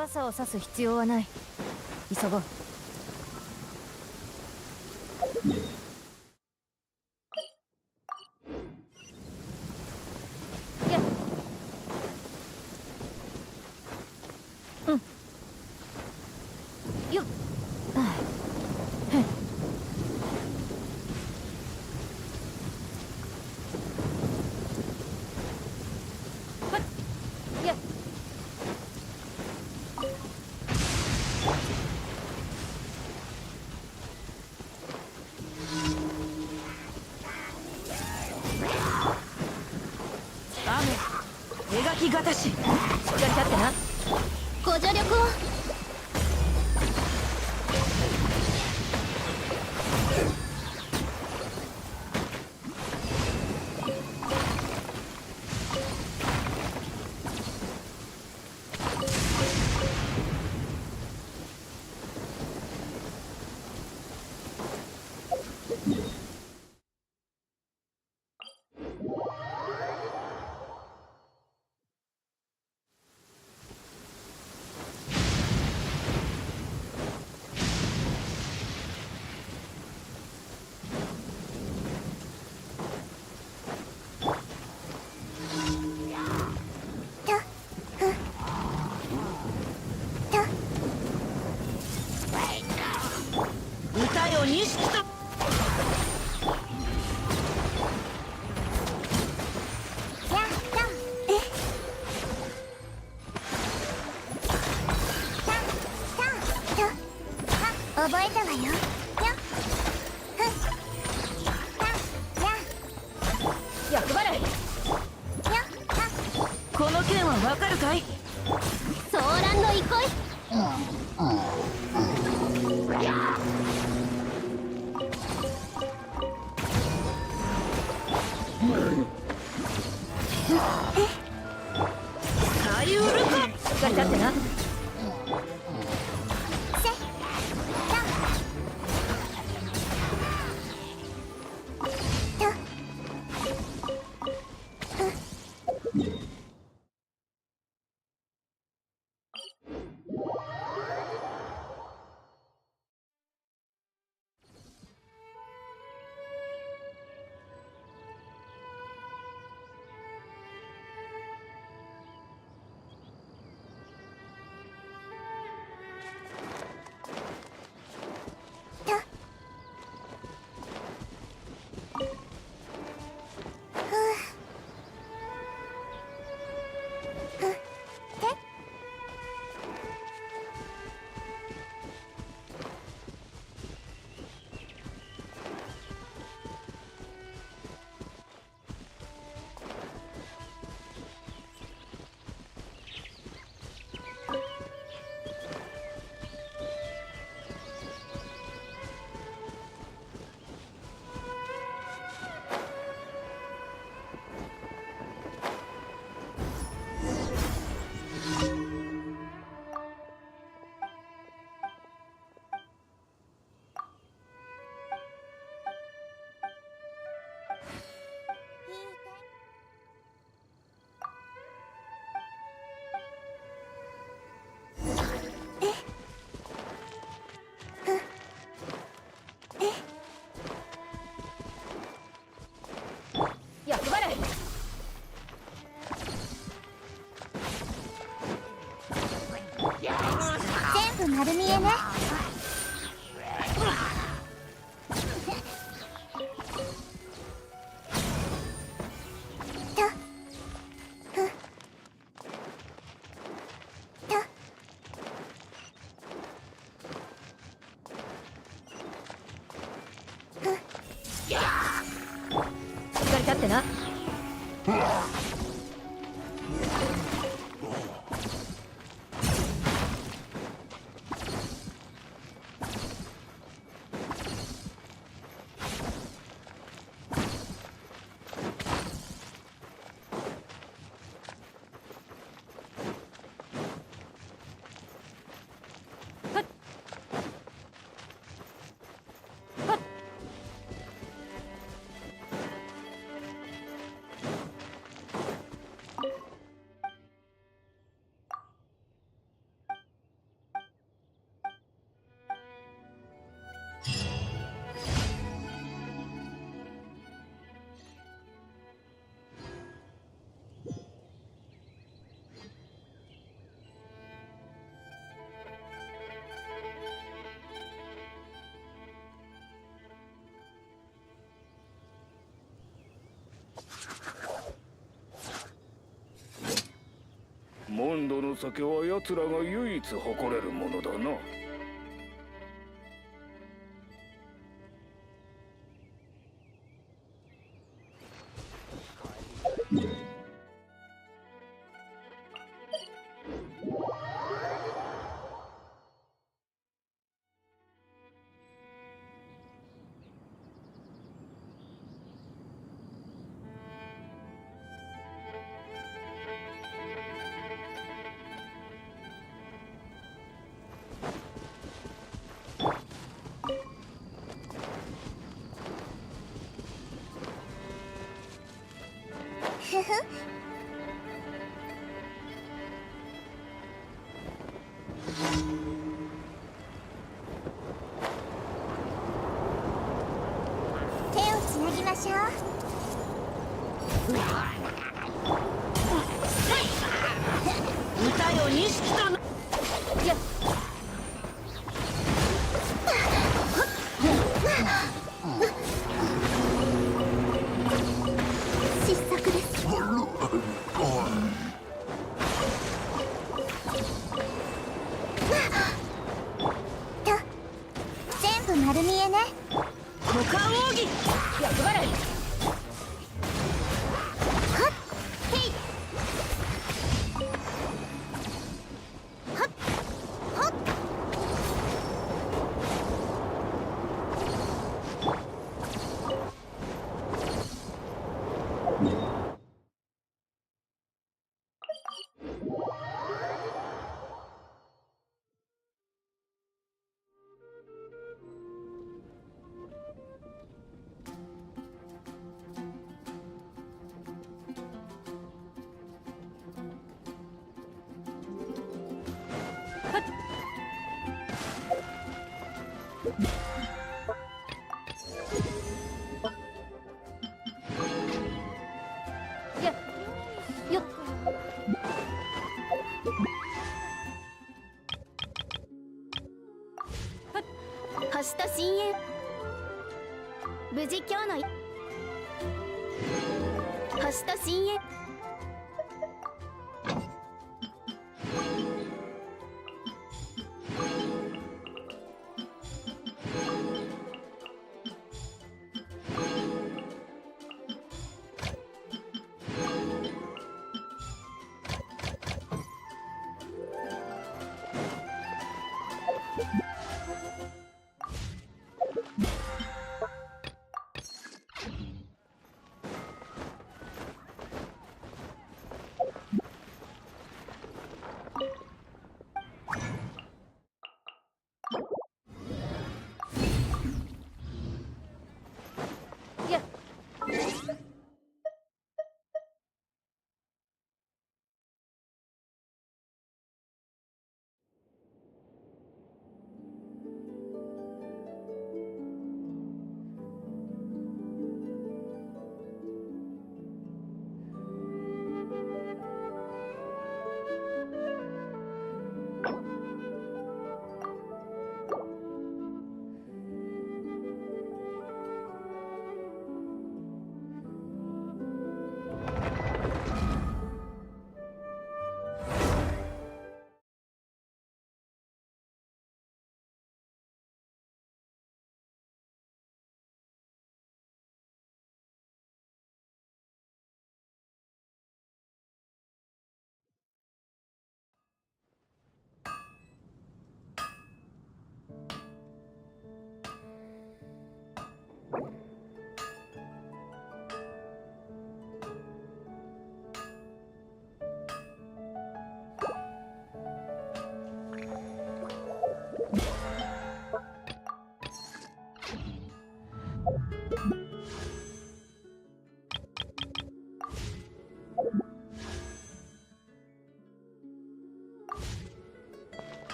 傘を差す必要はない。急ごう。描きがたし、しっかり立ってな。ご助力を。覚えたわよ。役払い。この件はわかるかい？ソーランの憩い。サリウルか。しっかり立ってな。丸見えね。しっかり立ってな。ドの酒は奴らが唯一誇れるものだな。ふふ。手をつなぎましょう。歌よ錦とな。やっ失策です。と全部丸見えね。股間奥義役払い。はっへい。はっはっ。やよっ。星と深淵。無事今日の星と深淵。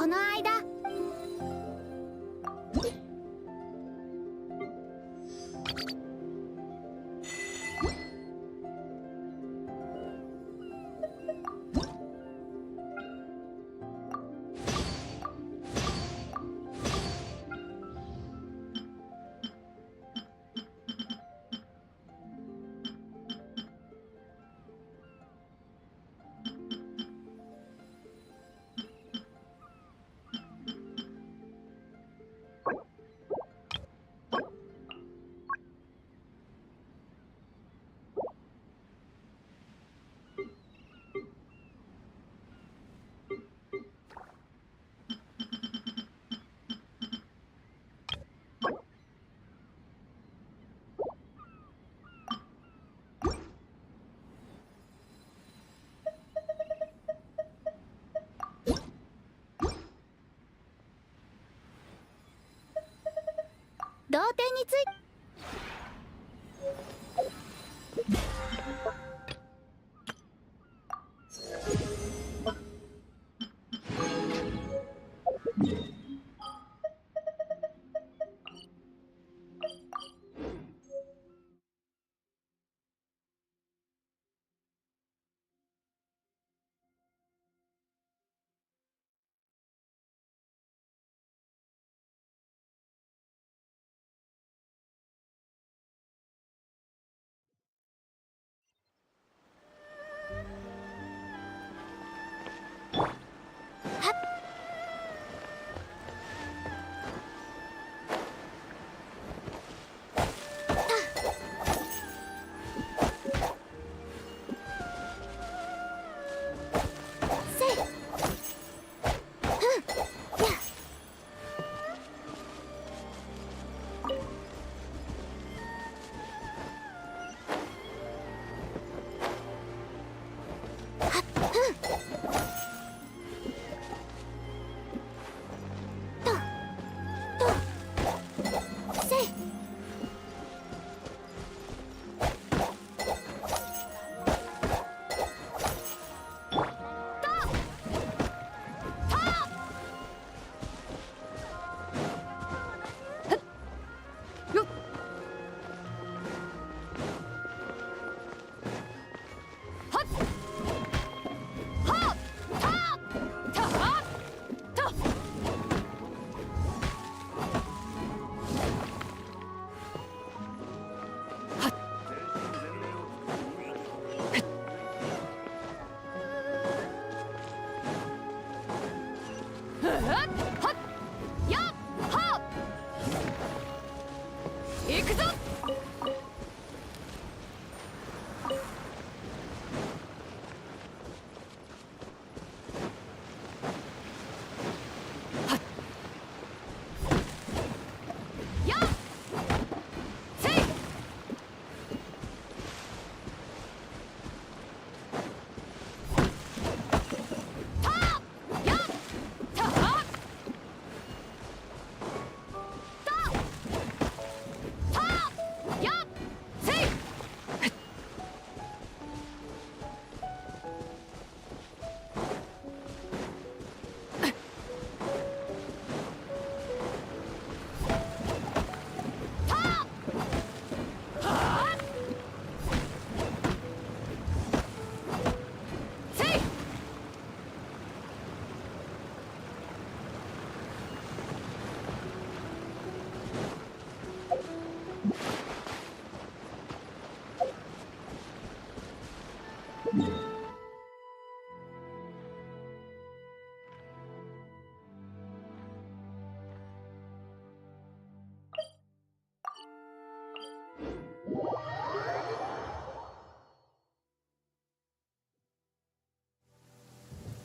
この間同点について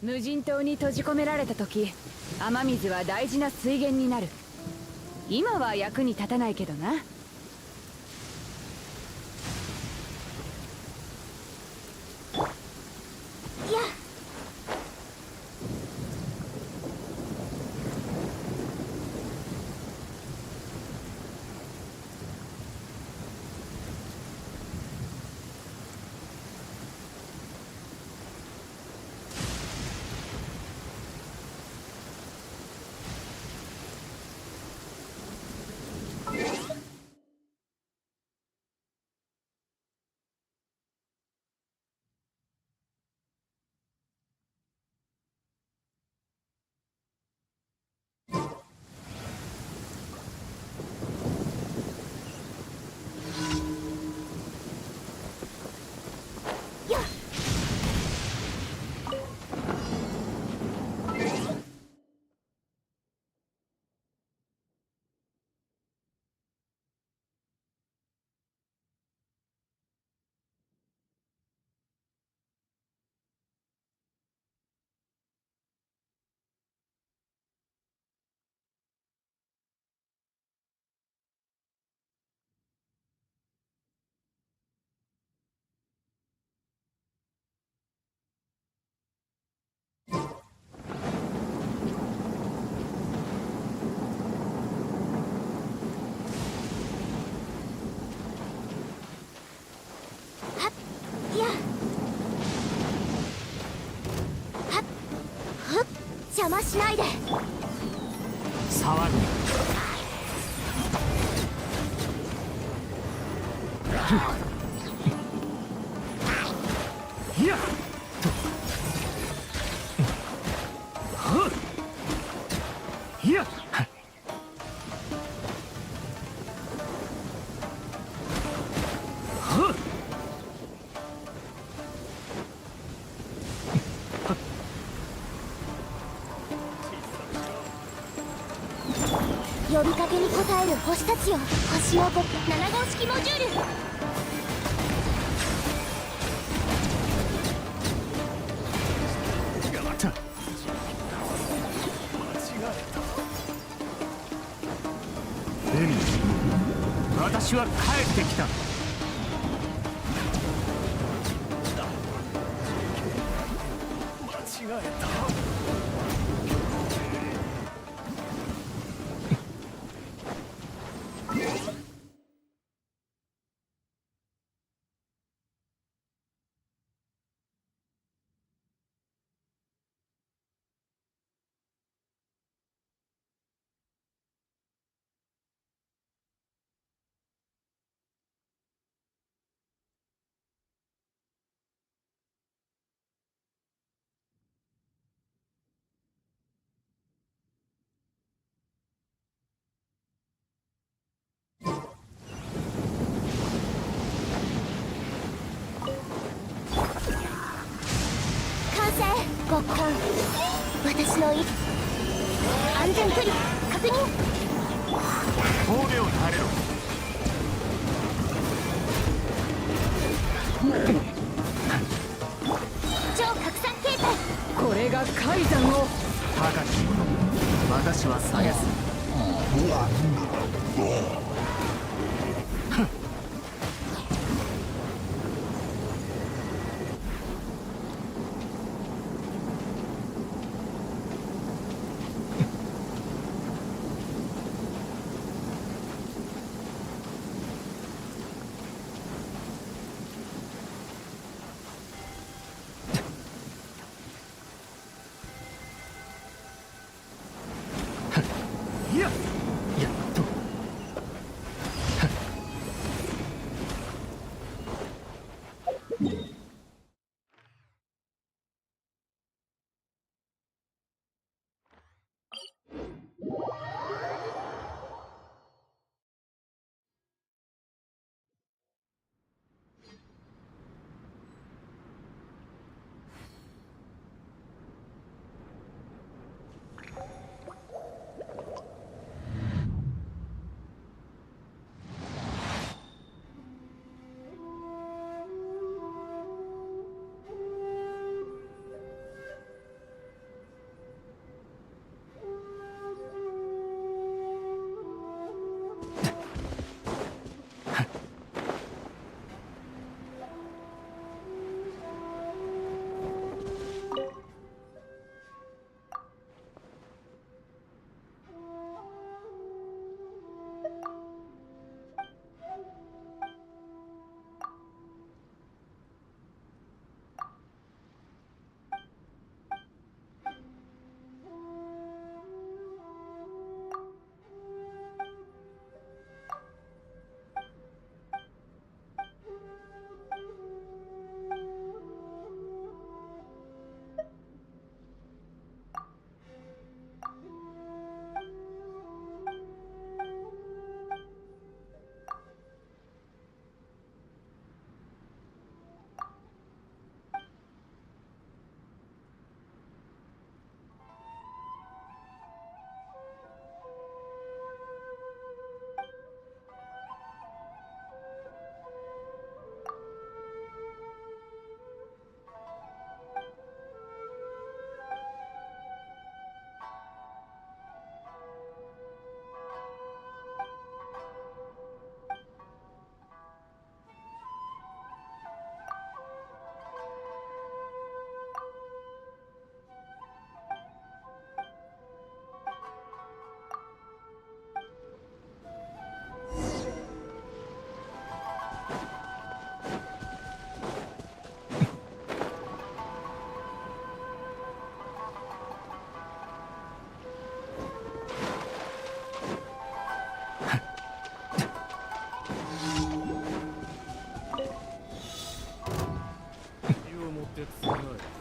無人島に閉じ込められた時、雨水は大事な水源になる。今は役に立たないけどな。邪魔しないで。騒ぐいやっといやっ呼びかけに応える星たちよ。星の7号式モジュール。私は帰ってきた。間違えた。極寒。私の安全距離確認。峠を垂れろ。超拡散形態。これが海山を。高き者私は探す。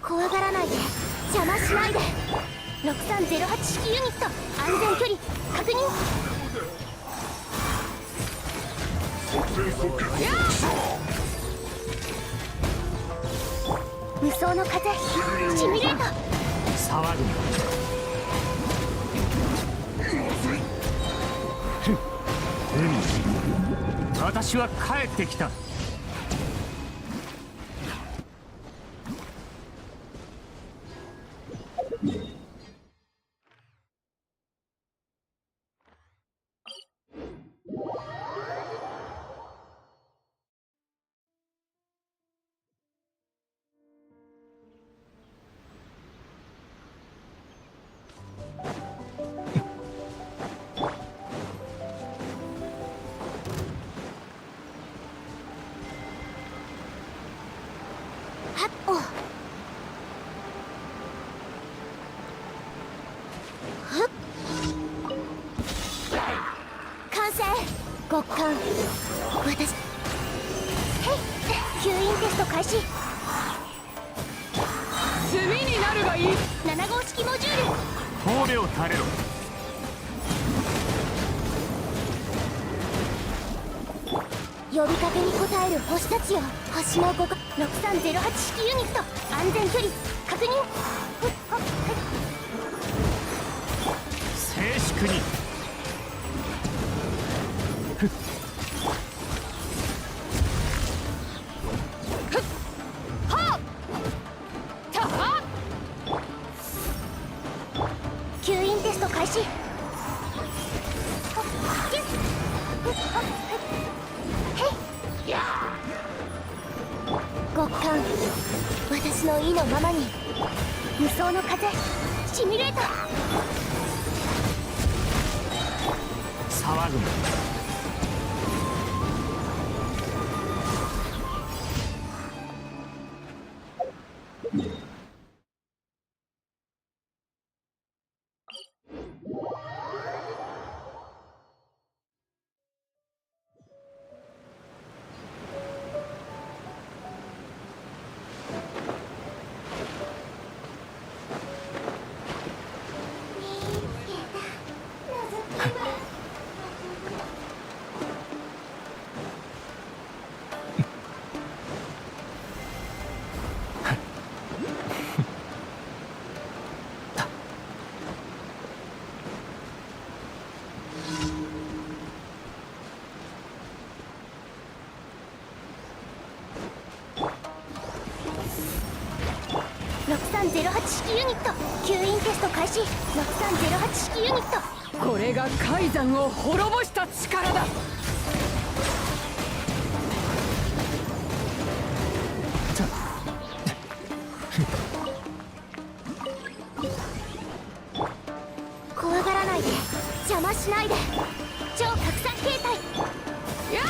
怖がらないで、邪魔しないで。6308式ユニット、安全距離確認。無双の風シミュレート。騒ぐな。私は帰ってきた。極寒。私吸引テスト開始。炭になるがいい。7号式モジュール。氷を垂れろ。呼びかけに応える星たちよ。星の6308式ユニット、安全距離確認。静粛に。吸引テスト開始。極寒。私の意のままに。無双の風シミュレート。騒ぐな。6308式ユニット、吸引テスト開始。6308式ユニット。これが海山を滅ぼした力だ。怖がらないで、邪魔しないで。超拡散形態。やっ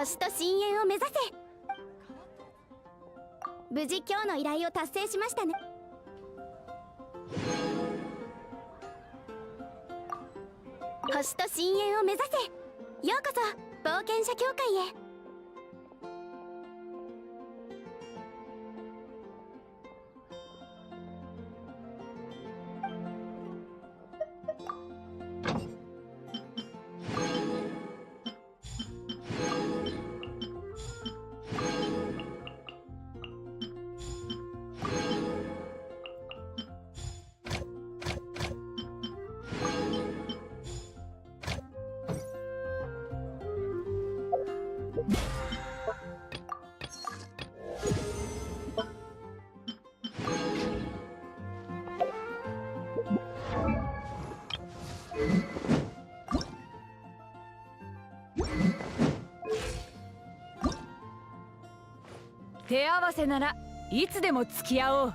星と深淵を目指せ。無事今日の依頼を達成しましたね。星と深淵を目指せ。ようこそ冒険者協会へ。手合わせならいつでも付き合おう。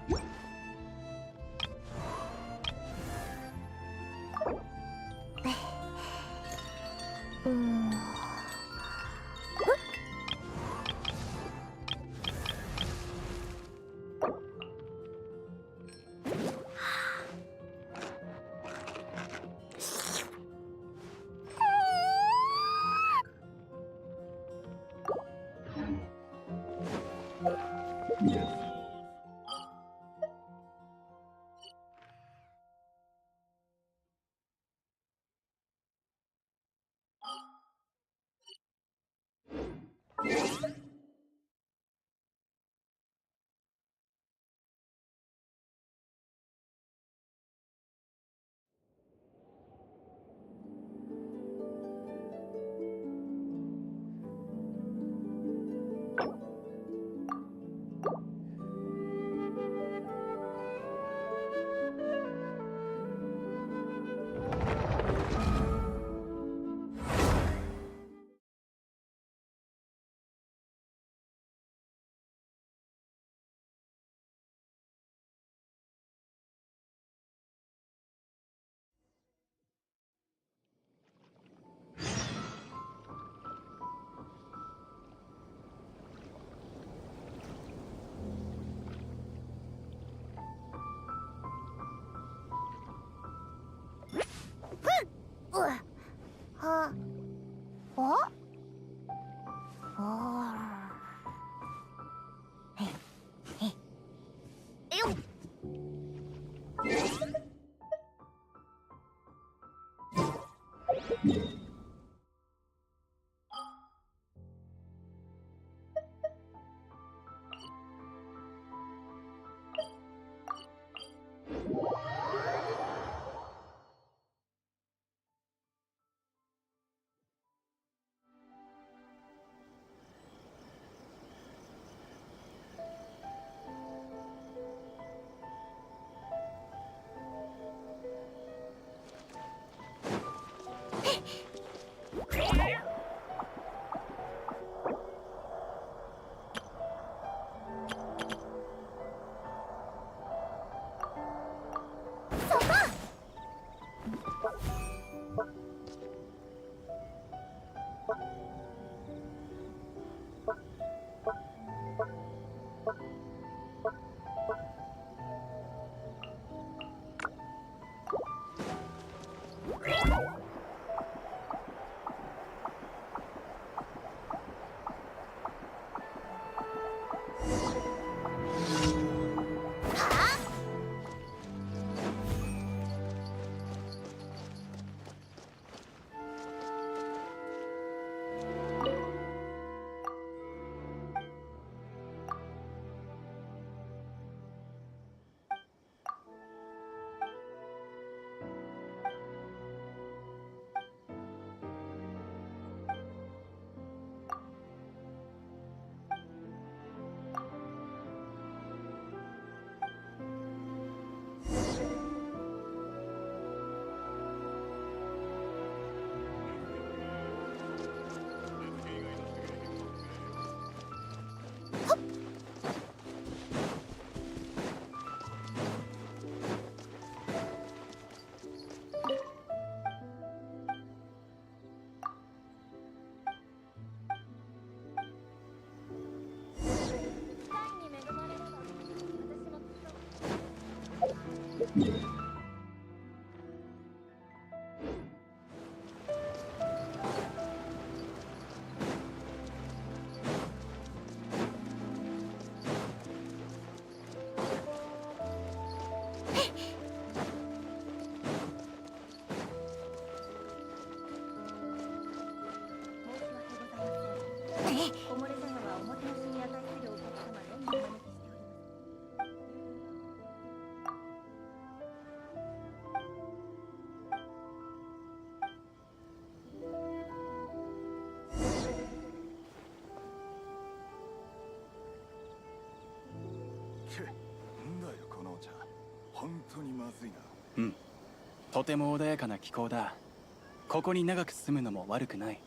うん、とても穏やかな気候だ。ここに長く住むのも悪くない。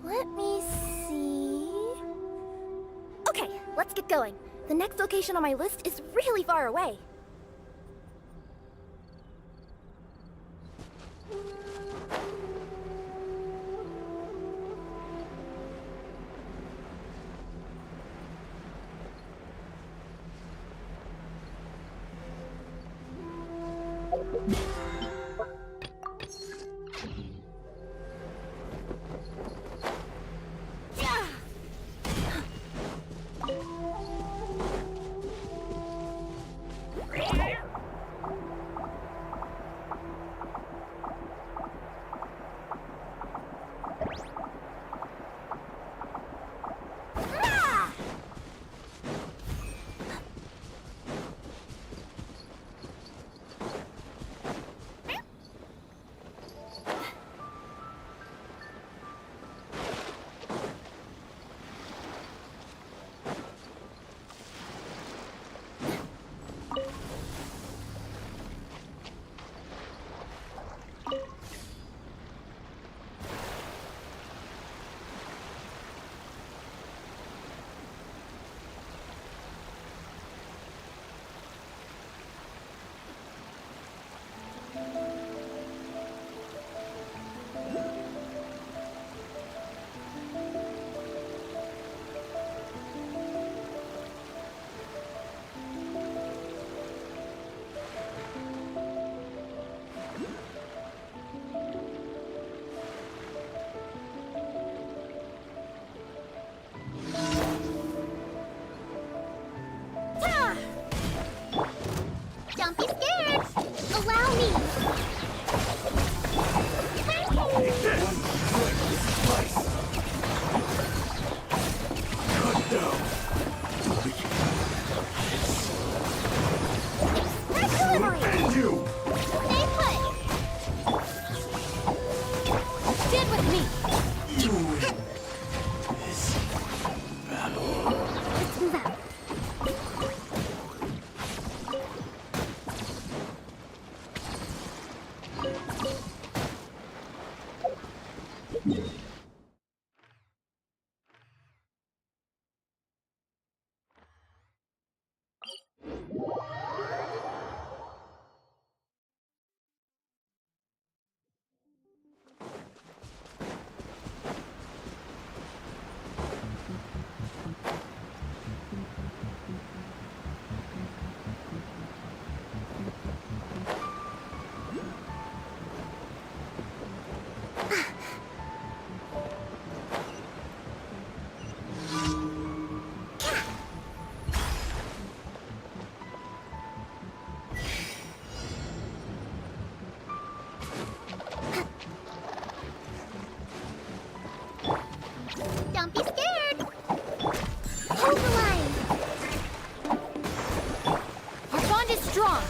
Let me see... Okay, let's get going. The next location on my list is really far away. strong.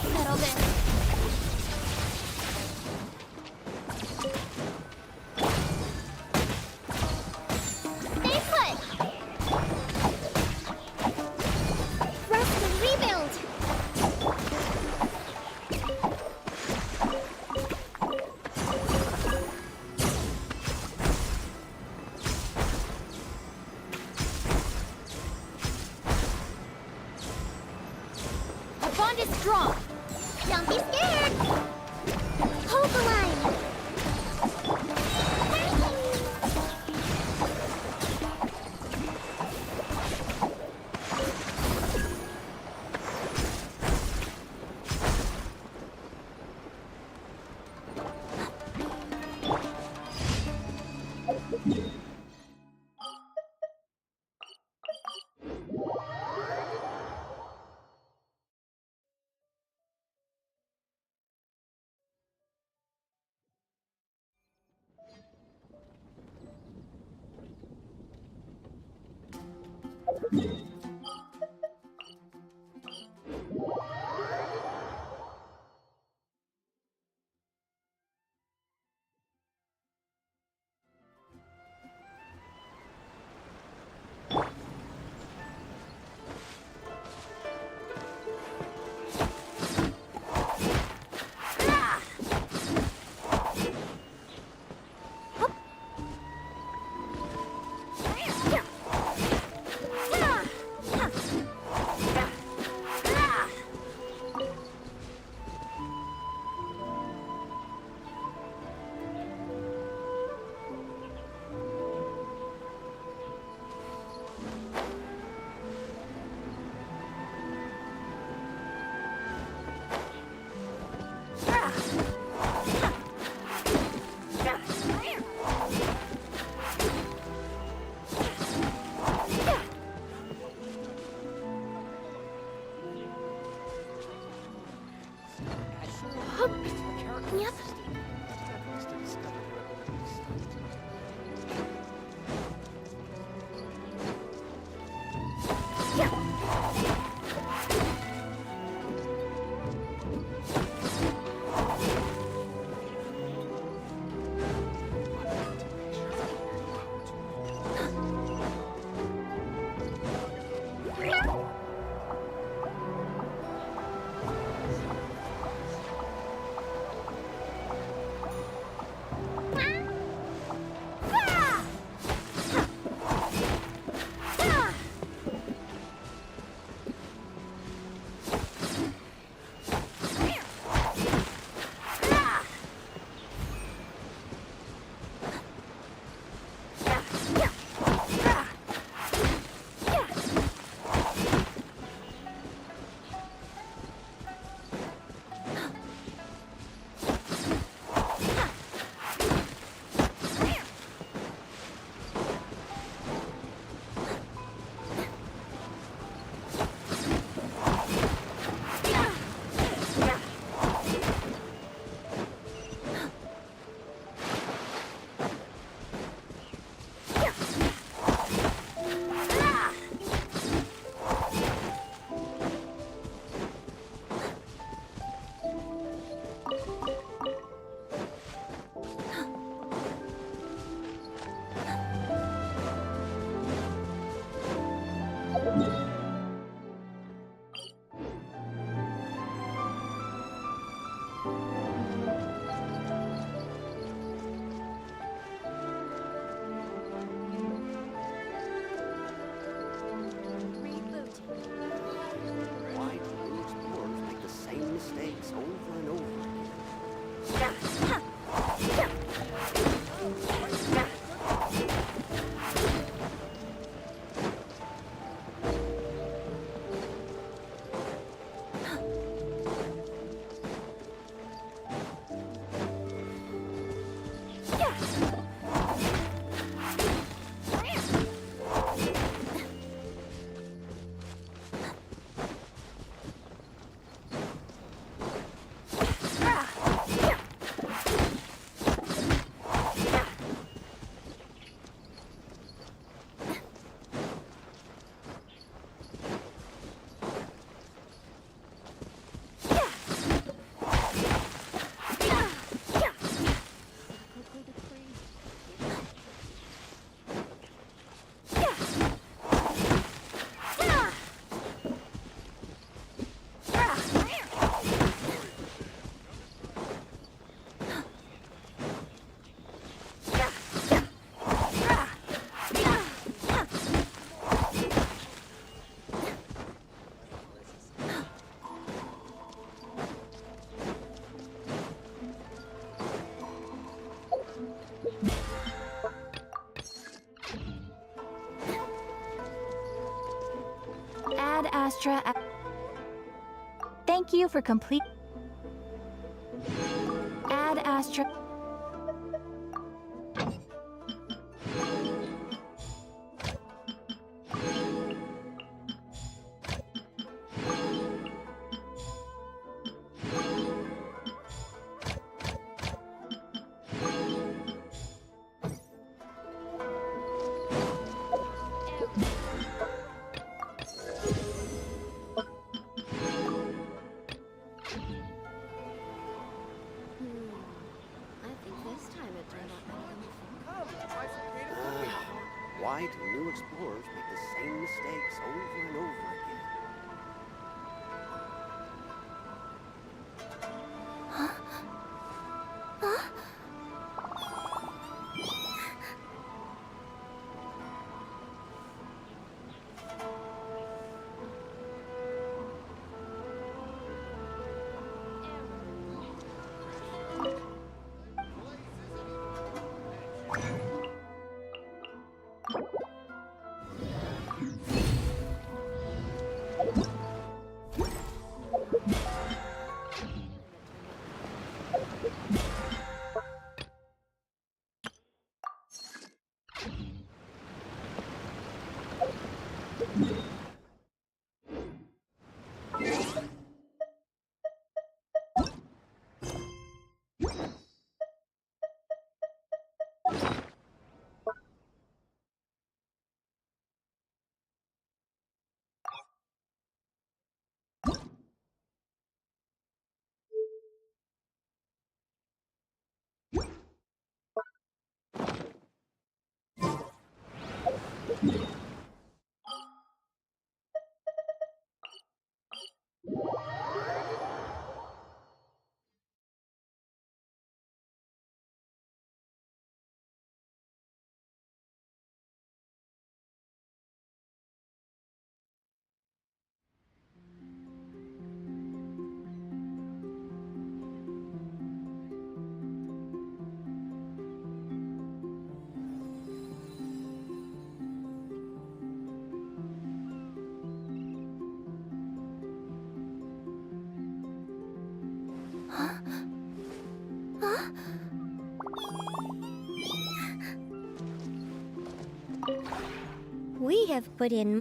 Settle this. Stay put. Rest and rebuild. Our bond is strong. Don't be scared. Hold the line. Yep. Ad Astra. Thank you for complete. Ad Astra. Why do new explorers make the same mistakes over and over again? We have put in.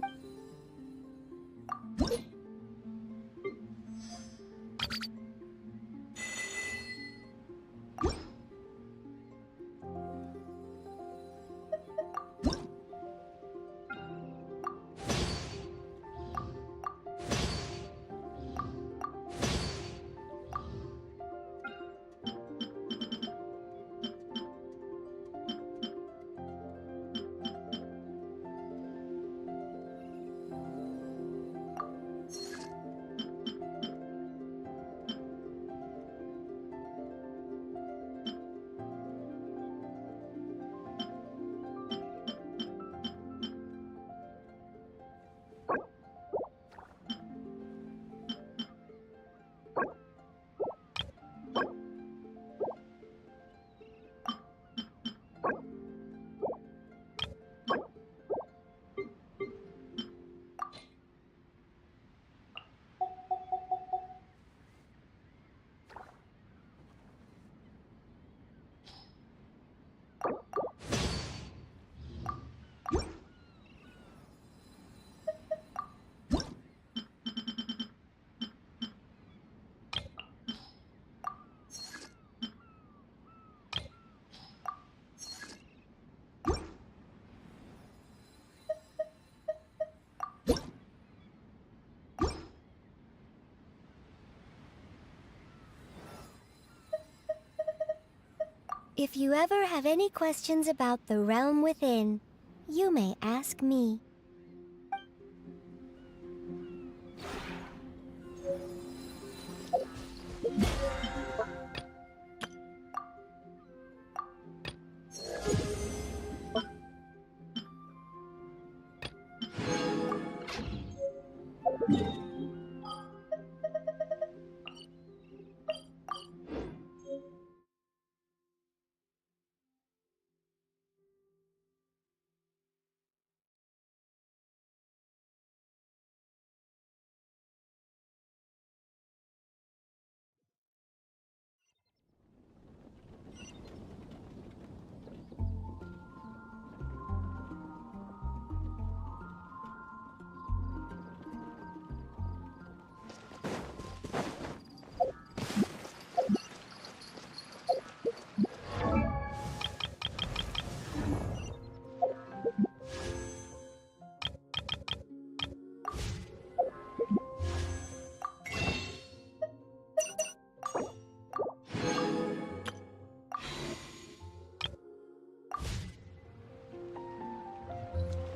If you ever have any questions about the realm within, you may ask me.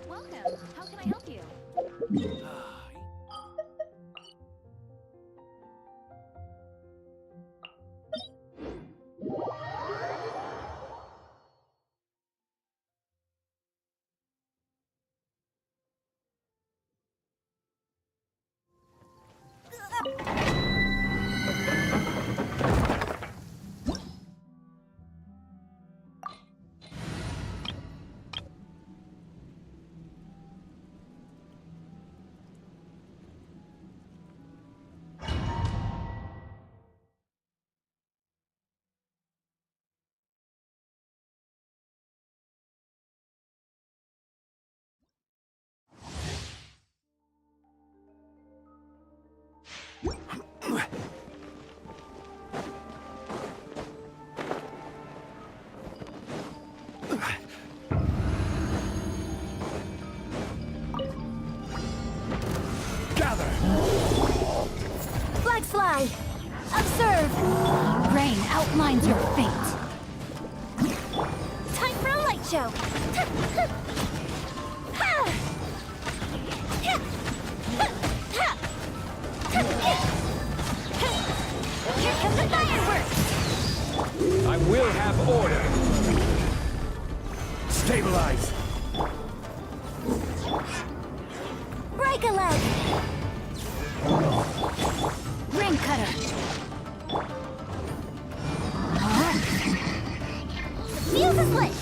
Welcome. How can I help you? Flag fly! Observe! Rain outlines your fate. Time for a light show! Here comes the fireworks! I will have order. Stabilize. Break a leg! Ring cutter. Fuse is lit!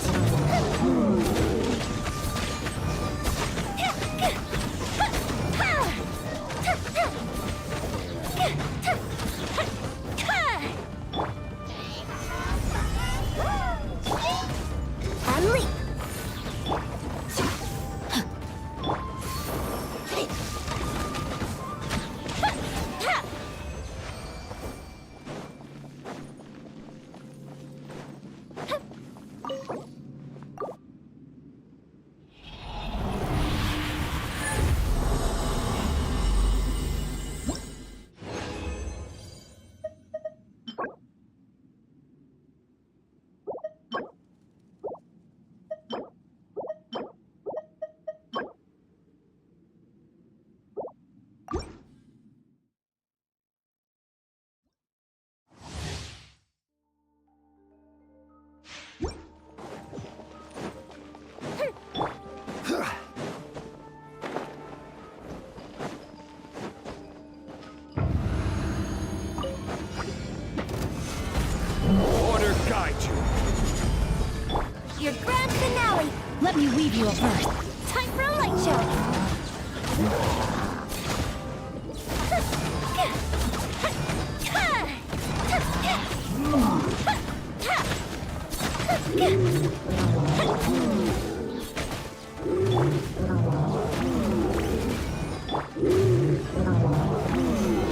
And leap! Order guide you. Your grand finale! Let me weave you a verse. Time for a light show!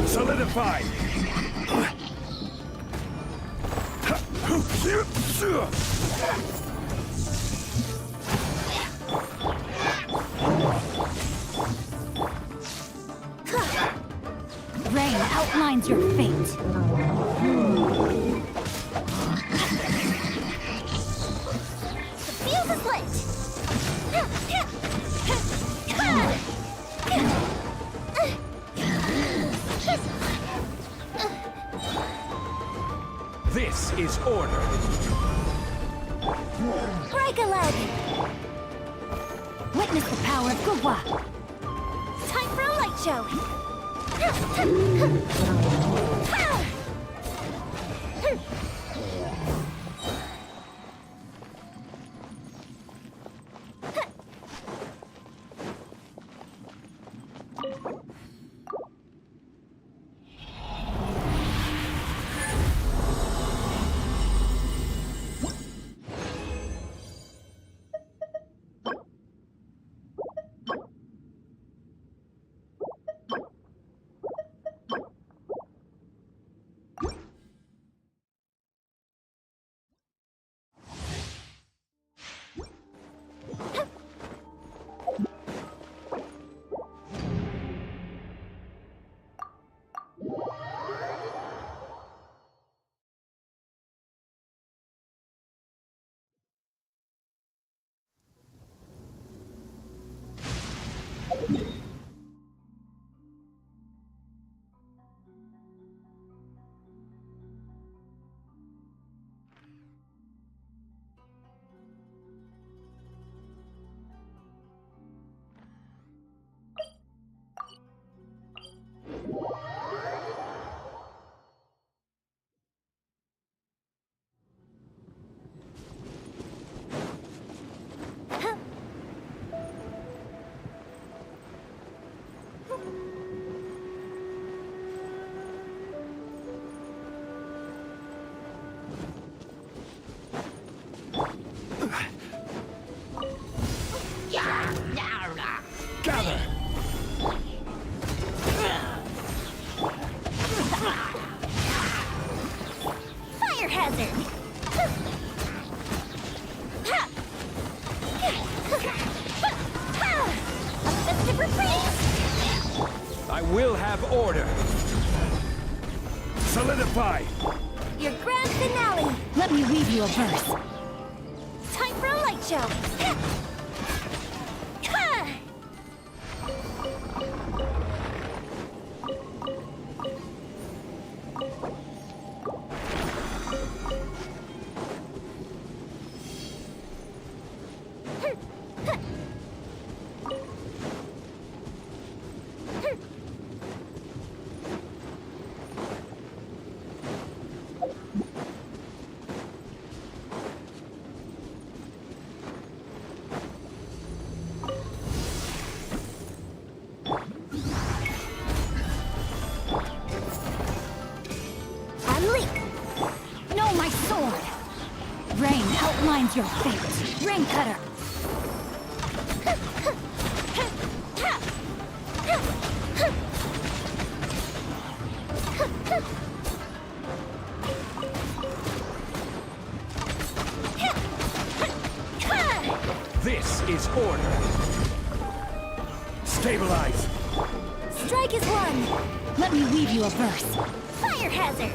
Solidify. Rain outlines your fate. is order. Break a leg! Witness the power of Gugwa. Time for a light show! Gather! Fire hazard! A festive reprise! I will have order. Solidify! Your grand finale! Let me weave you a verse. Time for a light show! Outlines your fate. Ring cutter. This is order. Stabilize. Strike is one. Let me weave you a verse. Fire hazard.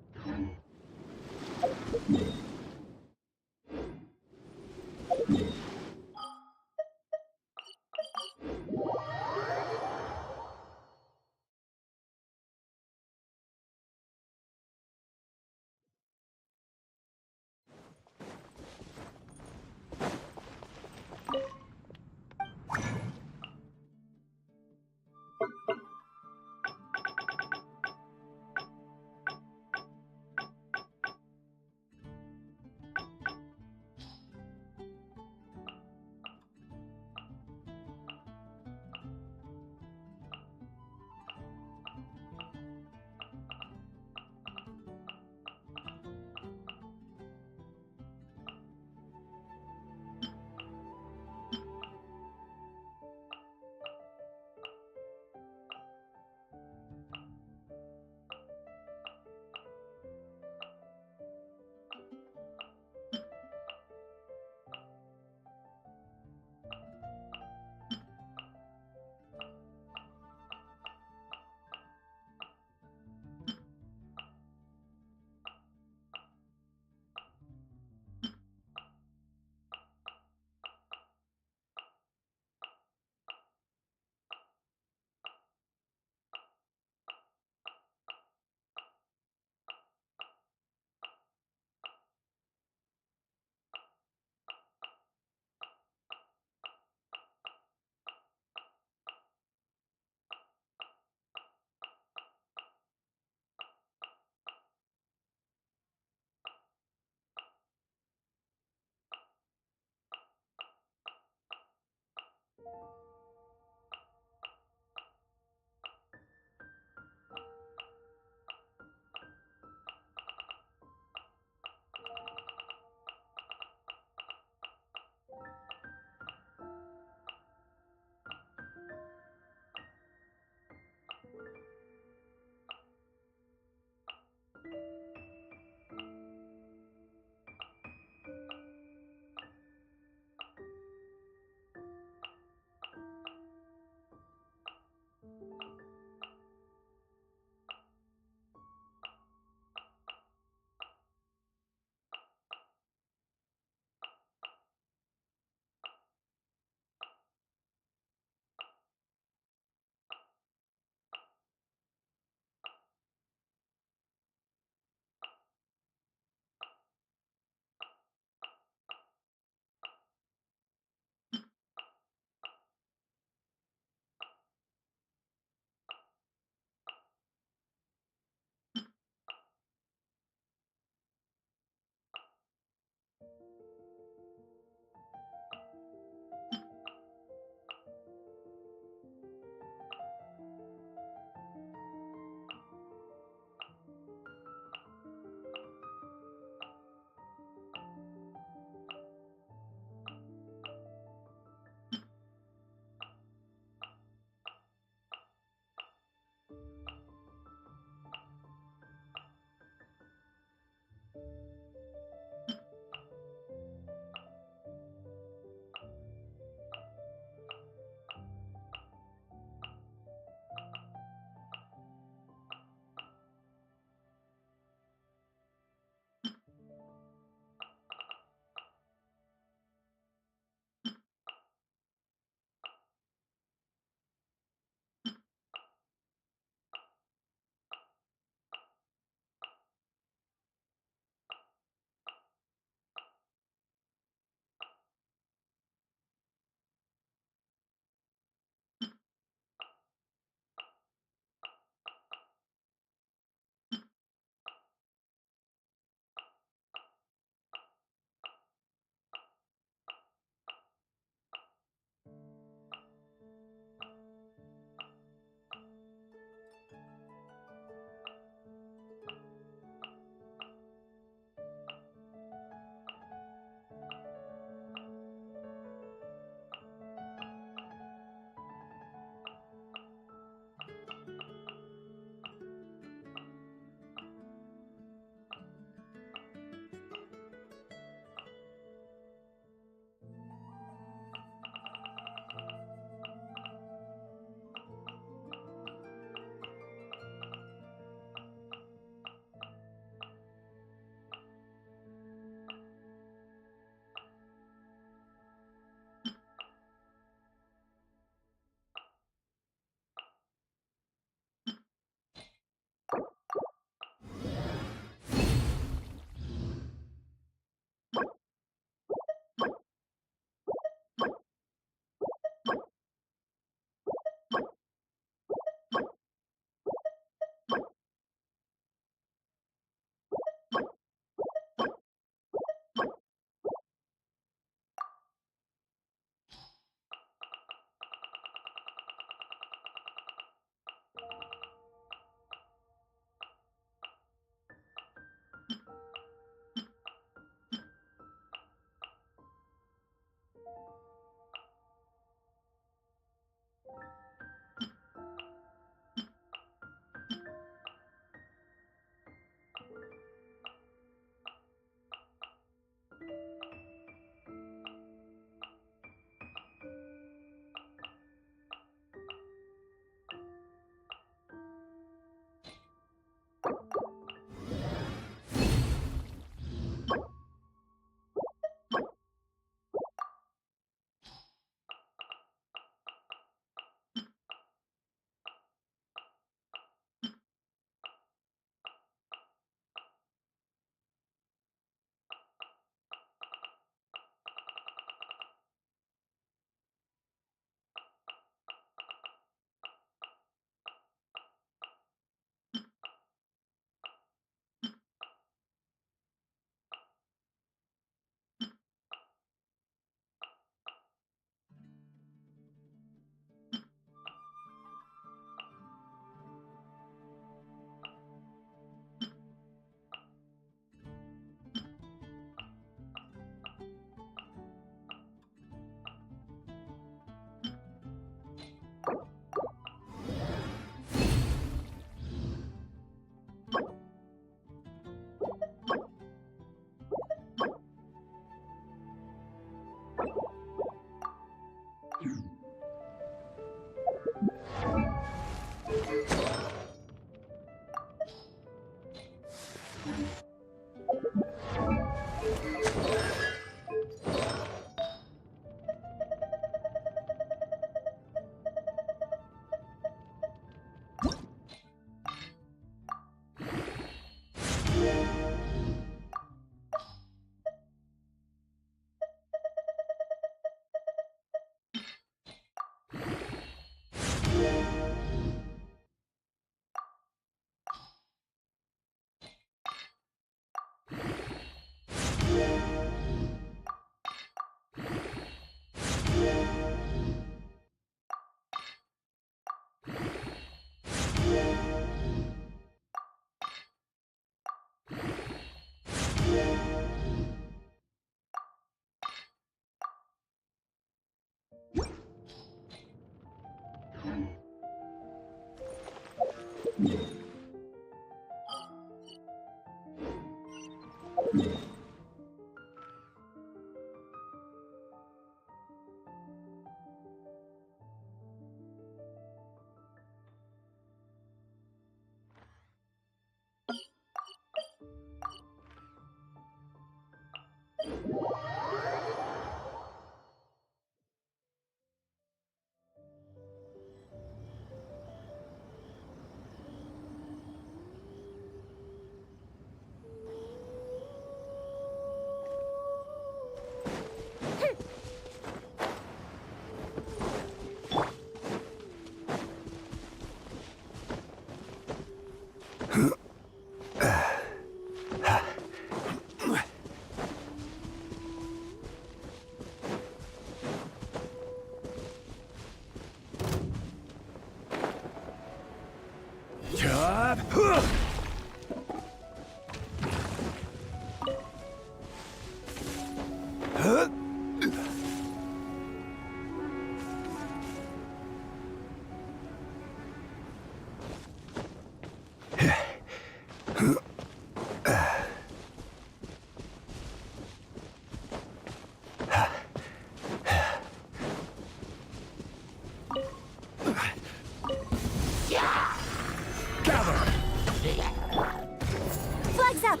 Flags up!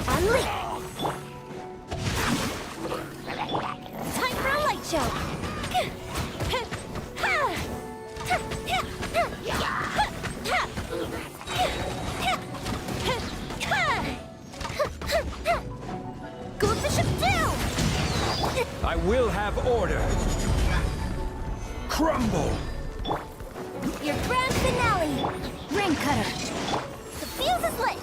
Unleash! Time for a light show! Go with the ship down! I will have order. Crumble! Your grand finale! Ring cutter. The fuse is lit!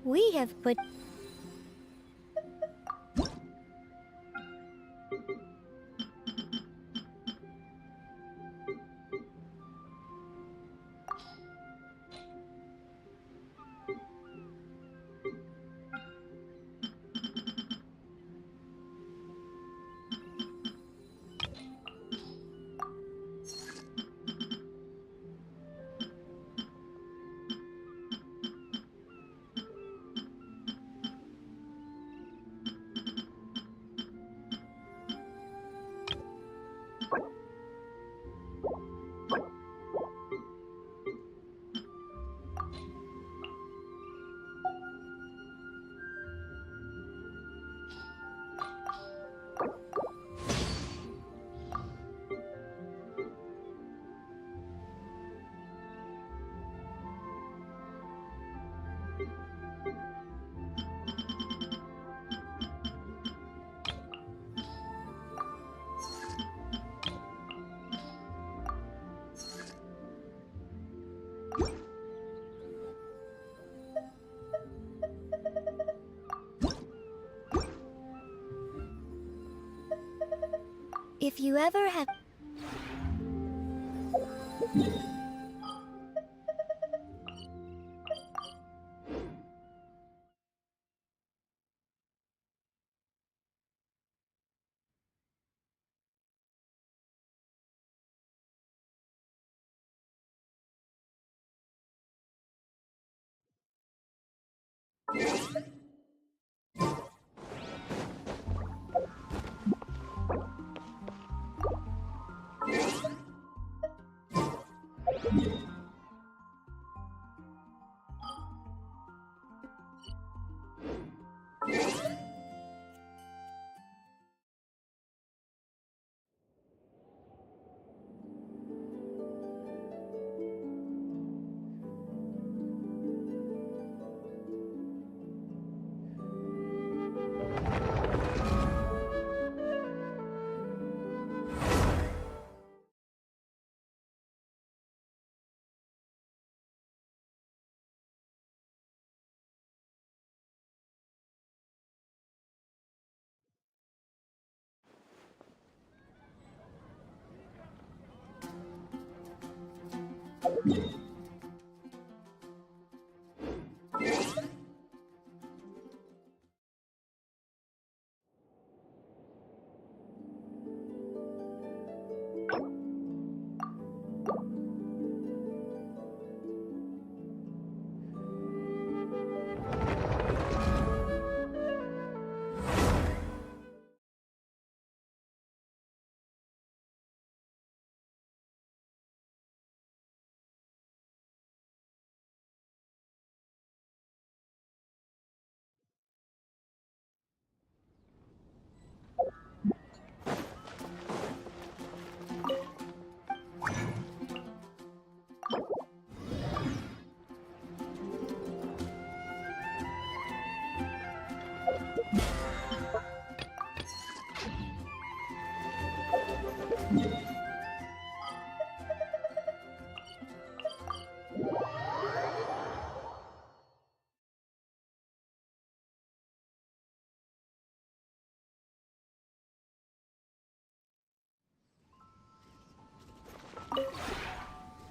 We have put... If you ever have...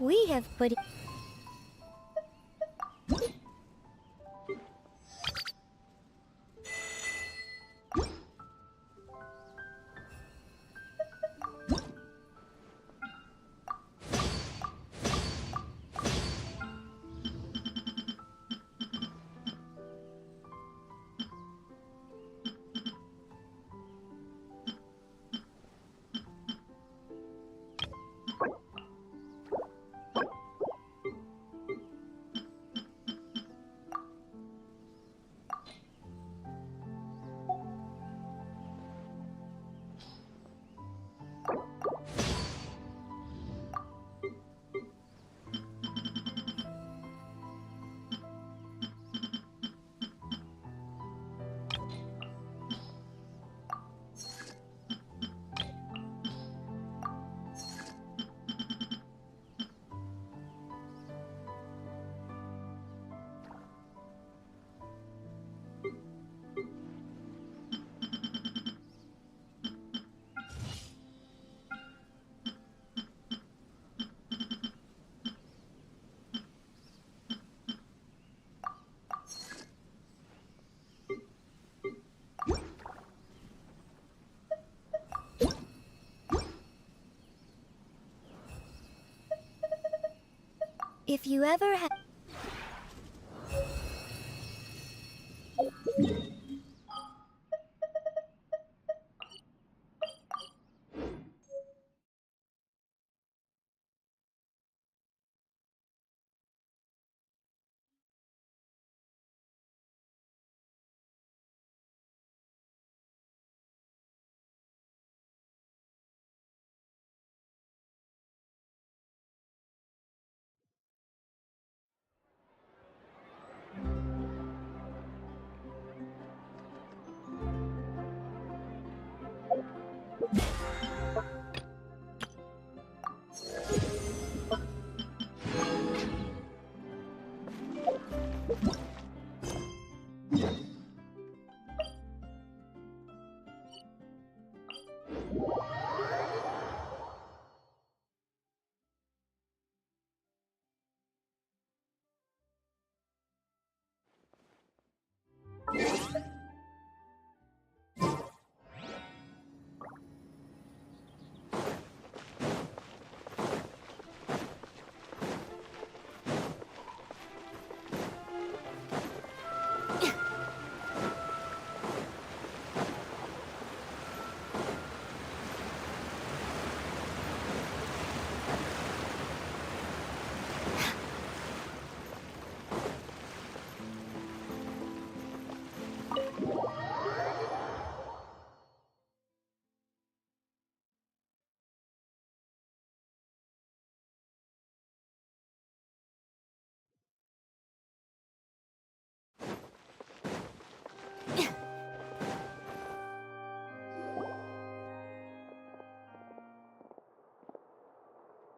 We have put... If you ever have...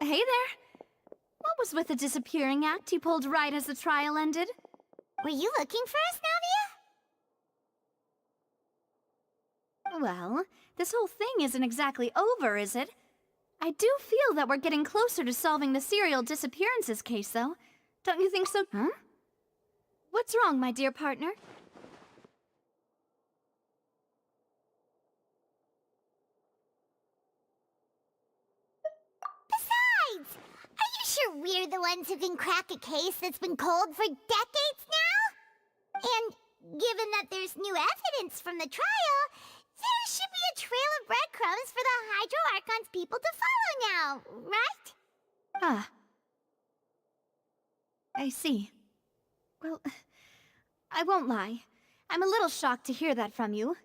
Hey there! What was with the disappearing act you pulled right as the trial ended? Were you looking for us, Navia? Well, this whole thing isn't exactly over, is it? I do feel that we're getting closer to solving the serial disappearances case, though. Don't you think so? Huh? What's wrong, my dear partner? Besides, are you sure we're the ones who can crack a case that's been cold for decades now? And given that there's new evidence from the trial, there should be a trail of breadcrumbs for the Hydro Archon's people to follow now, right? Ah. I see. Well, I won't lie. I'm a little shocked to hear that from you.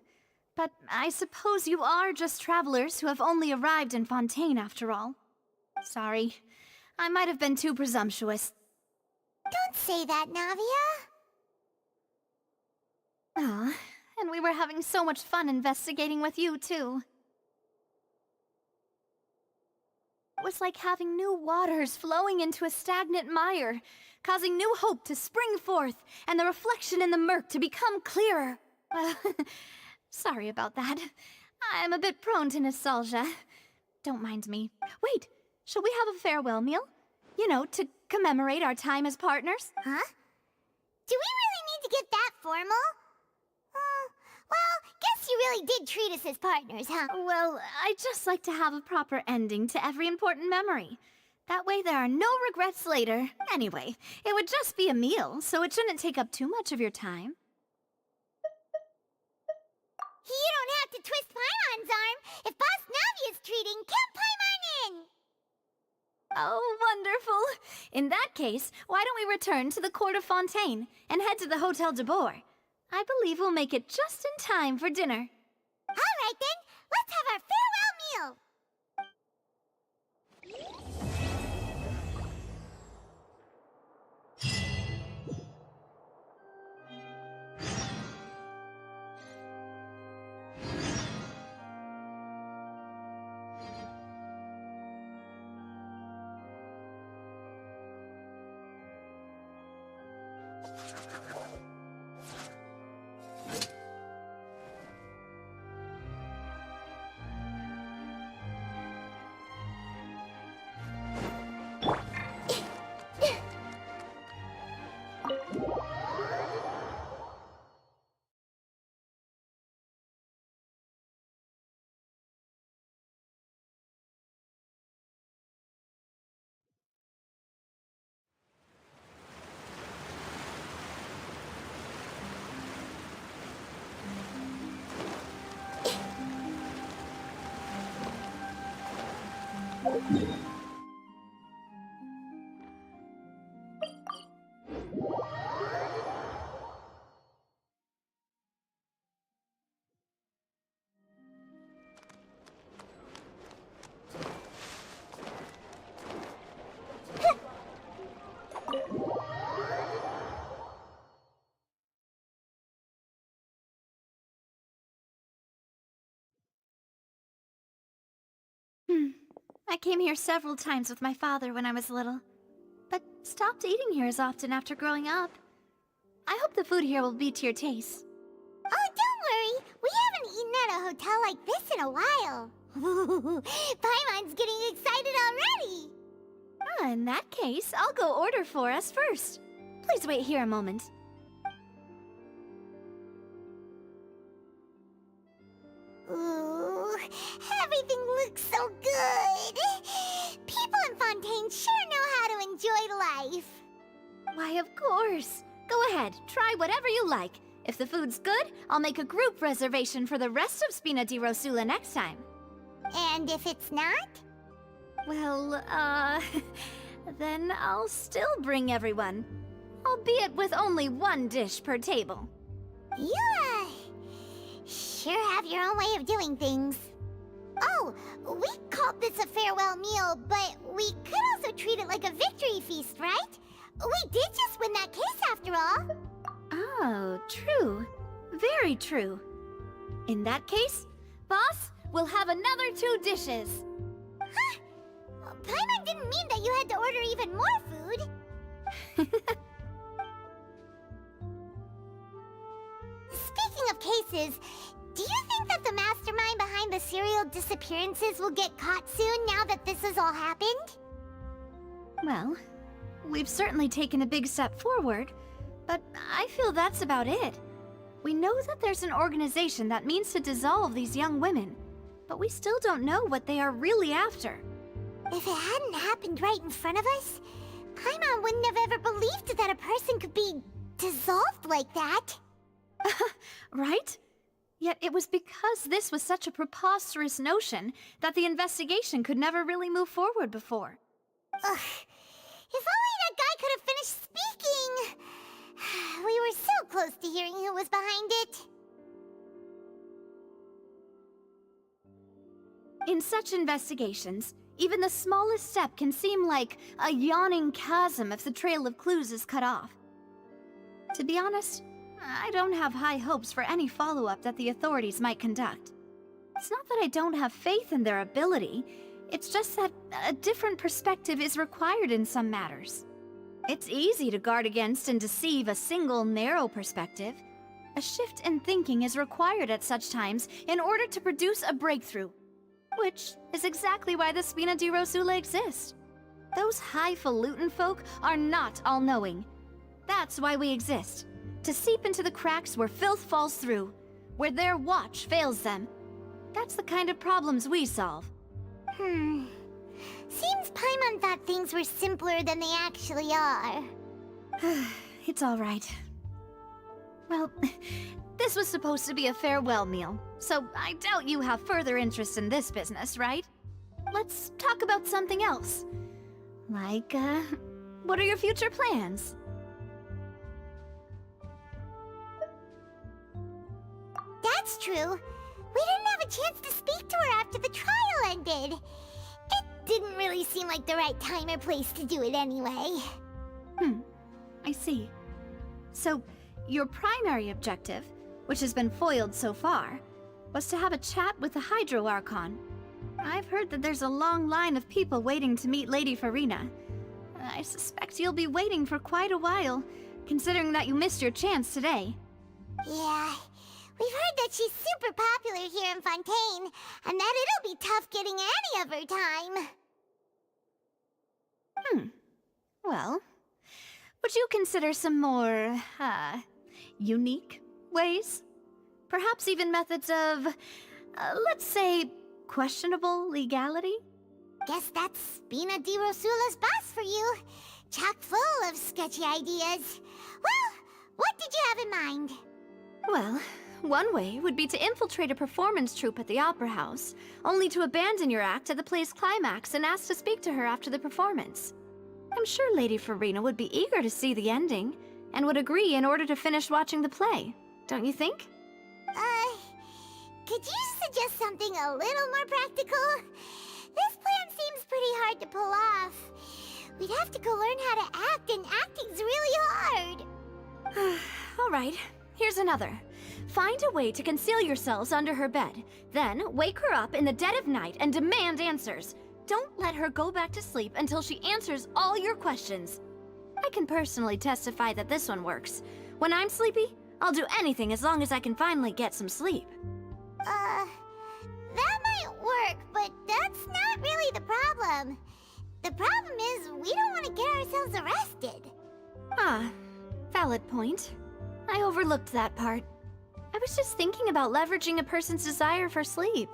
But I suppose you are just travelers who have only arrived in Fontaine after all. Sorry. I might have been too presumptuous. Don't say that, Navia. Ah, and we were having so much fun investigating with you, too. It was like having new waters flowing into a stagnant mire, causing new hope to spring forth, and the reflection in the murk to become clearer. Sorry about that. I'm a bit prone to nostalgia. Don't mind me. Wait, shall we have a farewell meal? You know, to commemorate our time as partners. Huh? Do we really need to get that formal? Well, guess you really did treat us as partners, huh? Well, I just like to have a proper ending to every important memory. That way there are no regrets later. Anyway, it would just be a meal, so it shouldn't take up too much of your time. You don't have to twist Paimon's arm. If Boss Navi is treating, count Paimon in! Oh, wonderful. In that case, why don't we return to the court of Fontaine and head to the Hotel de Boer? I believe we'll make it just in time for dinner. All right then, let's have our farewell meal! I came here several times with my father when I was little, but stopped eating here as often after growing up. I hope the food here will be to your taste. Oh, don't worry. We haven't eaten at a hotel like this in a while. Paimon's getting excited already. In that case, I'll go order for us first. Please wait here a moment. Ooh, everything looks so good. People in Fontaine sure know how to enjoy life. Why, of course. Go ahead, try whatever you like. If the food's good, I'll make a group reservation for the rest of Spina di Rosula next time. And if it's not? Well, then I'll still bring everyone. Albeit with only one dish per table. You, sure have your own way of doing things. Oh, we called this a farewell meal, but we could also treat it like a victory feast, right? We did just win that case after all. Oh, true. Very true. In that case, boss, we'll have another 2 dishes. Huh? Paimon didn't mean that you had to order even more food. Speaking of cases, do you think that the mastermind behind the serial disappearances will get caught soon now that this has all happened? Well, we've certainly taken a big step forward, but I feel that's about it. We know that there's an organization that means to dissolve these young women, but we still don't know what they are really after. If it hadn't happened right in front of us, Paimon wouldn't have ever believed that a person could be dissolved like that. Right? Yet it was because this was such a preposterous notion that the investigation could never really move forward before. Ugh. If only that guy could have finished speaking! We were so close to hearing who was behind it. In such investigations, even the smallest step can seem like a yawning chasm if the trail of clues is cut off. To be honest, I don't have high hopes for any follow-up that the authorities might conduct. It's not that I don't have faith in their ability, it's just that a different perspective is required in some matters. It's easy to guard against and deceive a single narrow perspective. A shift in thinking is required at such times in order to produce a breakthrough, which is exactly why the Spina di Rosula exists. Those highfalutin folk are not all-knowing. That's why we exist. To seep into the cracks where filth falls through, where their watch fails them. That's the kind of problems we solve. Seems Paimon thought things were simpler than they actually are. It's all right. Well, this was supposed to be a farewell meal, so I doubt you have further interest in this business, right? Let's talk about something else. Like, what are your future plans? That's true. We didn't have a chance to speak to her after the trial ended. It didn't really seem like the right time or place to do it anyway. I see. So, your primary objective, which has been foiled so far, was to have a chat with the Hydro Archon. I've heard that there's a long line of people waiting to meet Lady Farina. I suspect you'll be waiting for quite a while, considering that you missed your chance today. Yeah, we've heard that she's super popular here in Fontaine, and that it'll be tough getting any of her time. Well, would you consider some more, unique ways? Perhaps even methods of, let's say, questionable legality? Guess that's Spina di Rosula's boss for you. Chock full of sketchy ideas. Well, what did you have in mind? Well, one way would be to infiltrate a performance troupe at the Opera House, only to abandon your act at the play's climax and ask to speak to her after the performance. I'm sure Lady Farina would be eager to see the ending, and would agree in order to finish watching the play, don't you think? Could you suggest something a little more practical? This plan seems pretty hard to pull off. We'd have to go learn how to act, and acting's really hard. All right, here's another. Find a way to conceal yourselves under her bed, then wake her up in the dead of night and demand answers. Don't let her go back to sleep until she answers all your questions. I can personally testify that this one works. When I'm sleepy, I'll do anything as long as I can finally get some sleep. That might work, but that's not really the problem. The problem is we don't want to get ourselves arrested. Ah, valid point. I overlooked that part. I was just thinking about leveraging a person's desire for sleep.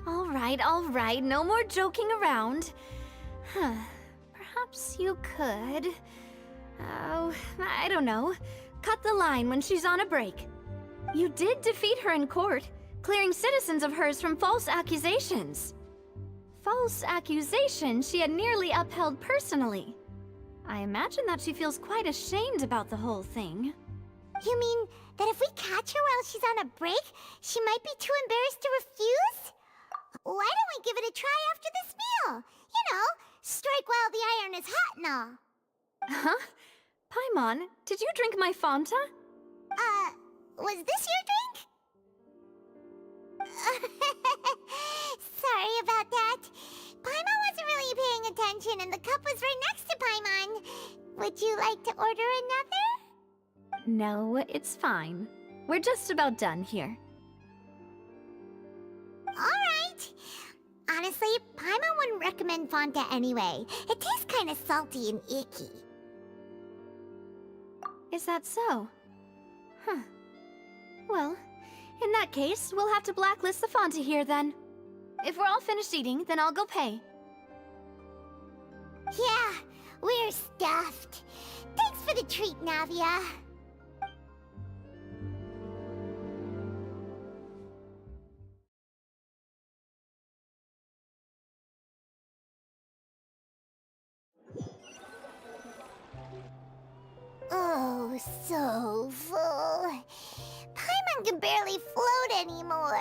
All right, no more joking around. Perhaps you could... Oh, I don't know. Cut the line when she's on a break. You did defeat her in court, clearing citizens of hers from false accusations. False accusations she had nearly upheld personally. I imagine that she feels quite ashamed about the whole thing. You mean that if we catch her while she's on a break, she might be too embarrassed to refuse? Why don't we give it a try after this meal? You know, strike while the iron is hot and all. Huh? Paimon, did you drink my Fanta? Was this your drink? Sorry about that. Paimon wasn't really paying attention and the cup was right next to Paimon. Would you like to order another? No, it's fine. We're just about done here. Alright. Honestly, Paimon wouldn't recommend Fanta anyway. It tastes kinda salty and icky. Is that so? Huh. Well, in that case, we'll have to blacklist the Fanta here then. If we're all finished eating, then I'll go pay. Yeah, we're stuffed. Thanks for the treat, Navia. Oh, so full. Paimon can barely float anymore.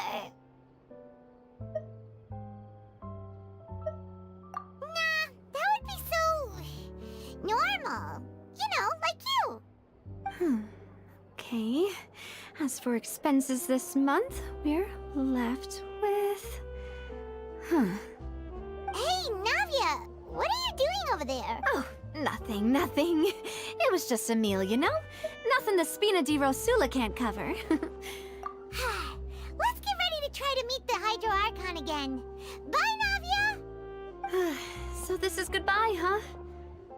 Nah, that would be so... normal. You know, like you. Okay. As for expenses this month, we're left with... Hey, Navia! What are you doing over there? Oh, nothing. It was just a meal, you know? Nothing the Spina di Rosula can't cover. Let's get ready to try to meet the Hydro Archon again. Bye, Navia! So this is goodbye, huh?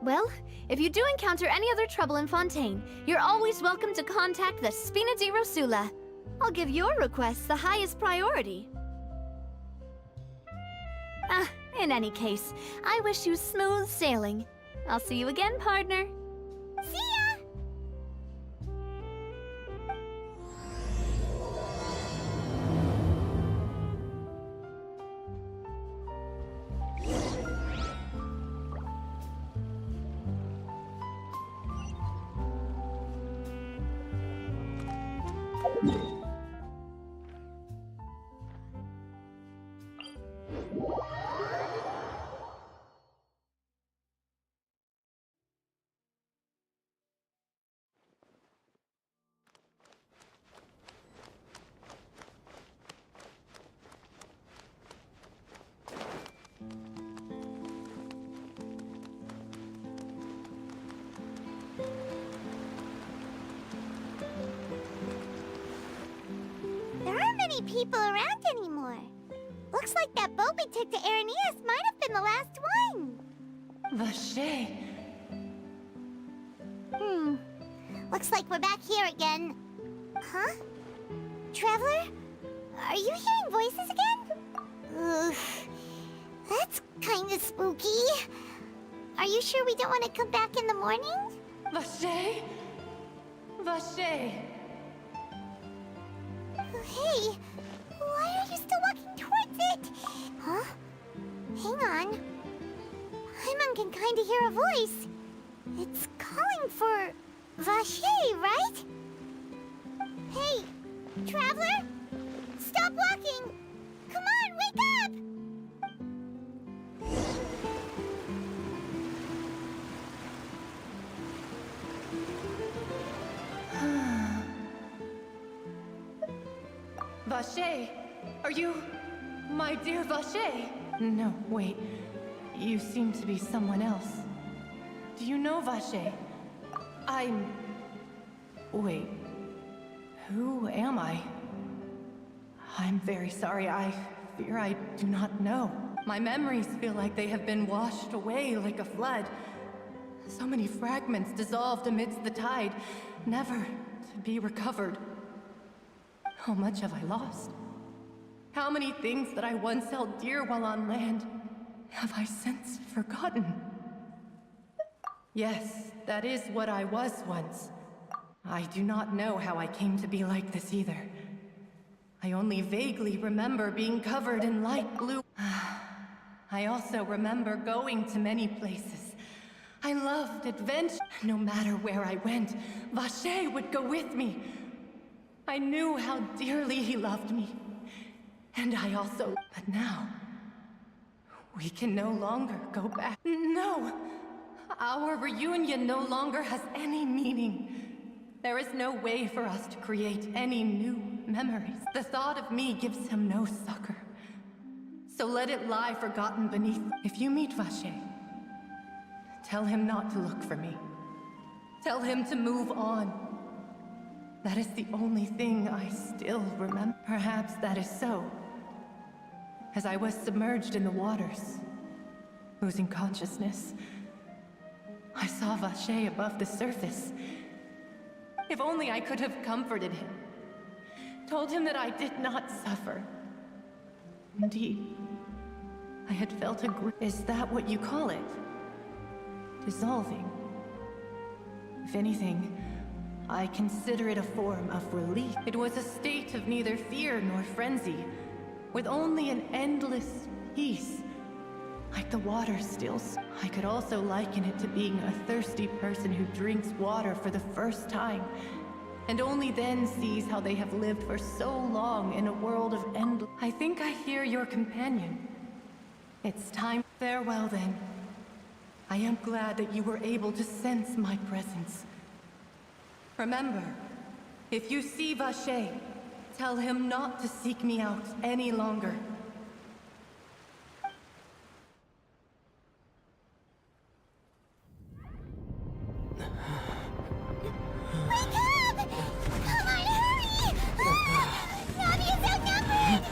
Well, if you do encounter any other trouble in Fontaine, you're always welcome to contact the Spina di Rosula. I'll give your requests the highest priority. In any case, I wish you smooth sailing. I'll see you again, partner. See ya! There aren't many people around anymore. Looks like that boat we took to Araneas might have been the last one. Vache. Looks like we're back here again. Huh? Traveler? Are you hearing voices again? Ugh. That's kinda spooky. Are you sure we don't want to come back in the morning? Vache? Vache. Hey, why are you still walking towards it? Huh? Hang on. Paimon can kinda hear a voice. It's calling for Vache, right? Hey, Traveler? Stop walking! Come on, wake up! Vache, are you... my dear Vache? No, wait. You seem to be someone else. Do you know Vache? Wait. Who am I? I'm very sorry. I fear I do not know. My memories feel like they have been washed away like a flood. So many fragments dissolved amidst the tide, never to be recovered. How much have I lost? How many things that I once held dear while on land have I since forgotten? Yes, that is what I was once. I do not know how I came to be like this either. I only vaguely remember being covered in light blue. I also remember going to many places. I loved adventure. No matter where I went, Vache would go with me. I knew how dearly he loved me. And I also... But now... we can no longer go back. No! Our reunion no longer has any meaning. There is no way for us to create any new memories. The thought of me gives him no succor. So let it lie forgotten beneath. If you meet Vache, tell him not to look for me. Tell him to move on. That is the only thing I still remember. Perhaps that is so. As I was submerged in the waters, losing consciousness, I saw Vache above the surface. If only I could have comforted him. Told him that I did not suffer. Indeed, I had felt a grief. Is that what you call it? Dissolving? If anything, I consider it a form of relief. It was a state of neither fear nor frenzy, with only an endless peace. Like the water still. I could also liken it to being a thirsty person who drinks water for the first time, and only then sees how they have lived for so long in a world of endless... I think I hear your companion. It's time. Farewell then. I am glad that you were able to sense my presence. Remember, if you see Vache, tell him not to seek me out any longer. Wake up! Come on, hurry! Navi is outnumbered!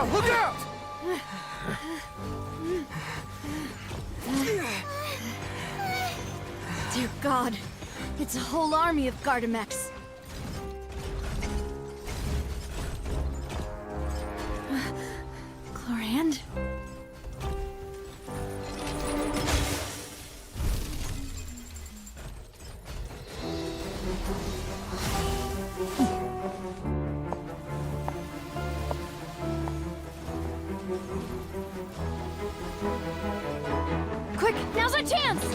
out! Look out! Dear God, it's a whole army of Gardamex. Chlorand? Quick, now's our chance!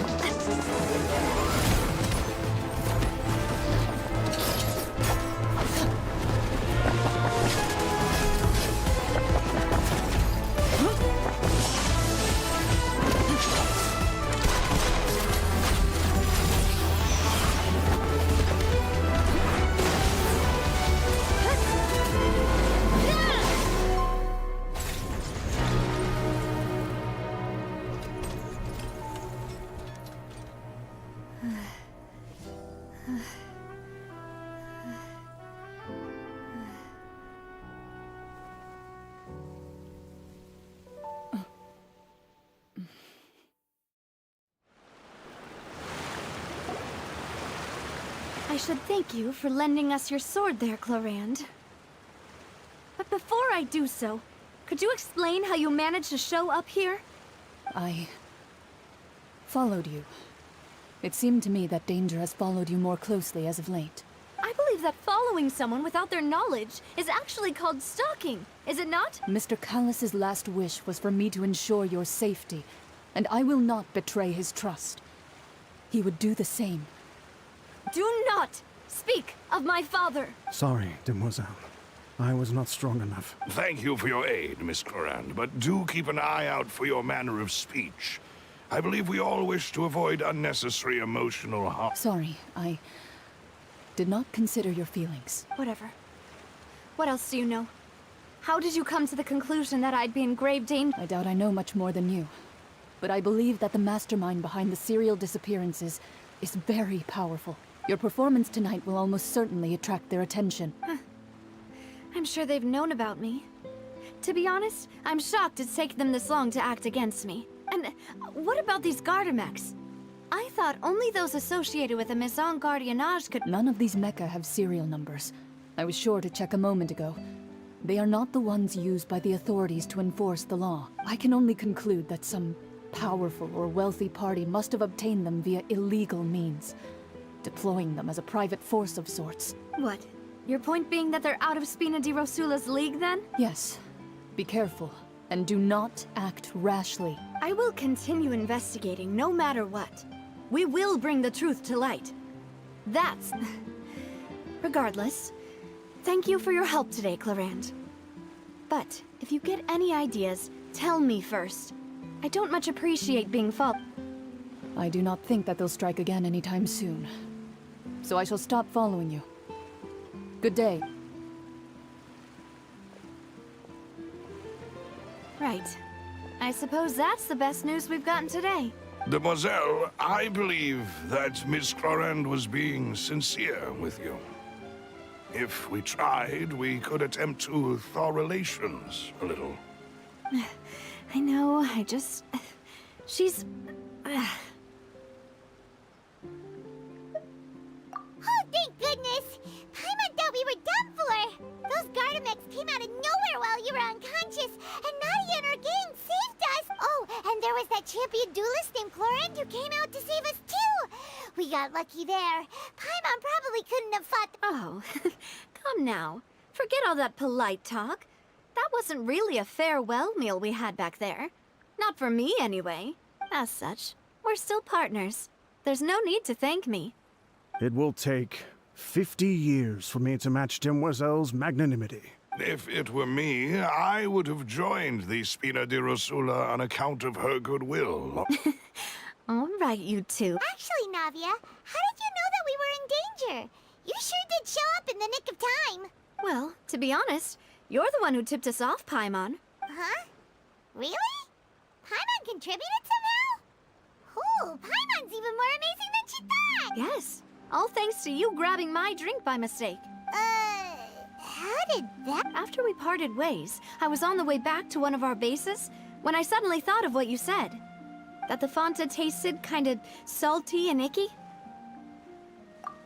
I should thank you for lending us your sword there, Chlorand. But before I do so, could you explain how you managed to show up here? I followed you. It seemed to me that danger has followed you more closely as of late. I believe that following someone without their knowledge is actually called stalking, is it not? Mr. Callus's last wish was for me to ensure your safety, and I will not betray his trust. He would do the same. Do not speak of my father! Sorry, demoiselle. I was not strong enough. Thank you for your aid, Miss Clorand, but do keep an eye out for your manner of speech. I believe we all wish to avoid unnecessary emotional harm. Sorry, I did not consider your feelings. Whatever. What else do you know? How did you come to the conclusion that I'd be in grave danger? I doubt I know much more than you. But I believe that the mastermind behind the serial disappearances is very powerful. Your performance tonight will almost certainly attract their attention. I'm sure they've known about me. To be honest, I'm shocked it's taken them this long to act against me. And what about these Gardamex? I thought only those associated with a Maison Gardiennage could— None of these mecha have serial numbers. I was sure to check a moment ago. They are not the ones used by the authorities to enforce the law. I can only conclude that some powerful or wealthy party must have obtained them via illegal means, deploying them as a private force of sorts. What? Your point being that they're out of Spina di Rosula's league, then? Yes. Be careful, and do not act rashly. I will continue investigating no matter what. We will bring the truth to light. That's... Regardless, thank you for your help today, Clorand. But if you get any ideas, tell me first. I don't much appreciate being followed. I do not think that they'll strike again anytime soon. So I shall stop following you. Good day. Right. I suppose that's the best news we've gotten today. Demoiselle, I believe that Miss Clorand was being sincere with you. If we tried, we could attempt to thaw relations a little. I know, I just... She's... Oh, thank goodness! Paimon thought we were done for! Those Gardamex came out of nowhere while you were unconscious, and Nadia and her gang saved us! Oh, and there was that champion duelist named Clorand who came out to save us too! We got lucky there. Paimon probably couldn't have fought— Oh, come now. Forget all that polite talk. That wasn't really a farewell meal we had back there. Not for me, anyway. As such, we're still partners. There's no need to thank me. It will take 50 years for me to match Demoiselle's magnanimity. If it were me, I would have joined the Spina di Rosula on account of her goodwill. All right, you two. Actually, Navia, how did you know that we were in danger? You sure did show up in the nick of time. Well, to be honest, you're the one who tipped us off, Paimon. Huh? Really? Paimon contributed somehow? Ooh, Paimon's even more amazing than she thought! Yes, all thanks to you grabbing my drink by mistake. How did that... After we parted ways, I was on the way back to one of our bases when I suddenly thought of what you said. That the Fanta tasted kind of salty and icky.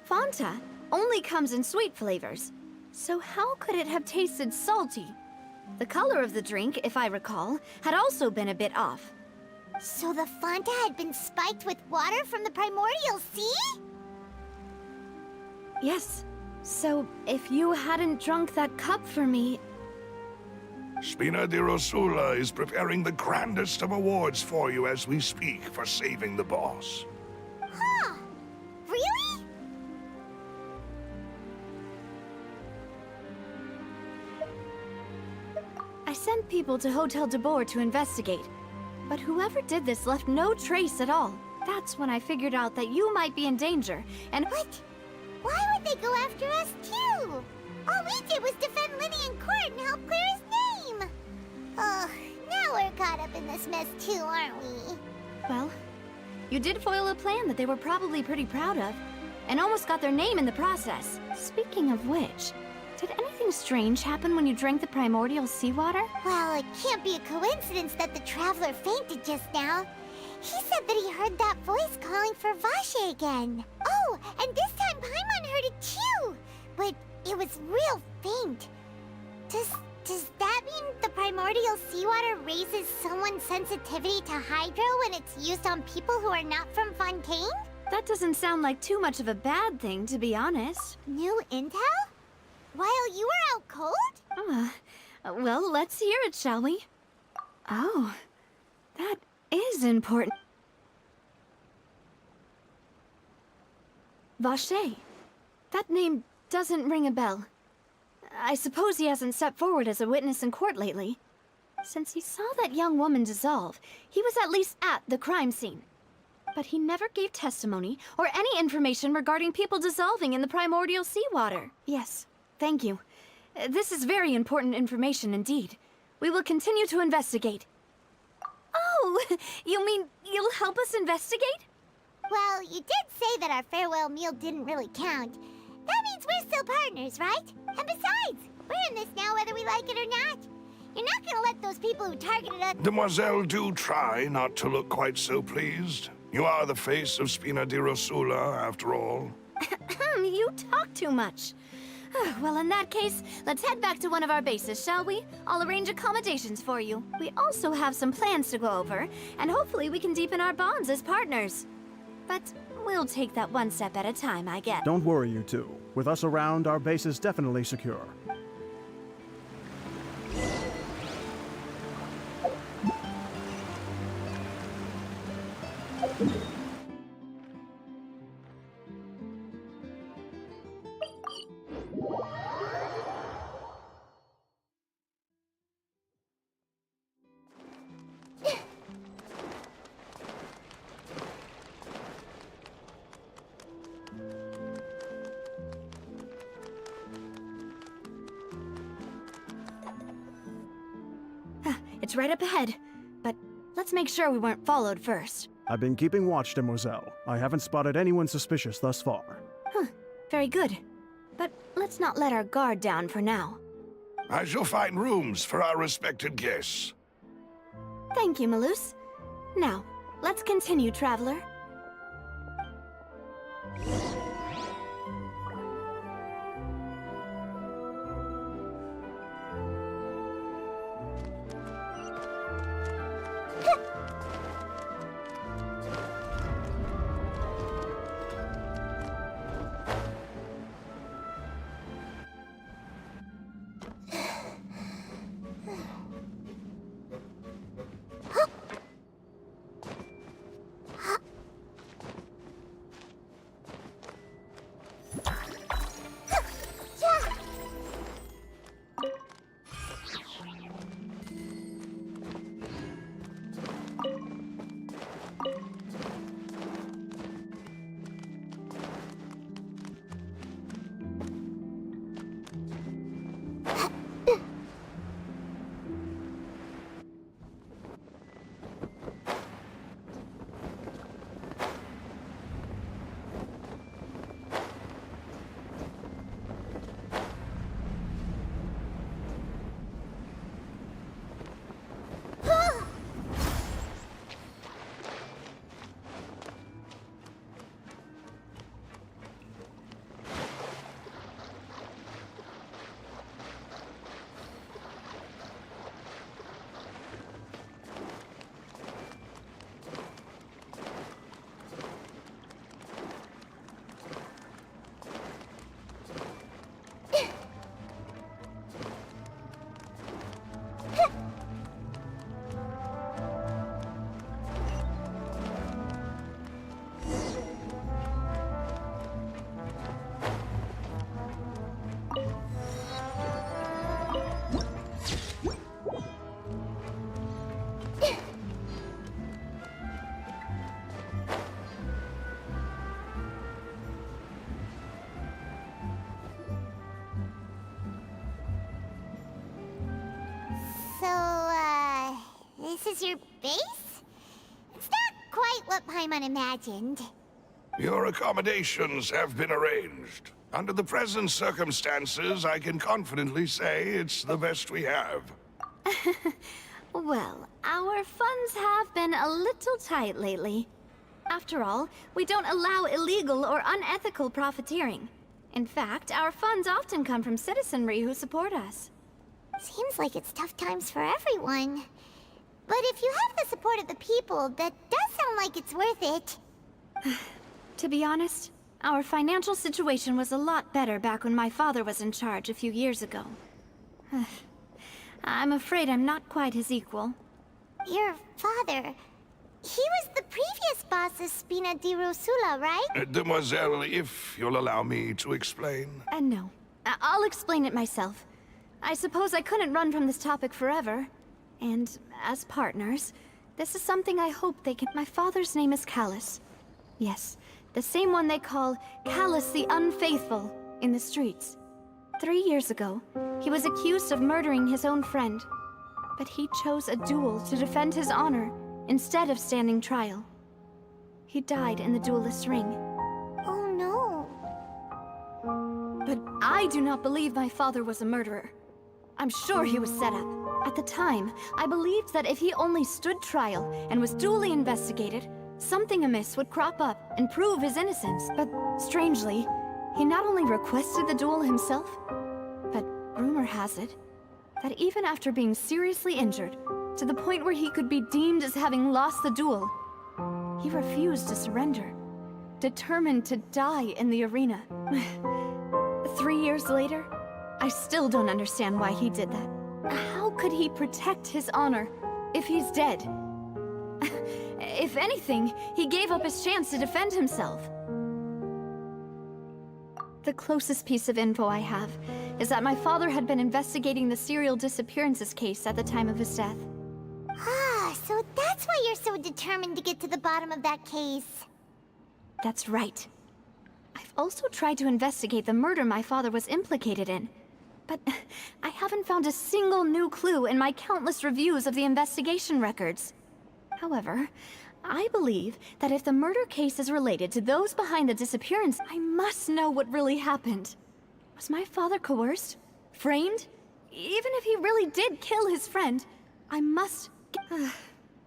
Fanta only comes in sweet flavors, so how could it have tasted salty? The color of the drink, if I recall, had also been a bit off. So the Fanta had been spiked with water from the primordial sea? Yes. So, if you hadn't drunk that cup for me... Spina di Rosula is preparing the grandest of awards for you as we speak for saving the boss. Huh. Really? I sent people to Hotel de Boer to investigate, but whoever did this left no trace at all. That's when I figured out that you might be in danger, and... What? Why would they go after us, too? All we did was defend Liddy in court and help clear his name. Ugh, now we're caught up in this mess, too, aren't we? Well, you did foil a plan that they were probably pretty proud of, and almost got their name in the process. Speaking of which, did anything strange happen when you drank the primordial seawater? Well, it can't be a coincidence that the Traveler fainted just now. He said that he heard that voice calling for Vache again. Oh, and this time Paimon heard it too! But it was real faint. Does that mean the primordial seawater raises someone's sensitivity to Hydro when it's used on people who are not from Fontaine? That doesn't sound like too much of a bad thing, to be honest. New intel? While you were out cold? Well, let's hear it, shall we? Oh, that is important. Vache. That name doesn't ring a bell. I suppose he hasn't stepped forward as a witness in court lately. Since he saw that young woman dissolve, he was at least at the crime scene. But he never gave testimony or any information regarding people dissolving in the primordial seawater. Yes, thank you. This is very important information indeed. We will continue to investigate. Oh, you mean you'll help us investigate? Well, you did say that our farewell meal didn't really count. That means we're still partners, right? And besides, we're in this now whether we like it or not. You're not gonna let those people who targeted us... Demoiselle, do try not to look quite so pleased. You are the face of Spina di Rosula, after all. You talk too much. Well, in that case, let's head back to one of our bases, shall we? I'll arrange accommodations for you. We also have some plans to go over, and hopefully we can deepen our bonds as partners. But we'll take that one step at a time, I guess. Don't worry, you two. With us around, our base is definitely secure. It's right up ahead, but let's make sure we weren't followed first. I've been keeping watch, Demoiselle. I haven't spotted anyone suspicious thus far. Very good. But let's not let our guard down for now. I shall find rooms for our respected guests. Thank you, Malus. Now, let's continue, Traveler. as your base? It's not quite what Paimon imagined. Your accommodations have been arranged. Under the present circumstances, I can confidently say it's the best we have. Well, our funds have been a little tight lately. After all, we don't allow illegal or unethical profiteering. In fact, our funds often come from citizenry who support us. Seems like it's tough times for everyone. But if you have the support of the people, that does sound like it's worth it. To be honest, our financial situation was a lot better back when my father was in charge a few years ago. I'm afraid I'm not quite his equal. Your father... He was the previous boss of Spina di Rosula, right? Demoiselle, if you'll allow me to explain. No. I'll explain it myself. I suppose I couldn't run from this topic forever. And as partners, this is something I hope they can... My father's name is Callus. Yes, the same one they call Callus the Unfaithful in the streets. 3 years ago, he was accused of murdering his own friend. But he chose a duel to defend his honor instead of standing trial. He died in the duelist's ring. Oh no. But I do not believe my father was a murderer. I'm sure he was set up. At the time, I believed that if he only stood trial and was duly investigated, something amiss would crop up and prove his innocence. But strangely, he not only requested the duel himself, but rumor has it that even after being seriously injured, to the point where he could be deemed as having lost the duel, he refused to surrender, determined to die in the arena. 3 years later, I still don't understand why he did that. How could he protect his honor if he's dead? If anything, he gave up his chance to defend himself. The closest piece of info I have is that my father had been investigating the serial disappearances case at the time of his death. Ah, so that's why you're so determined to get to the bottom of that case. That's right. I've also tried to investigate the murder my father was implicated in, but I haven't found a single new clue in my countless reviews of the investigation records. However, I believe that if the murder case is related to those behind the disappearance, I must know what really happened. Was my father coerced? Framed? Even if he really did kill his friend, I must...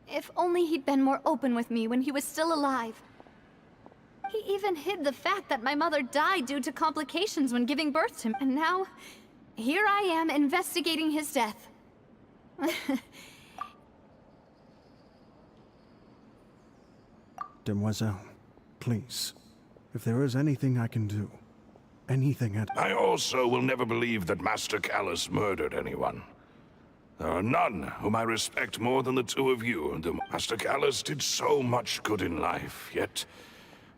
If only he'd been more open with me when he was still alive. He even hid the fact that my mother died due to complications when giving birth to him, and now, here I am investigating his death. Demoiselle, please, if there is anything I can do, anything at... I also will never believe that Master Callus murdered anyone. There are none whom I respect more than the two of you. Master Callus did so much good in life, yet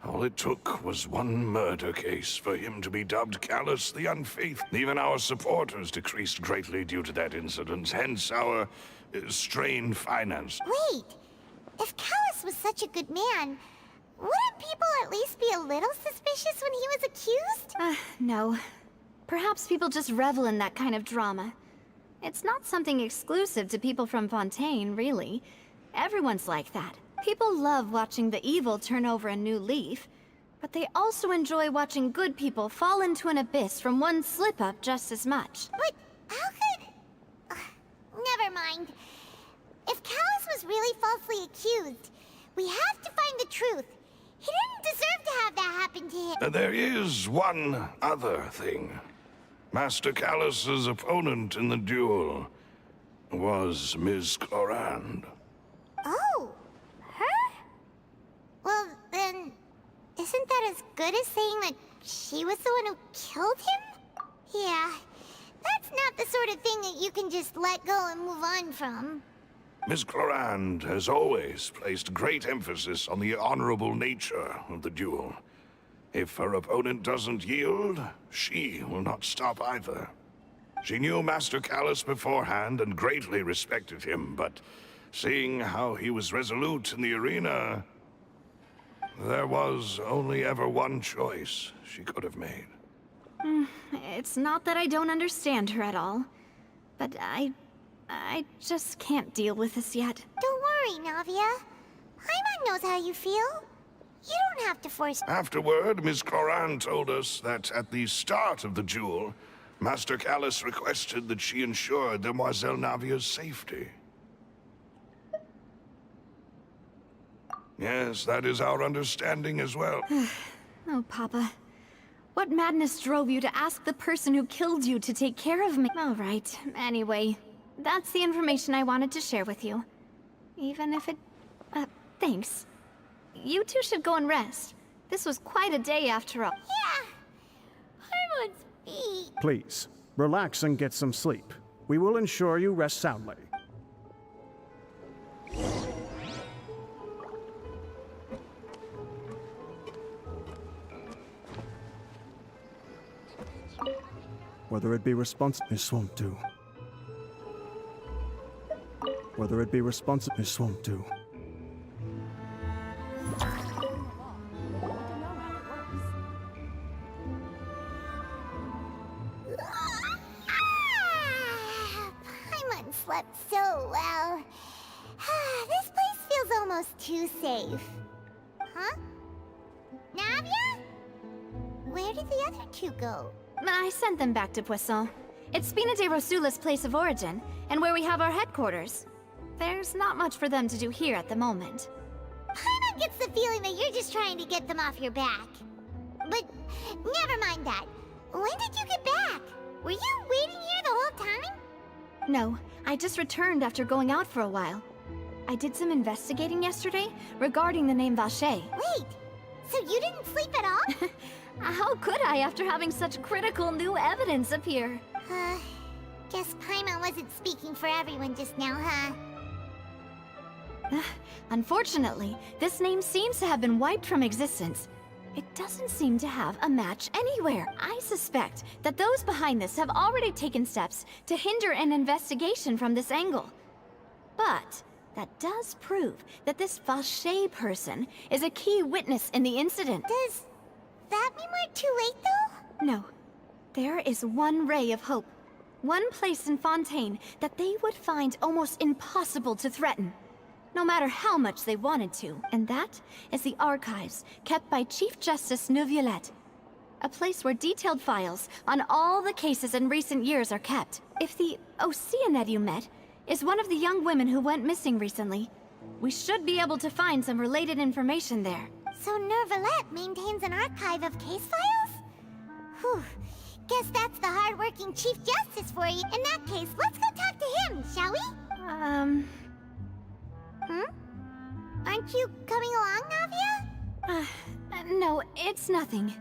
all it took was one murder case for him to be dubbed Callus the Unfaithful. Even our supporters decreased greatly due to that incident, hence our strained finance. Wait, if Callus was such a good man, wouldn't people at least be a little suspicious when he was accused? No. Perhaps people just revel in that kind of drama. It's not something exclusive to people from Fontaine, really. Everyone's like that. People love watching the evil turn over a new leaf, but they also enjoy watching good people fall into an abyss from one slip-up just as much. But how could... never mind. If Callus was really falsely accused, we have to find the truth. He didn't deserve to have that happen to him. There is one other thing. Master Callus's opponent in the duel was Ms. Clorand. Oh, her? Well, then, isn't that as good as saying that she was the one who killed him? Yeah, that's not the sort of thing that you can just let go and move on from. Ms. Clorand has always placed great emphasis on the honorable nature of the duel. If her opponent doesn't yield, she will not stop either. She knew Master Callus beforehand and greatly respected him, but seeing how he was resolute in the arena, there was only ever one choice she could have made. It's not that I don't understand her at all, but I just can't deal with this yet. Don't worry, Navia. Paimon knows how you feel. You don't have to force... Afterward, Ms. Cloran told us that at the start of the duel, Master Callus requested that she ensure Demoiselle Navia's safety. Yes, that is our understanding as well. Oh, Papa. What madness drove you to ask the person who killed you to take care of me? All right, anyway. That's the information I wanted to share with you. Even if it... thanks. You two should go and rest. This was quite a day after all. Yeah! Paimon's feet. Please, relax and get some sleep. We will ensure you rest soundly. Whether it be responsible is swamped too. Whether it be responsible is swamped too. Paimon slept so well. This place feels almost too safe. Huh? Navia? Where did the other two go? I sent them back to Poisson. It's Spina de Rosula's place of origin, and where we have our headquarters. There's not much for them to do here at the moment. Paimon gets the feeling that you're just trying to get them off your back. But never mind that. When did you get back? Were you waiting here the whole time? No, I just returned after going out for a while. I did some investigating yesterday regarding the name Vache. Wait, so you didn't sleep at all? How could I after having such critical new evidence appear? Guess Paimon wasn't speaking for everyone just now, huh? Unfortunately, this name seems to have been wiped from existence. It doesn't seem to have a match anywhere. I suspect that those behind this have already taken steps to hinder an investigation from this angle. But that does prove that this Vache person is a key witness in the incident. Does that mean we're too late, though? No. There is one ray of hope. One place in Fontaine that they would find almost impossible to threaten, no matter how much they wanted to. And that is the archives kept by Chief Justice Neuvillette. A place where detailed files on all the cases in recent years are kept. If the Oceanette you met is one of the young women who went missing recently, we should be able to find some related information there. So Neuvillette maintains an archive of case files? Whew. Guess that's the hard-working Chief Justice for you. In that case, let's go talk to him, shall we? Aren't you coming along, Navia? No, it's nothing.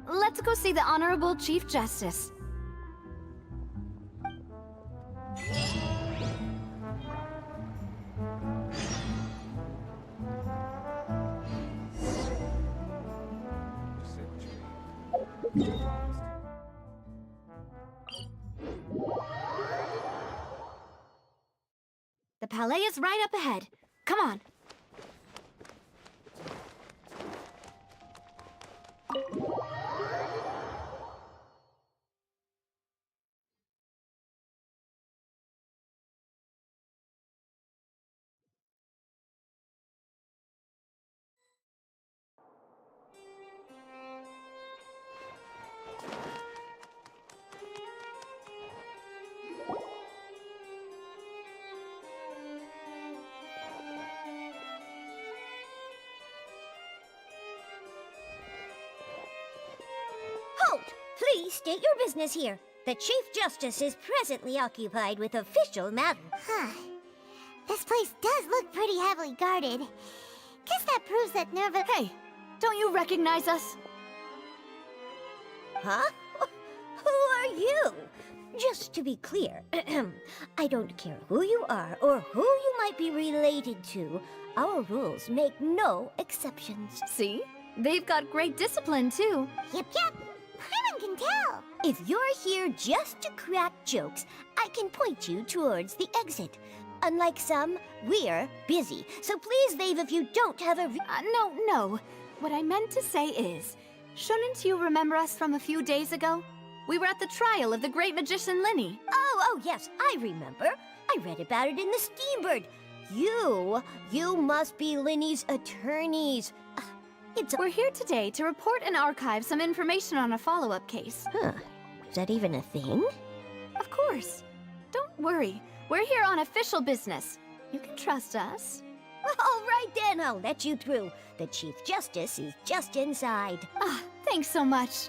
Let's go see the Honorable Chief Justice. The Palais is right up ahead. Come on. Halt! Please state your business here. The Chief Justice is presently occupied with official matters. This place does look pretty heavily guarded. Guess that proves that Nerva... Hey, don't you recognize us? Huh? Who are you? Just to be clear, I don't care who you are or who you might be related to. Our rules make no exceptions. See? They've got great discipline, too. Yep. Paimon can tell. If you're here just to crack jokes, I can point you towards the exit. Unlike some, we're busy, so please leave if you don't have a No. What I meant to say is, shouldn't you remember us from a few days ago? We were at the trial of the great magician Linny. Oh, yes, I remember. I read about it in the Steambird. You must be Linny's attorneys. We're here today to report and archive some information on a follow-up case. Huh. Is that even a thing? Of course. Don't worry. We're here on official business. You can trust us. All right then, I'll let you through. The Chief Justice is just inside. Ah, thanks so much.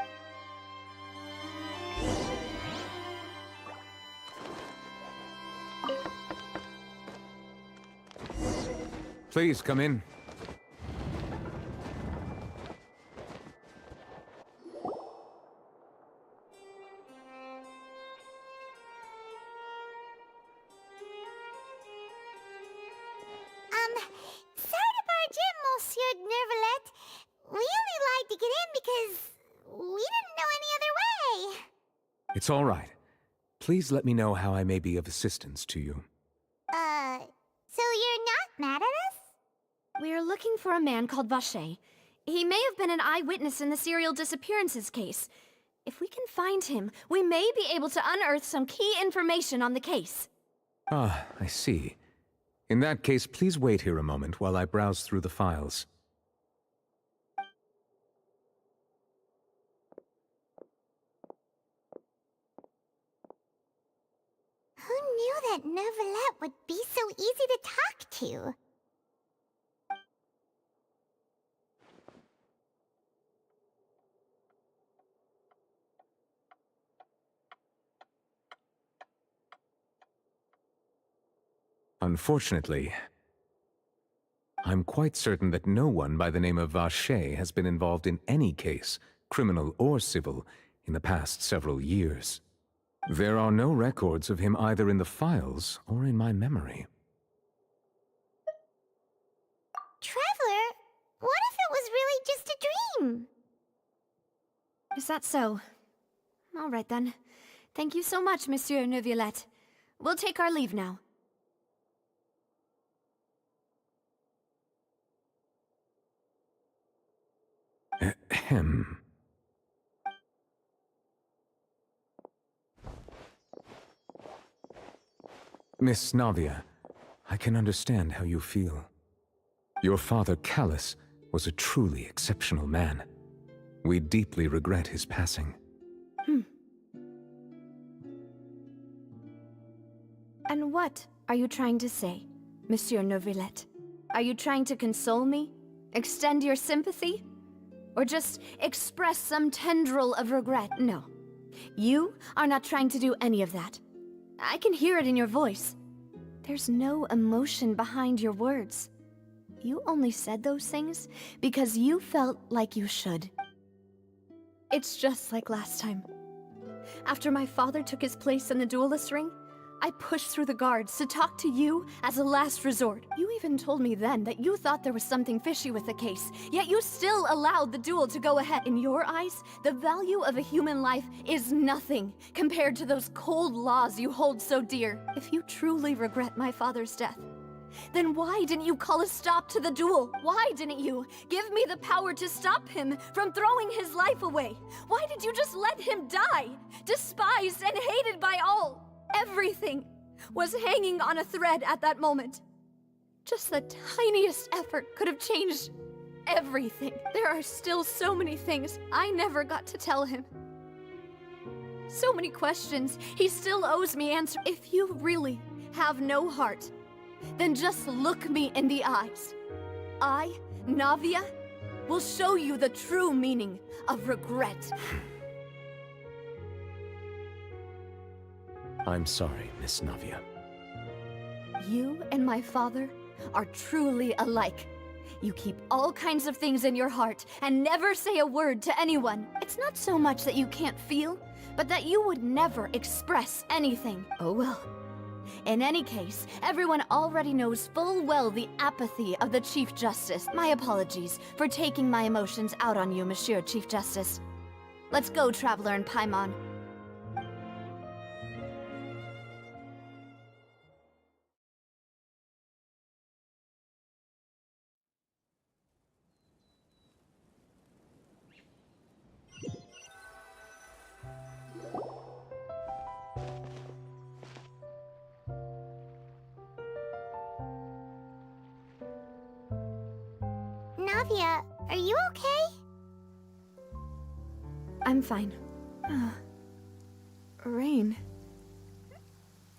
Please come in. Sorry to barge in, Monsieur Nervalet. We only lied to get in because we didn't know any other way. It's all right. Please let me know how I may be of assistance to you. So you're not mad at us? We're looking for a man called Vache. He may have been an eyewitness in the serial disappearances case. If we can find him, we may be able to unearth some key information on the case. Ah, I see. In that case, please wait here a moment while I browse through the files. Who knew that Nervalet would be so easy to talk to? Unfortunately, I'm quite certain that no one by the name of Vache has been involved in any case, criminal or civil, in the past several years. There are no records of him either in the files or in my memory. Traveler, what if it was really just a dream? Is that so? All right then. Thank you so much, Monsieur Neuvillette. We'll take our leave now. Ahem. Miss Navia, I can understand how you feel. Your father, Callus, was a truly exceptional man. We deeply regret his passing. And what are you trying to say, Monsieur Neuvillette? Are you trying to console me? Extend your sympathy? Or just express some tendril of regret? No. You are not trying to do any of that. I can hear it in your voice. There's no emotion behind your words. You only said those things because you felt like you should. It's just like last time. After my father took his place in the duelist ring, I pushed through the guards to talk to you as a last resort. You even told me then that you thought there was something fishy with the case, yet you still allowed the duel to go ahead. In your eyes, the value of a human life is nothing compared to those cold laws you hold so dear. If you truly regret my father's death, then why didn't you call a stop to the duel? Why didn't you give me the power to stop him from throwing his life away? Why did you just let him die, despised and hated by all? Everything was hanging on a thread at that moment. Just the tiniest effort could have changed everything. There are still so many things I never got to tell him. So many questions he still owes me answers. If you really have no heart, then just look me in the eyes. I, Navia, will show you the true meaning of regret. I'm sorry, Miss Navia. You and my father are truly alike. You keep all kinds of things in your heart and never say a word to anyone. It's not so much that you can't feel, but that you would never express anything. Oh well. In any case, everyone already knows full well the apathy of the Chief Justice. My apologies for taking my emotions out on you, Monsieur Chief Justice. Let's go, Traveler and Paimon. Dehya, are you okay? I'm fine. Rain.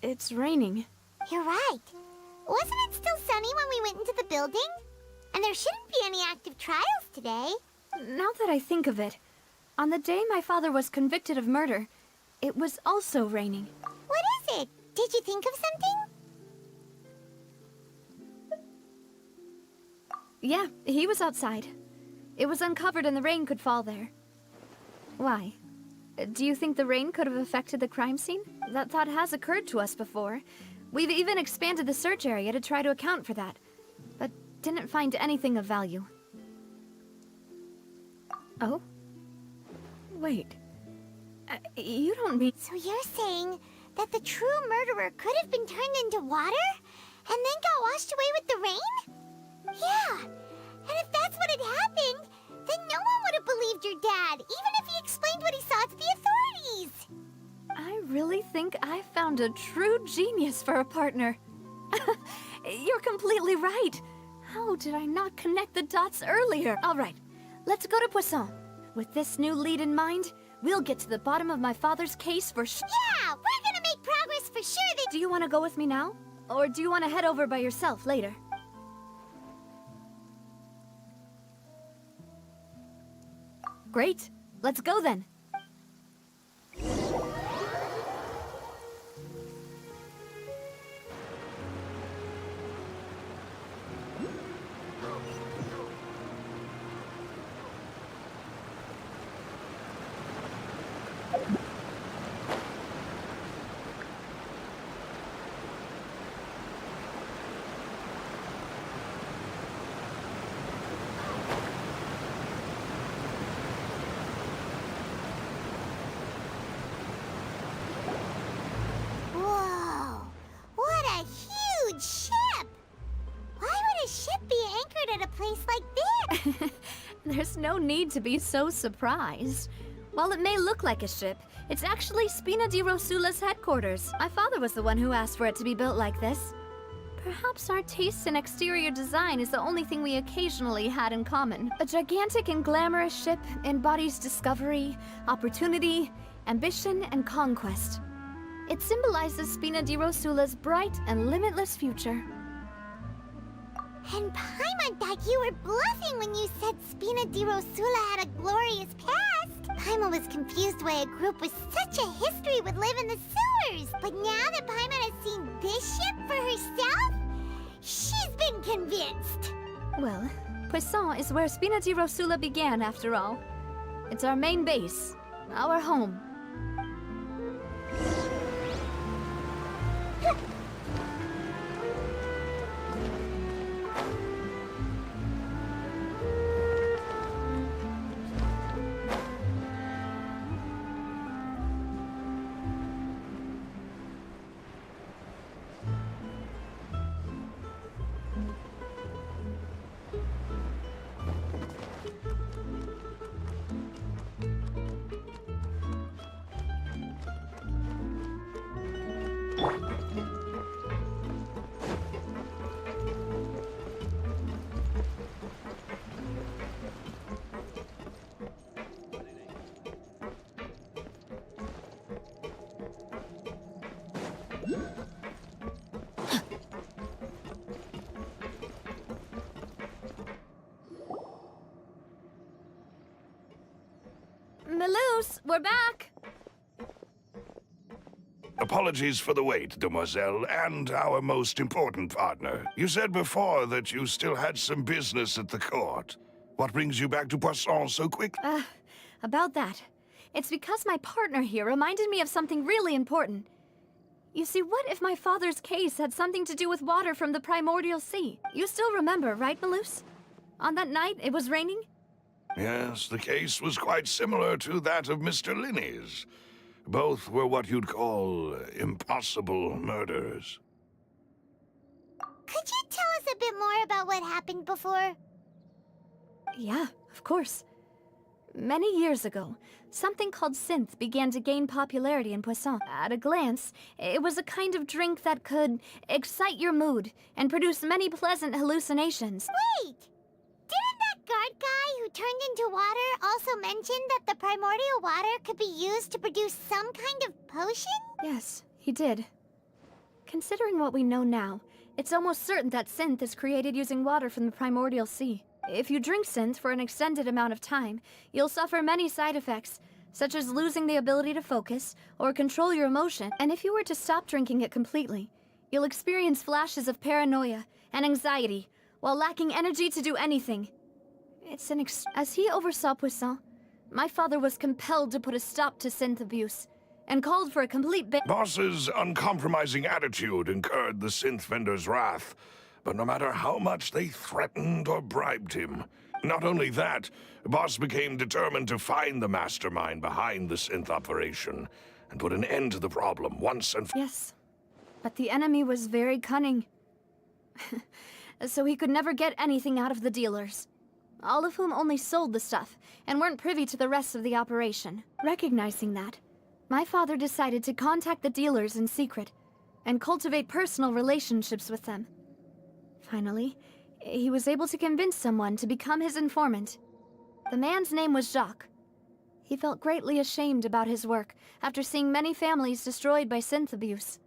It's raining. You're right. Wasn't it still sunny when we went into the building? And there shouldn't be any active trials today. Now that I think of it, on the day my father was convicted of murder, it was also raining. What is it? Did you think of something? Yeah, he was outside. It was uncovered and the rain could fall there. Why? Do you think the rain could have affected the crime scene? That thought has occurred to us before. We've even expanded the search area to try to account for that, but didn't find anything of value. Oh? Wait. You don't mean... So you're saying that the true murderer could have been turned into water and then got washed away with the rain? Yeah, and if that's what had happened, then no one would have believed your dad, even if he explained what he saw to the authorities. I really think I found a true genius for a partner. You're completely right. How did I not connect the dots earlier? All right, let's go to Poisson. With this new lead in mind, we'll get to the bottom of my father's case for sure. Yeah, we're gonna make progress for sure. Do you want to go with me now? Or do you want to head over by yourself later? Great. Let's go then. Whoa, what a huge ship! Why would a ship be anchored at a place like this? There's no need to be so surprised. While it may look like a ship, it's actually Spina di Rosula's headquarters. My father was the one who asked for it to be built like this. Perhaps our taste in exterior design is the only thing we occasionally had in common. A gigantic and glamorous ship embodies discovery, opportunity, ambition, and conquest. It symbolizes Spina di Rosula's bright and limitless future. And Paimon thought you were bluffing when you said Spina di Rosula had a glorious past. Paimon was confused why a group with such a history would live in the sewers. But now that Paimon has seen this ship for herself, she's been convinced. Well, Poisson is where Spina di Rosula began, after all. It's our main base, our home. Melus, we're back! Apologies for the wait, demoiselle, and our most important partner. You said before that you still had some business at the court. What brings you back to Poisson so quick? About that. It's because my partner here reminded me of something really important. You see, what if my father's case had something to do with water from the primordial sea? You still remember, right, Melus? On that night, it was raining? Yes, the case was quite similar to that of Mr. Linney's. Both were what you'd call impossible murders. Could you tell us a bit more about what happened before? Yeah, of course. Many years ago, something called synth began to gain popularity in Poisson. At a glance, it was a kind of drink that could excite your mood and produce many pleasant hallucinations. Wait! Didn't that guard guy who turned into water also mentioned that the primordial water could be used to produce some kind of potion? Yes, he did. Considering what we know now, it's almost certain that synth is created using water from the primordial sea. If you drink synth for an extended amount of time, you'll suffer many side effects, such as losing the ability to focus or control your emotion. And if you were to stop drinking it completely, you'll experience flashes of paranoia and anxiety while lacking energy to do anything. It's an As he oversaw Puissant, my father was compelled to put a stop to synth abuse and called for a complete Boss's uncompromising attitude incurred the synth vendor's wrath, but no matter how much they threatened or bribed him, not only that, Boss became determined to find the mastermind behind the synth operation and put an end to the problem once and for Yes, but the enemy was very cunning. So he could never get anything out of the dealers, all of whom only sold the stuff and weren't privy to the rest of the operation. Recognizing that, my father decided to contact the dealers in secret and cultivate personal relationships with them. Finally, he was able to convince someone to become his informant. The man's name was Jacques. He felt greatly ashamed about his work after seeing many families destroyed by synth abuse.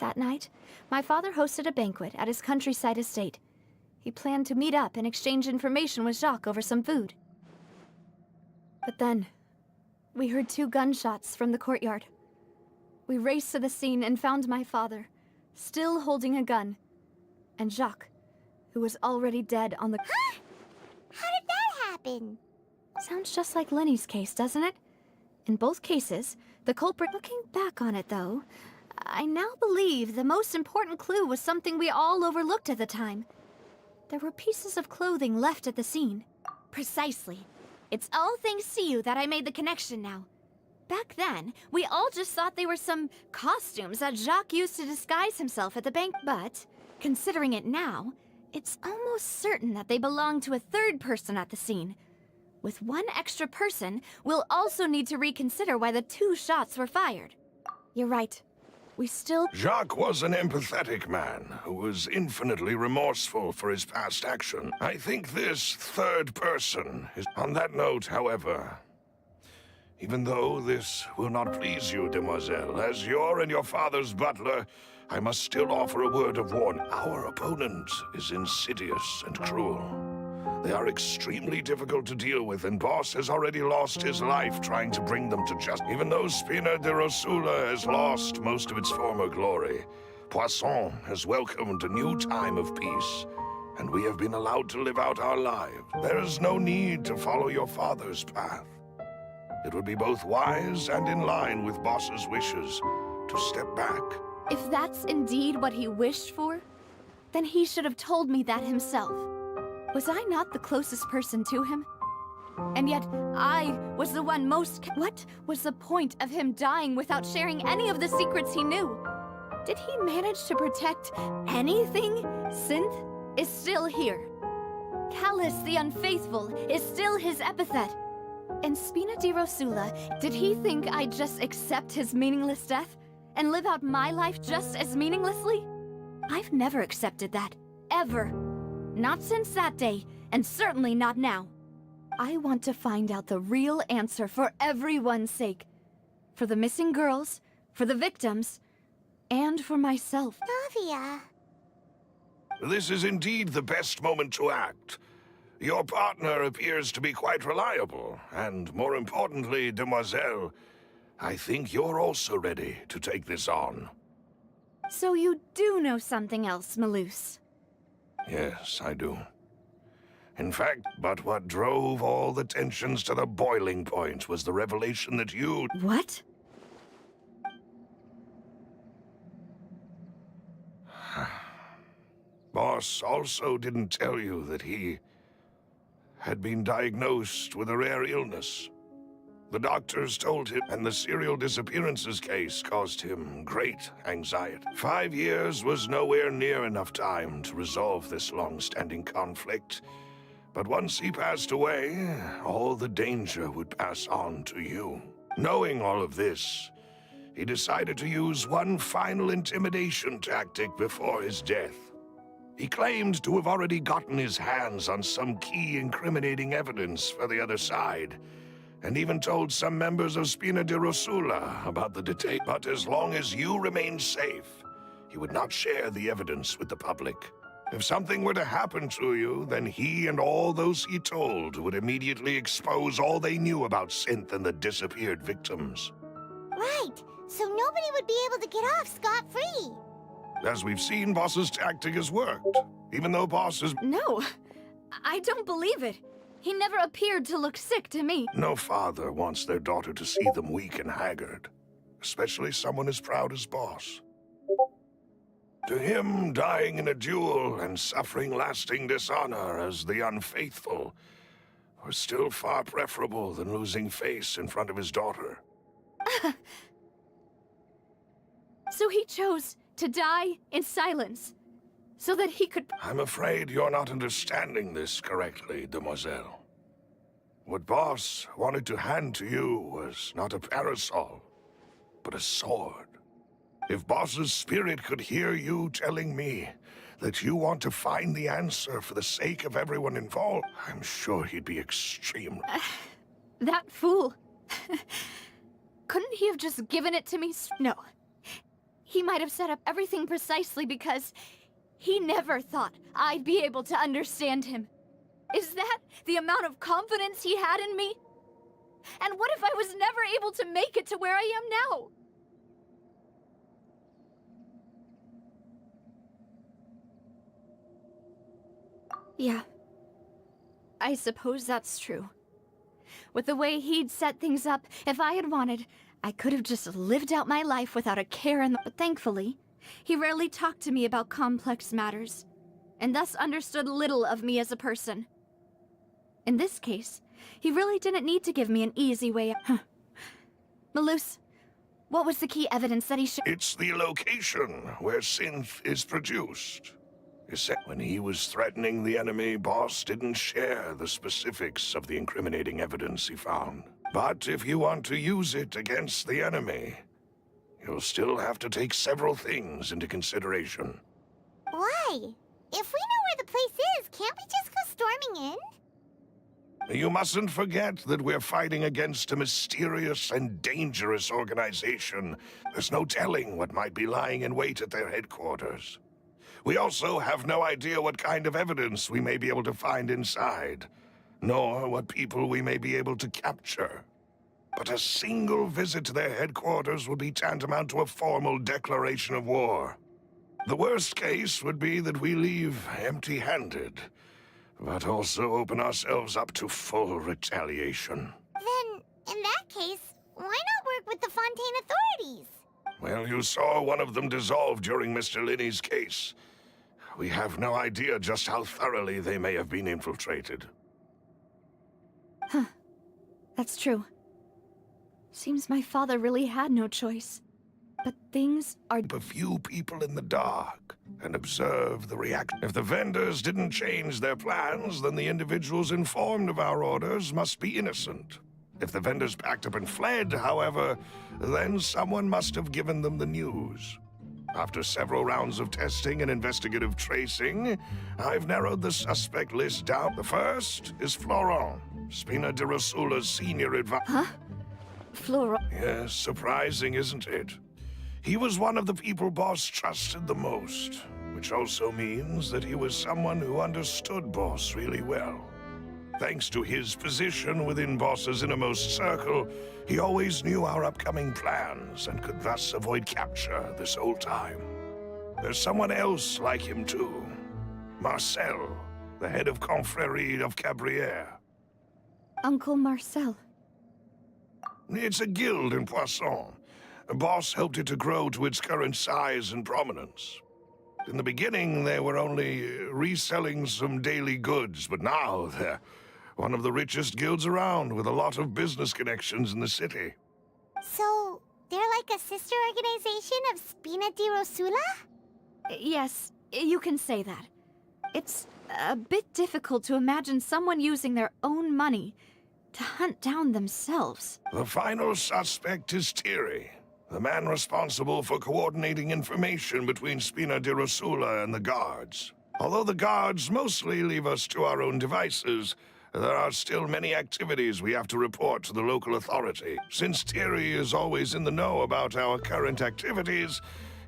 That night, my father hosted a banquet at his countryside estate. He planned to meet up and exchange information with Jacques over some food. But then, we heard 2 gunshots from the courtyard. We raced to the scene and found my father, still holding a gun, and Jacques, who was already dead on the... Huh? How did that happen? Sounds just like Lenny's case, doesn't it? In both cases, the culprit... Looking back on it, though, I now believe the most important clue was something we all overlooked at the time. There were pieces of clothing left at the scene. Precisely. It's all thanks to you that I made the connection now. Back then, we all just thought they were some costumes that Jacques used to disguise himself at the bank. But, considering it now, it's almost certain that they belong to a third person at the scene. With one extra person, we'll also need to reconsider why the 2 shots were fired. You're right. We still... Jacques was an empathetic man who was infinitely remorseful for his past action. I think this third person is... On that note, however, even though this will not please you, demoiselle, as your and your father's butler, I must still offer a word of warning. Our opponent is insidious and cruel. They are extremely difficult to deal with, and Boss has already lost his life trying to bring them to justice. Even though Spina de Rosula has lost most of its former glory, Poisson has welcomed a new time of peace, and we have been allowed to live out our lives. There is no need to follow your father's path. It would be both wise and in line with Boss's wishes to step back. If that's indeed what he wished for, then he should have told me that himself. Was I not the closest person to him? And yet, I was the one most... What was the point of him dying without sharing any of the secrets he knew? Did he manage to protect anything? Synth is still here. Callus the Unfaithful is still his epithet. And Spina di Rosula, did he think I'd just accept his meaningless death and live out my life just as meaninglessly? I've never accepted that. Ever. Not since that day, and certainly not now. I want to find out the real answer for everyone's sake. For the missing girls, for the victims, and for myself. Navia. This is indeed the best moment to act. Your partner appears to be quite reliable, and more importantly, demoiselle, I think you're also ready to take this on. So you do know something else, Malus? Yes, I do. In fact, but what drove all the tensions to the boiling point was the revelation that you... What? Boss also didn't tell you that he had been diagnosed with a rare illness. The doctors told him, and the serial disappearances case caused him great anxiety. 5 years was nowhere near enough time to resolve this long-standing conflict. But once he passed away, all the danger would pass on to you. Knowing all of this, he decided to use one final intimidation tactic before his death. He claimed to have already gotten his hands on some key incriminating evidence for the other side, and even told some members of Spina di Rosula about the detail. But as long as you remained safe, he would not share the evidence with the public. If something were to happen to you, then he and all those he told would immediately expose all they knew about Synth and the disappeared victims. Right, so nobody would be able to get off scot-free. As we've seen, Boss's tactic has worked, even though Boss is... No, I don't believe it. He never appeared to look sick to me. No father wants their daughter to see them weak and haggard, especially someone as proud as Boss. To him, dying in a duel and suffering lasting dishonor as the unfaithful was still far preferable than losing face in front of his daughter. So he chose to die in silence, so that he could... I'm afraid you're not understanding this correctly, demoiselle. What Boss wanted to hand to you was not a parasol, but a sword. If Boss's spirit could hear you telling me that you want to find the answer for the sake of everyone involved, I'm sure he'd be extremely... That fool. Couldn't he have just given it to me? No. He might have set up everything precisely because he never thought I'd be able to understand him. Is that the amount of confidence he had in me? And what if I was never able to make it to where I am now? Yeah. I suppose that's true. With the way he'd set things up, if I had wanted, I could have just lived out my life without a care in the... But thankfully, he rarely talked to me about complex matters, and thus understood little of me as a person. In this case, he really didn't need to give me an easy way out. Malus, what was the key evidence that he showed? It's the location where Synth is produced. When he was threatening the enemy, Boss didn't share the specifics of the incriminating evidence he found. But if you want to use it against the enemy, you'll still have to take several things into consideration. Why? If we know where the place is, can't we just go storming in? You mustn't forget that we're fighting against a mysterious and dangerous organization. There's no telling what might be lying in wait at their headquarters. We also have no idea what kind of evidence we may be able to find inside, nor what people we may be able to capture. But a single visit to their headquarters would be tantamount to a formal declaration of war. The worst case would be that we leave empty-handed, but also open ourselves up to full retaliation. Then, in that case, why not work with the Fontaine authorities? Well, you saw one of them dissolve during Mr. Linney's case. We have no idea just how thoroughly they may have been infiltrated. Huh. That's true. Seems my father really had no choice. But things are... Keep a few people in the dark and observe the reaction. If the vendors didn't change their plans, then the individuals informed of our orders must be innocent. If the vendors packed up and fled, however, then someone must have given them the news. After several rounds of testing and investigative tracing, I've narrowed the suspect list down. The first is Florent, Spina di Rosula's senior advisor. Huh? Florent? Yes, surprising, isn't it? He was one of the people Boss trusted the most, which also means that he was someone who understood Boss really well. Thanks to his position within Boss's innermost circle, he always knew our upcoming plans and could thus avoid capture this whole time. There's someone else like him too. Marcel, the head of Confrérie of Cabrières. Uncle Marcel. It's a guild in Poisson. Boss helped it to grow to its current size and prominence. In the beginning, they were only reselling some daily goods, but now they're one of the richest guilds around, with a lot of business connections in the city. So, they're like a sister organization of Spina di Rosula? Yes, you can say that. It's a bit difficult to imagine someone using their own money to hunt down themselves. The final suspect is Thierry, the man responsible for coordinating information between Spina di Rosula and the guards. Although the guards mostly leave us to our own devices, there are still many activities we have to report to the local authority. Since Thierry is always in the know about our current activities,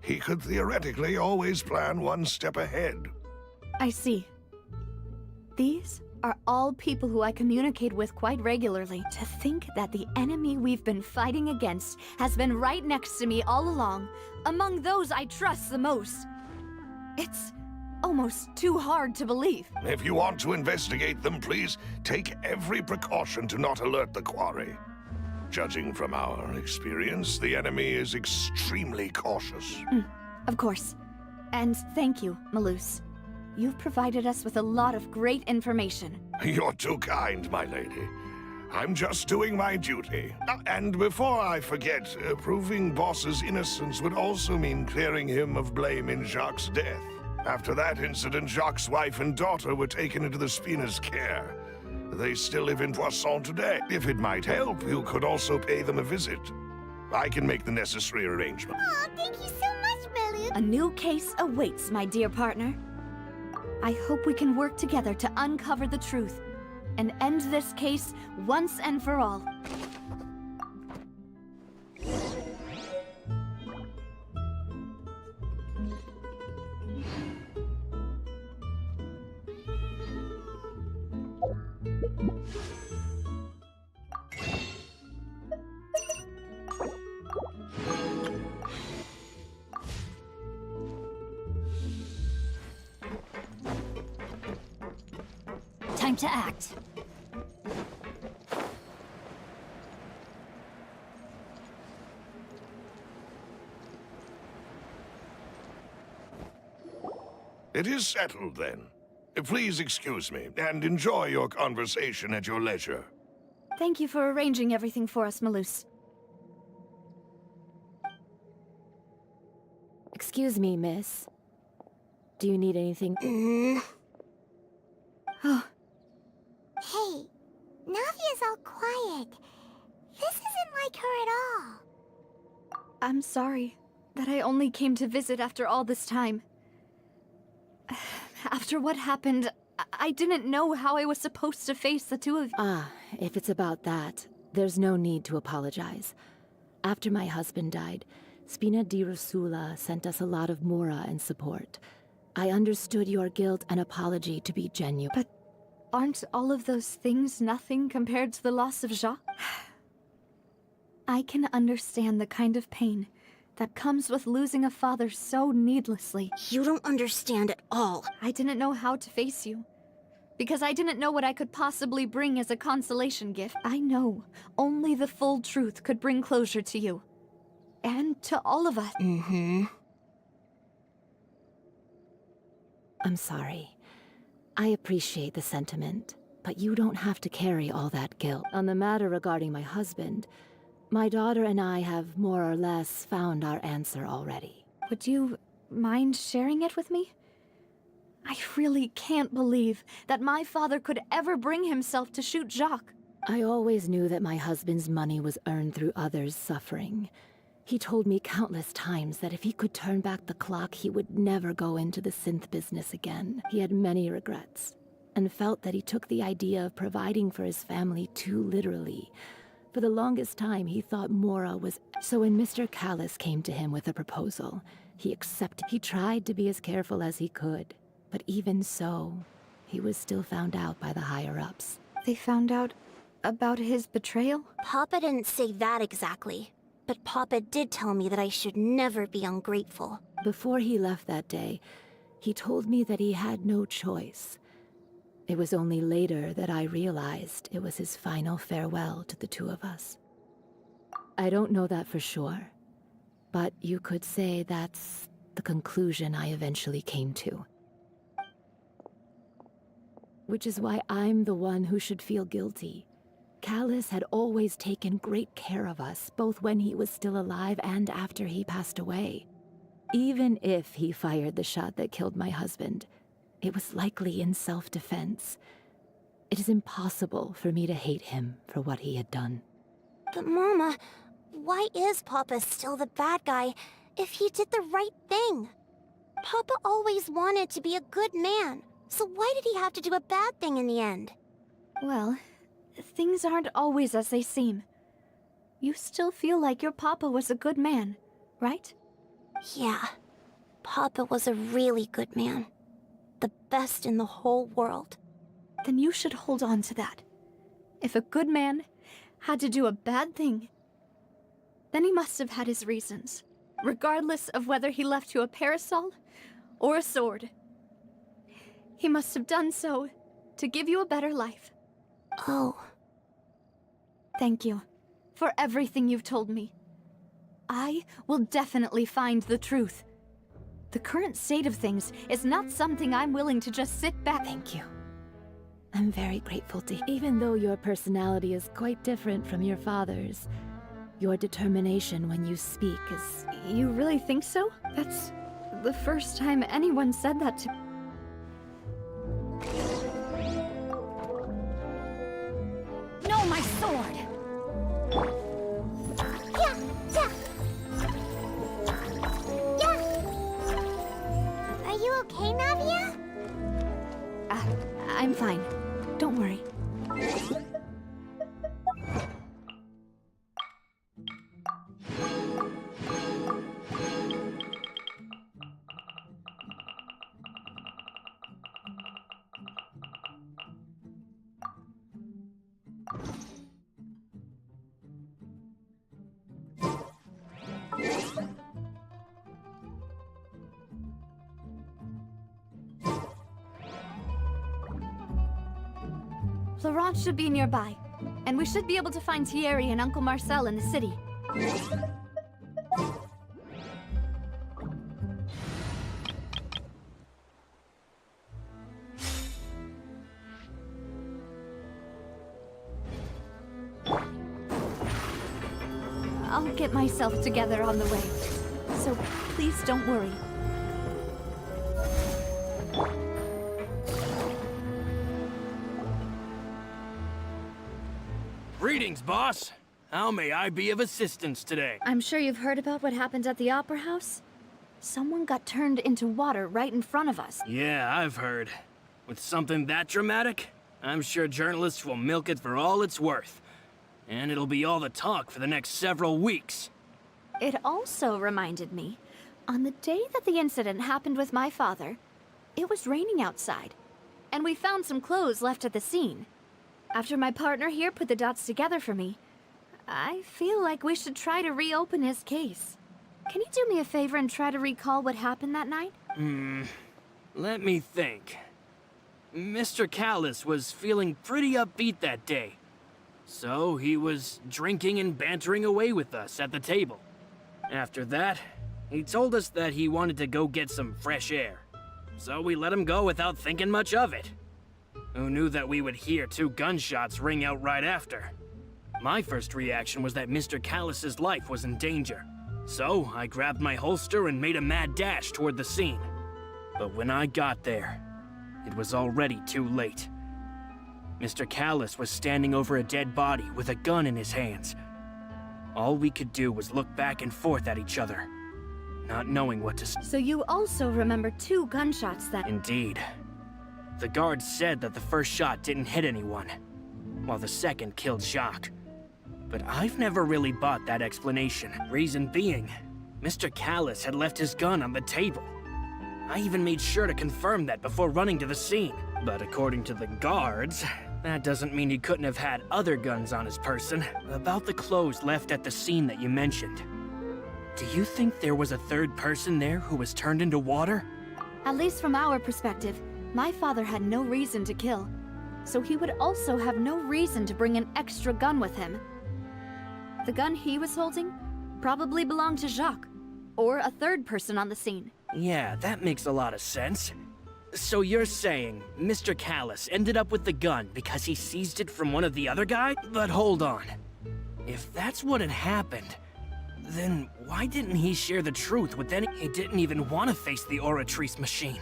he could theoretically always plan one step ahead. I see. These are all people who I communicate with quite regularly. To think that the enemy we've been fighting against has been right next to me all along, among those I trust the most. It's almost too hard to believe. If you want to investigate them, please take every precaution to not alert the quarry. Judging from our experience, the enemy is extremely cautious. Of course. And thank you, Malus. You've provided us with a lot of great information. You're too kind, my lady. I'm just doing my duty. And before I forget, proving Boss's innocence would also mean clearing him of blame in Jacques' death. After that incident, Jacques' wife and daughter were taken into the Spina's care. They still live in Poisson today. If it might help, you could also pay them a visit. I can make the necessary arrangements. Aw, thank you so much, Malus. A new case awaits, my dear partner. I hope we can work together to uncover the truth and end this case once and for all. Time to act. It is settled, then. Please excuse me, and enjoy your conversation at your leisure. Thank you for arranging everything for us, Malus. Excuse me, miss. Do you need anything? Oh, Hey, Navia's all quiet. This isn't like her at all. I'm sorry that I only came to visit after all this time. After what happened, I didn't know how I was supposed to face the two of you. Ah, if it's about that, there's no need to apologize. After my husband died, Spina di Rosula sent us a lot of mora and support. I understood your guilt and apology to be genuine. But aren't all of those things nothing compared to the loss of Jacques? I can understand the kind of pain that comes with losing a father so needlessly. You don't understand at all. I didn't know how to face you, because I didn't know what I could possibly bring as a consolation gift. I know only the full truth could bring closure to you, and to all of us. I'm sorry. I appreciate the sentiment, but you don't have to carry all that guilt. On the matter regarding my husband, my daughter and I have more or less found our answer already. Would you mind sharing it with me? I really can't believe that my father could ever bring himself to shoot Jacques. I always knew that my husband's money was earned through others' suffering. He told me countless times that if he could turn back the clock, he would never go into the synth business again. He had many regrets, and felt that he took the idea of providing for his family too literally. For the longest time, he thought Mora was... So when Mr. Callis came to him with a proposal, he accepted. He tried to be as careful as he could, but even so, he was still found out by the higher-ups. They found out about his betrayal? Papa didn't say that exactly, but Papa did tell me that I should never be ungrateful. Before he left that day, he told me that he had no choice. It was only later that I realized it was his final farewell to the two of us. I don't know that for sure, but you could say that's the conclusion I eventually came to. Which is why I'm the one who should feel guilty. Callis had always taken great care of us, both when he was still alive and after he passed away. Even if he fired the shot that killed my husband, it was likely in self-defense. It is impossible for me to hate him for what he had done. But Mama, why is Papa still the bad guy if he did the right thing? Papa always wanted to be a good man, so why did he have to do a bad thing in the end? Well, things aren't always as they seem. You still feel like your papa was a good man, right? Yeah. Papa was a really good man. The best in the whole world. Then you should hold on to that. If a good man had to do a bad thing, then he must have had his reasons, regardless of whether he left you a parasol or a sword. He must have done so to give you a better life. Oh. Thank you for everything you've told me. I will definitely find the truth. The current state of things is not something I'm willing to just sit back. Thank you. I'm very grateful to... Even though your personality is quite different from your father's, your determination when you speak is... You really think so? That's the first time anyone said that to... No, my sword! Yeah, yeah. Yeah. Are you okay, Navia? I'm fine. Don't worry. Laurent should be nearby, and we should be able to find Thierry and Uncle Marcel in the city. I'll get myself together on the way, so please don't worry. Greetings, boss. How may I be of assistance today? I'm sure you've heard about what happened at the Opera House. Someone got turned into water right in front of us. Yeah, I've heard. With something that dramatic, I'm sure journalists will milk it for all it's worth. And it'll be all the talk for the next several weeks. It also reminded me, on the day that the incident happened with my father, it was raining outside, and we found some clothes left at the scene. After my partner here put the dots together for me, I feel like we should try to reopen his case. Can you do me a favor and try to recall what happened that night? Let me think. Mr. Callis was feeling pretty upbeat that day. So he was drinking and bantering away with us at the table. After that, he told us that he wanted to go get some fresh air. So we let him go without thinking much of it. Who knew that we would hear 2 gunshots ring out right after? My first reaction was that Mr. Callis's life was in danger. So I grabbed my holster and made a mad dash toward the scene. But when I got there, it was already too late. Mr. Callis was standing over a dead body with a gun in his hands. All we could do was look back and forth at each other, not knowing what to say. So you also remember 2 gunshots that... Indeed. The guards said that the first shot didn't hit anyone, while the second killed Jacques. But I've never really bought that explanation. Reason being, Mr. Callis had left his gun on the table. I even made sure to confirm that before running to the scene. But according to the guards, that doesn't mean he couldn't have had other guns on his person. About the clothes left at the scene that you mentioned, do you think there was a third person there who was turned into water? At least from our perspective, my father had no reason to kill, so he would also have no reason to bring an extra gun with him. The gun he was holding probably belonged to Jacques, or a third person on the scene. Yeah, that makes a lot of sense. So you're saying Mr. Callis ended up with the gun because he seized it from one of the other guys? But hold on. If that's what had happened, then why didn't he share the truth with any... He didn't even want to face the Oratrice machine,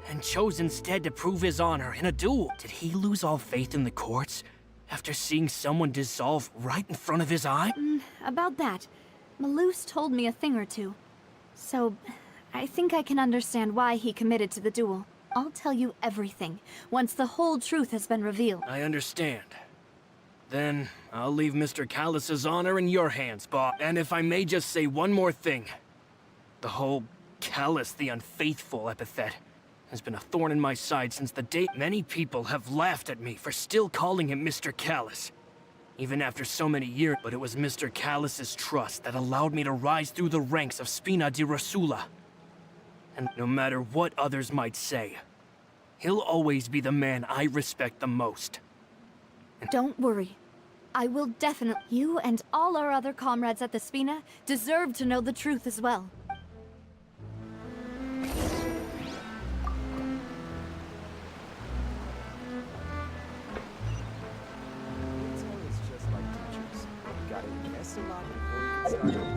and chose instead to prove his honor in a duel. Did he lose all faith in the courts after seeing someone dissolve right in front of his eye? About that, Malus told me a thing or two. So, I think I can understand why he committed to the duel. I'll tell you everything, once the whole truth has been revealed. I understand. Then, I'll leave Mr. Callus's honor in your hands, boss. And if I may just say one more thing. The whole Callus the Unfaithful epithet has been a thorn in my side since the day many people have laughed at me for still calling him Mr. Callus. Even after so many years, but it was Mr. Callus's trust that allowed me to rise through the ranks of Spina di Rosula. And no matter what others might say, he'll always be the man I respect the most. Don't worry. I will definitely... You and all our other comrades at the Spina deserve to know the truth as well. It's just like teachers. You gotta guess a lot before you can start.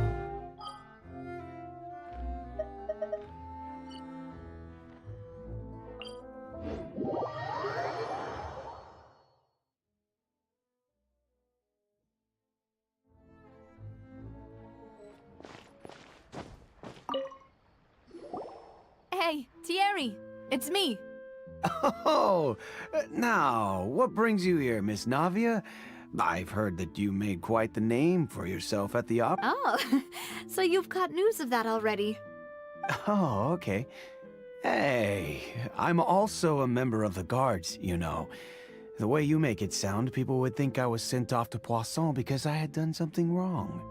Hey, Thierry! It's me! Oh, now, what brings you here, Miss Navia? I've heard that you made quite the name for yourself at the opera. Oh, so you've got news of that already. Oh, okay. Hey, I'm also a member of the guards, you know. The way you make it sound, people would think I was sent off to Poisson because I had done something wrong.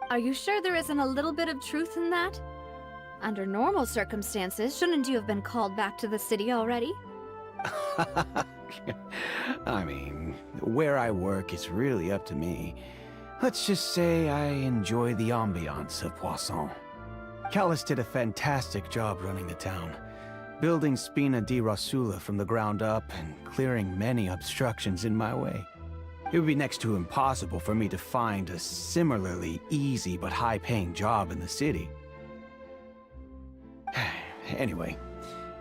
Are you sure there isn't a little bit of truth in that? Under normal circumstances, shouldn't you have been called back to the city already? I mean, where I work is really up to me. Let's just say I enjoy the ambiance of Poisson. Callus did a fantastic job running the town, building Spina di Rosula from the ground up and clearing many obstructions in my way. It would be next to impossible for me to find a similarly easy but high-paying job in the city. Anyway,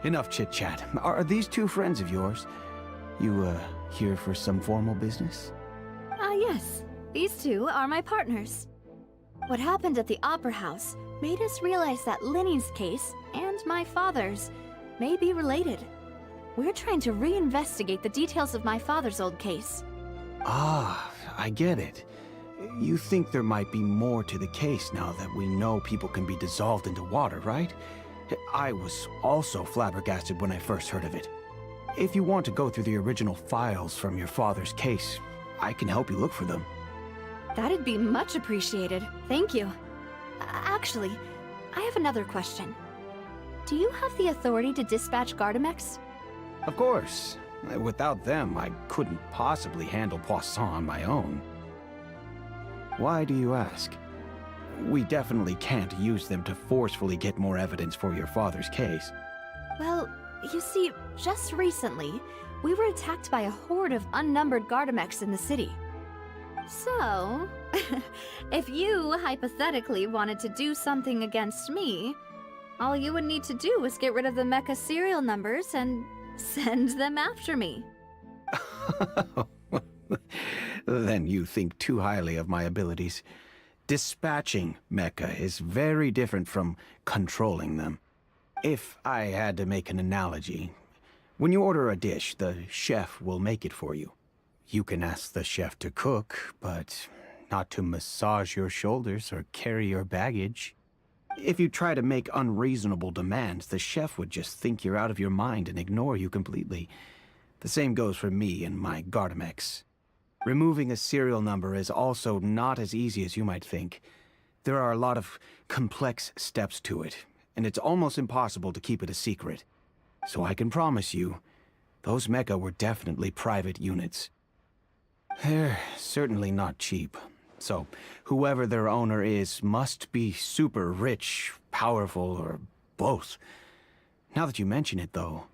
enough chit-chat. Are these two friends of yours? You, here for some formal business? Yes. These two are my partners. What happened at the Opera House made us realize that Linny's case and my father's may be related. We're trying to reinvestigate the details of my father's old case. Ah, I get it. You think there might be more to the case now that we know people can be dissolved into water, right? I was also flabbergasted when I first heard of it. If you want to go through the original files from your father's case, I can help you look for them. That'd be much appreciated. Thank you. Actually, I have another question. Do you have the authority to dispatch Gardamex? Of course. Without them, I couldn't possibly handle Poisson on my own. Why do you ask? We definitely can't use them to forcefully get more evidence for your father's case. Well, you see, just recently, we were attacked by a horde of unnumbered Gardamex in the city. So, if you hypothetically wanted to do something against me, all you would need to do was get rid of the mecha serial numbers and send them after me. Then you think too highly of my abilities. Dispatching mecha is very different from controlling them. If I had to make an analogy, when you order a dish, the chef will make it for you. You can ask the chef to cook, but not to massage your shoulders or carry your baggage. If you try to make unreasonable demands, the chef would just think you're out of your mind and ignore you completely. The same goes for me and my Gardamex. Removing a serial number is also not as easy as you might think. There are a lot of complex steps to it, and it's almost impossible to keep it a secret. So I can promise you, those mecha were definitely private units. They're certainly not cheap. So, whoever their owner is must be super rich, powerful, or both. Now that you mention it, though,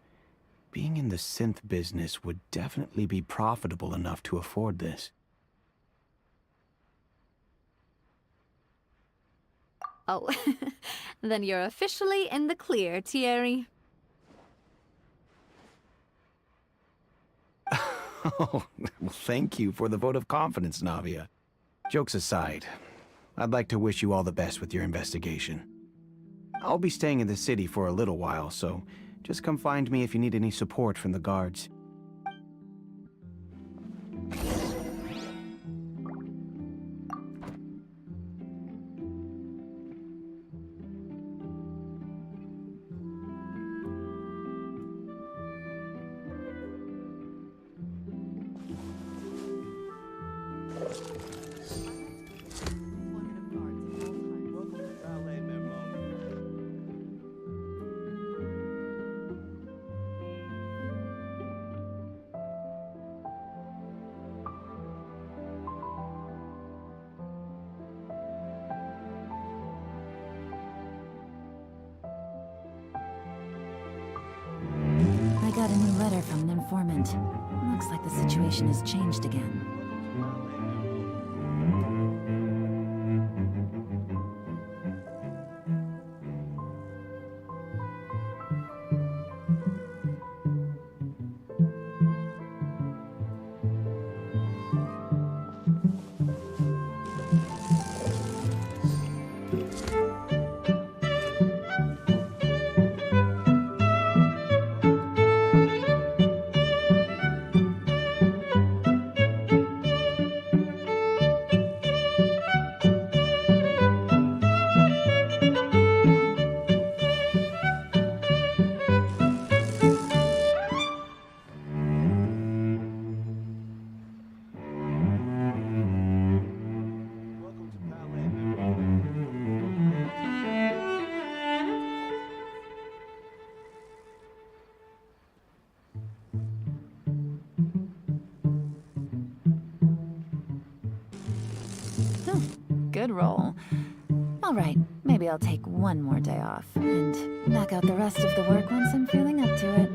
being in the synth business would definitely be profitable enough to afford this. Oh, then you're officially in the clear, Thierry. Oh, well, thank you for the vote of confidence, Navia. Jokes aside, I'd like to wish you all the best with your investigation. I'll be staying in the city for a little while, so just come find me if you need any support from the guards. I got a new letter from an informant. Looks like the situation has changed again. Good roll. All right, maybe I'll take one more day off and knock out the rest of the work once I'm feeling up to it.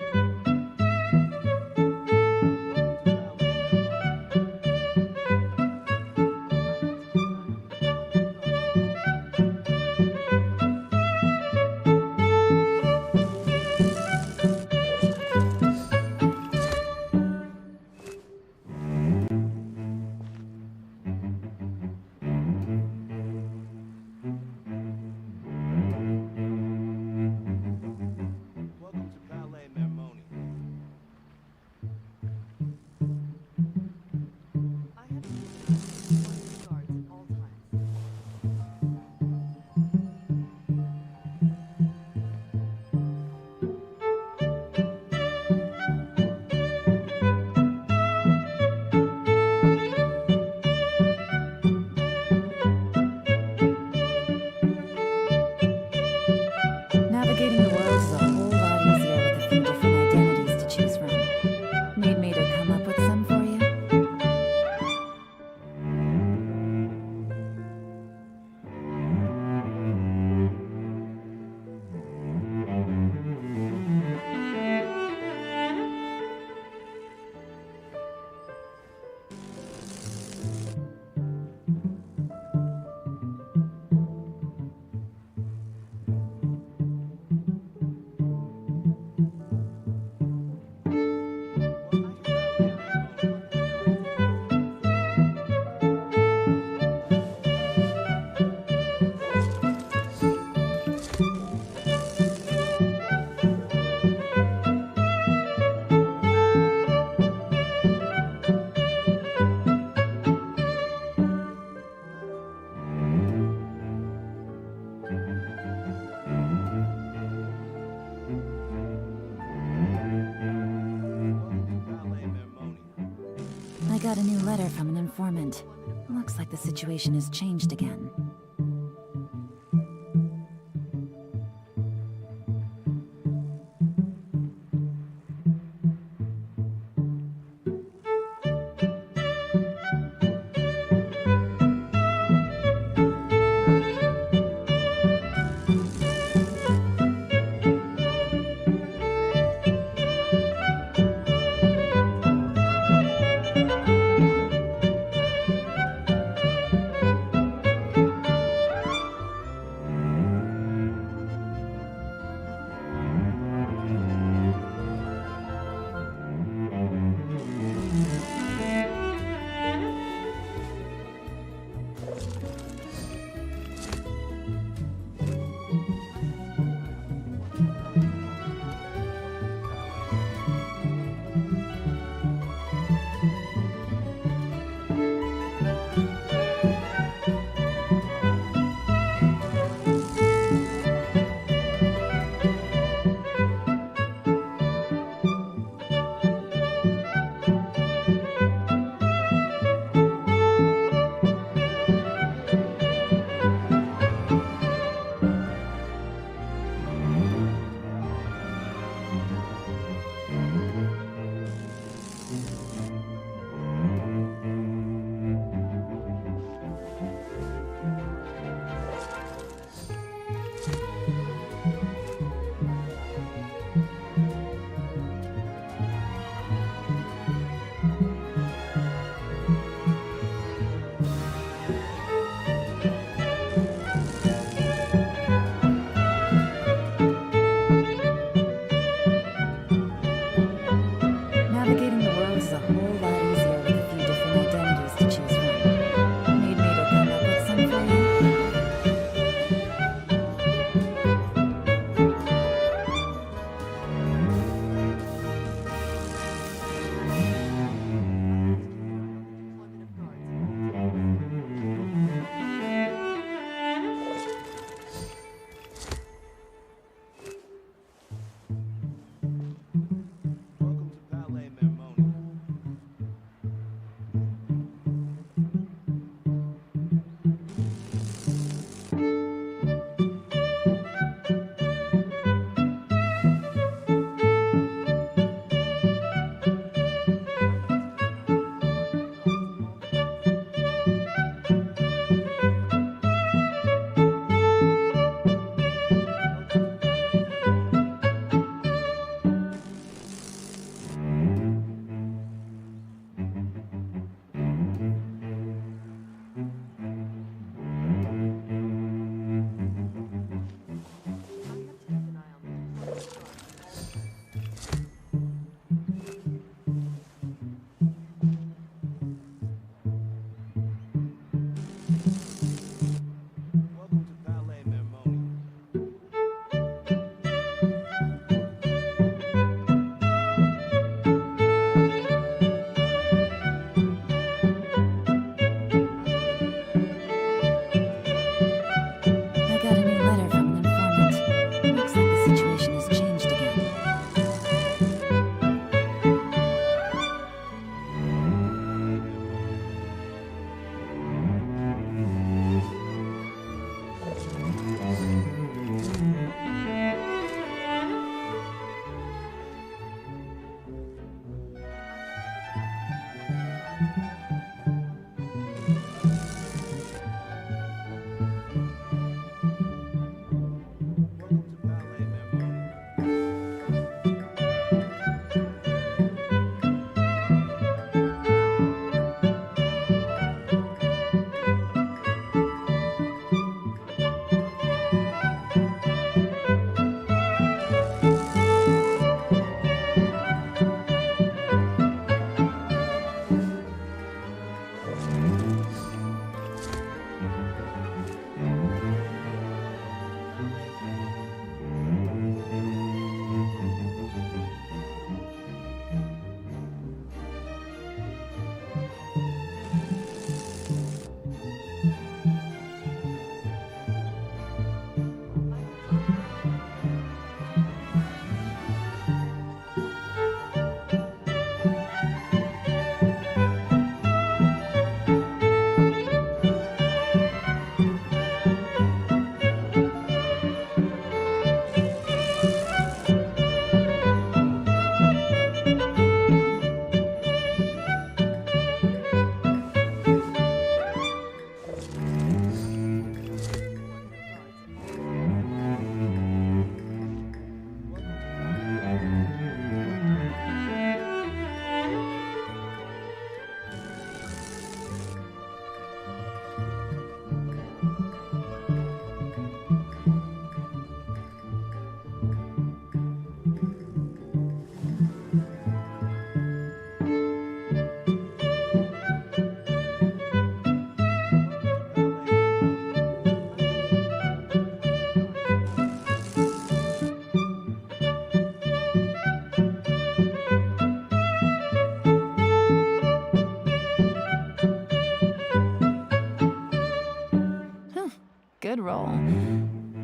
Navigating the world is a whole lot easier with a few different identities to choose from. Need me to come up with some for you? I got a new letter from an informant. Looks like the situation has changed again.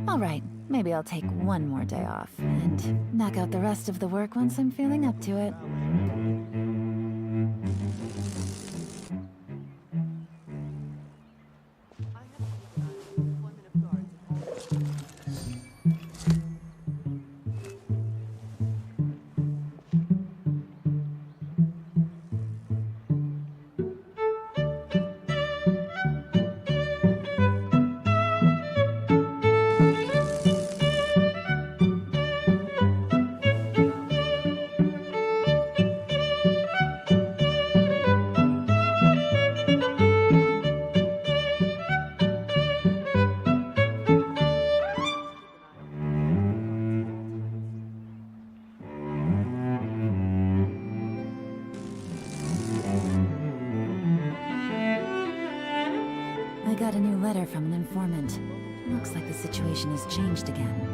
Alright, maybe I'll take one more day off, and knock out the rest of the work once I'm feeling up to it. I got a new letter from an informant. Looks like the situation has changed again.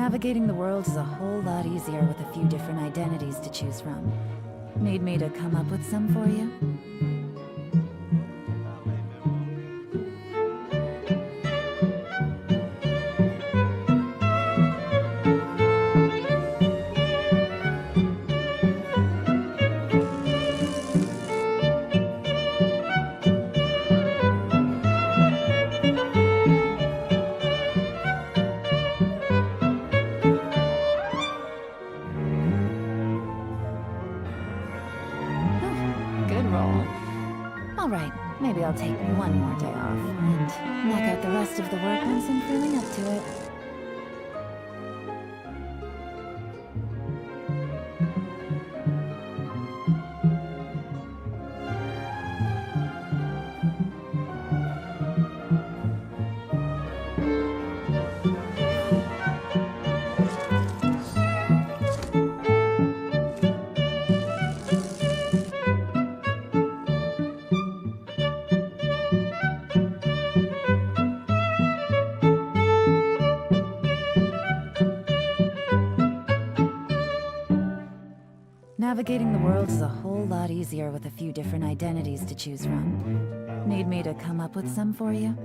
Navigating the world is a whole lot easier with a few different identities to choose from. Need me to come up with some for you? Alright, maybe I'll take one more day off, and knock out the rest of the work once I'm feeling up to it. Navigating the world is a whole lot easier with a few different identities to choose from. Need me to come up with some for you?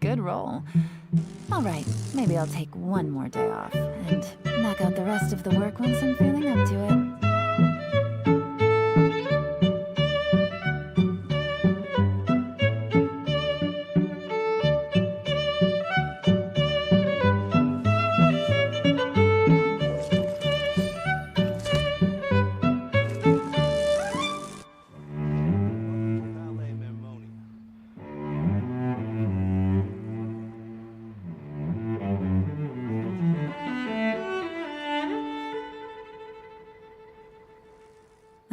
Good roll. Alright, maybe I'll take one more day off, and knock out the rest of the work once I'm feeling up to it.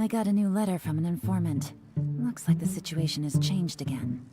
I got a new letter from an informant. Looks like the situation has changed again.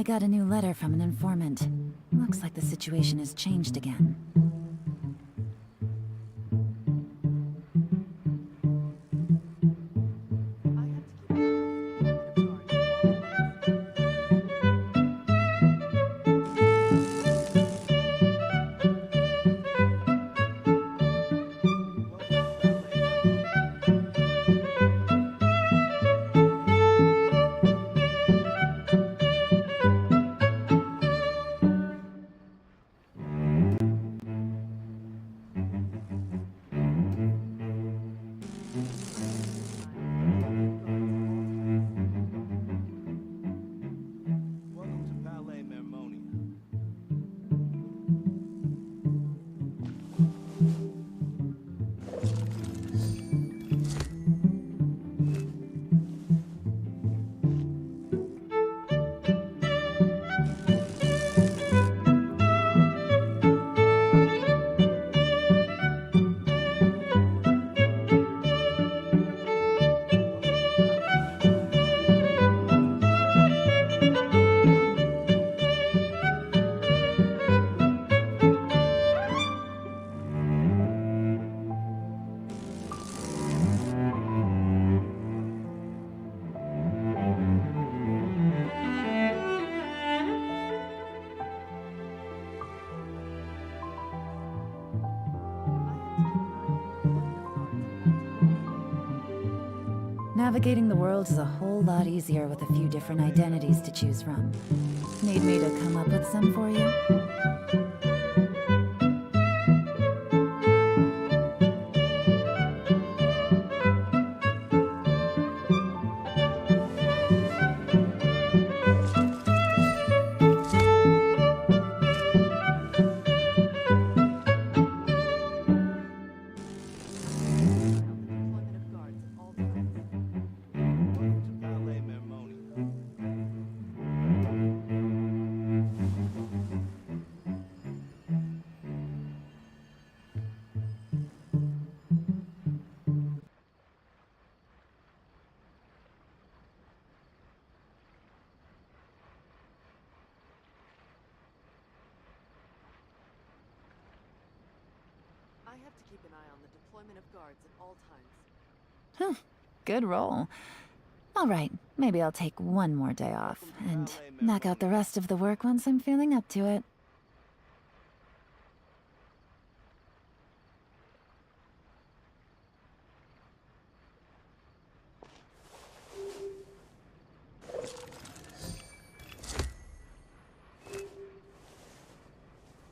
got a new letter from an informant. Looks like the situation has changed again. Navigating the world is a whole lot easier with a few different identities to choose from. Need me to come up with some for you? I have to keep an eye on the deployment of guards at all times. Huh, good roll. All right, maybe I'll take one more day off and knock out the rest of the work once I'm feeling up to it.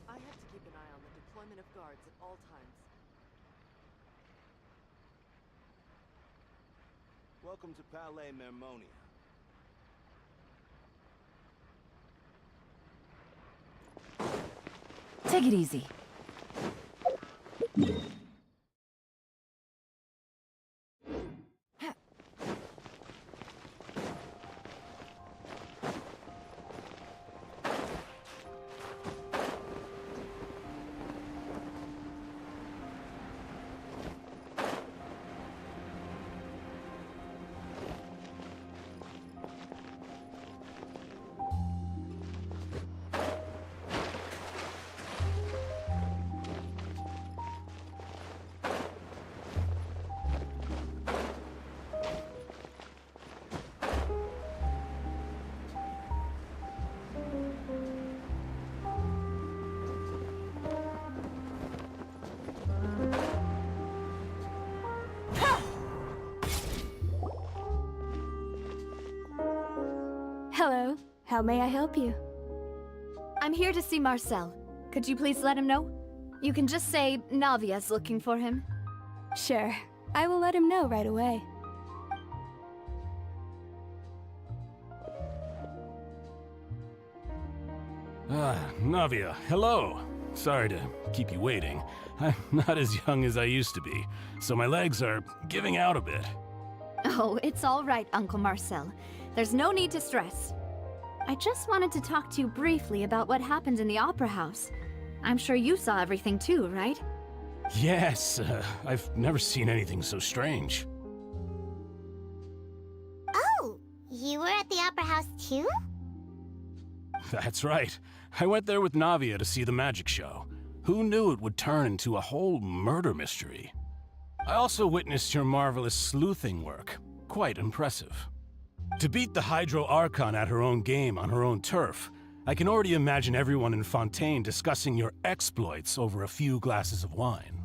I have to keep an eye on the deployment of guards at all times. Welcome to Palais Mermonia. Take it easy. Hello. How may I help you? I'm here to see Marcel. Could you please let him know? You can just say Navia's looking for him. Sure. I will let him know right away. Ah, Navia, hello. Sorry to keep you waiting. I'm not as young as I used to be, so my legs are giving out a bit. Oh, it's all right, Uncle Marcel. There's no need to stress. I just wanted to talk to you briefly about what happened in the Opera House. I'm sure you saw everything too, right? Yes, I've never seen anything so strange. Oh, you were at the Opera House too? That's right. I went there with Navia to see the magic show. Who knew it would turn into a whole murder mystery? I also witnessed your marvelous sleuthing work. Quite impressive. To beat the Hydro Archon at her own game on her own turf, I can already imagine everyone in Fontaine discussing your exploits over a few glasses of wine.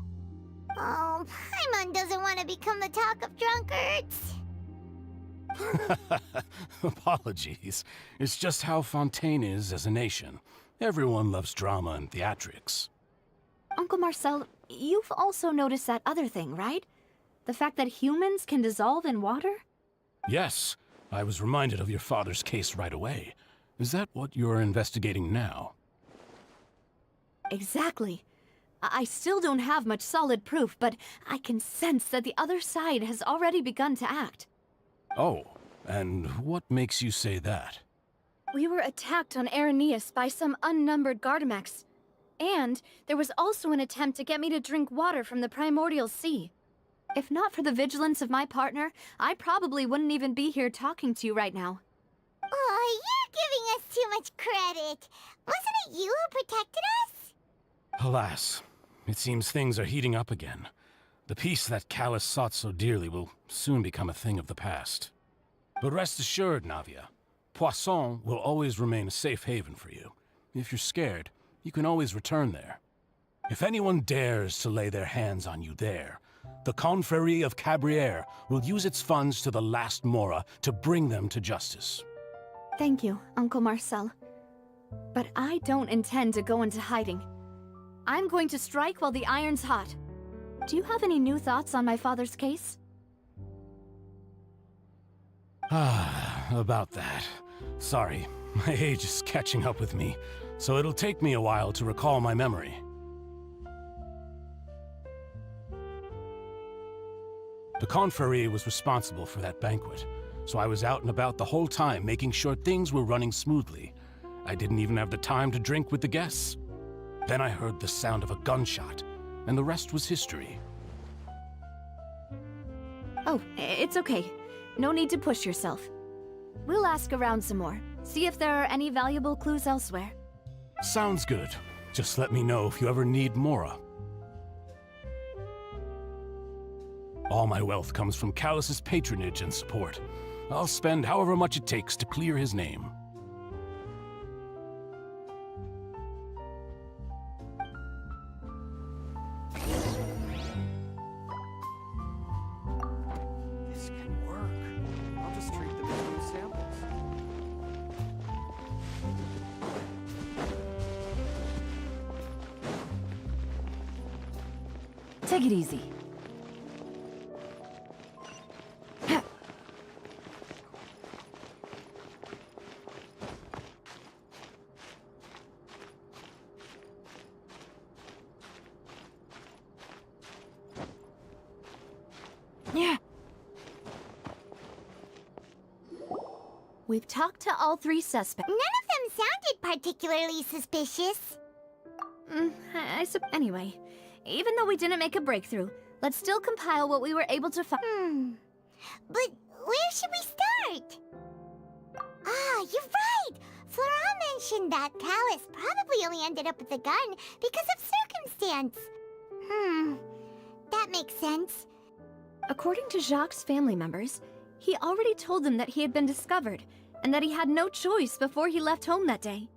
Oh, Paimon doesn't want to become the talk of drunkards. Apologies. It's just how Fontaine is as a nation. Everyone loves drama and theatrics. Uncle Marcel, you've also noticed that other thing, right? The fact that humans can dissolve in water? Yes, I was reminded of your father's case right away. Is that what you're investigating now? Exactly. I still don't have much solid proof, but I can sense that the other side has already begun to act. Oh, and what makes you say that? We were attacked on Araneus by some unnumbered Gardamex. And there was also an attempt to get me to drink water from the primordial sea. If not for the vigilance of my partner, I probably wouldn't even be here talking to you right now. Oh, you're giving us too much credit. Wasn't it you who protected us? Alas, it seems things are heating up again. The peace that Callus sought so dearly will soon become a thing of the past. But rest assured, Navia, Poisson will always remain a safe haven for you. If you're scared, you can always return there. If anyone dares to lay their hands on you there, the Confrérie of Cabrières will use its funds to the last Mora to bring them to justice. Thank you, Uncle Marcel. But I don't intend to go into hiding. I'm going to strike while the iron's hot. Do you have any new thoughts on my father's case? About that. Sorry, my age is catching up with me, so it'll take me a while to recall my memory. The Confrérie was responsible for that banquet, so I was out and about the whole time making sure things were running smoothly. I didn't even have the time to drink with the guests. Then I heard the sound of a gunshot, and the rest was history. Oh, it's okay. No need to push yourself. We'll ask around some more, see if there are any valuable clues elsewhere. Sounds good. Just let me know if you ever need Mora. All my wealth comes from Callus's patronage and support. I'll spend however much it takes to clear his name. This can work. I'll just treat them as new samples. Take it easy. We've talked to all three suspects. None of them sounded particularly suspicious. Anyway, even though we didn't make a breakthrough, let's still compile what we were able to find. But where should we start? Ah, you're right! Flora mentioned that Callus probably only ended up with the gun because of circumstance. That makes sense. According to Jacques' family members, he already told them that he had been discovered, and that he had no choice before he left home that day.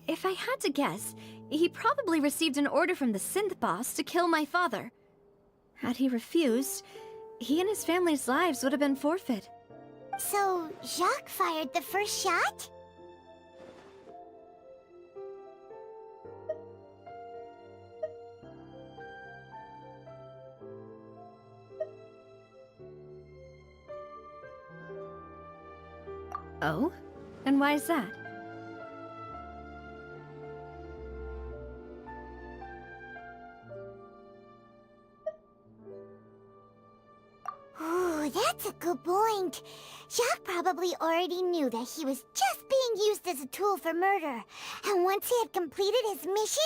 If I had to guess, he probably received an order from the synth boss to kill my father. Had he refused, he and his family's lives would have been forfeit. So, Jacques fired the first shot? Oh? And why is that? Ooh, that's a good point. Jacques probably already knew that he was just being used as a tool for murder. And once he had completed his mission,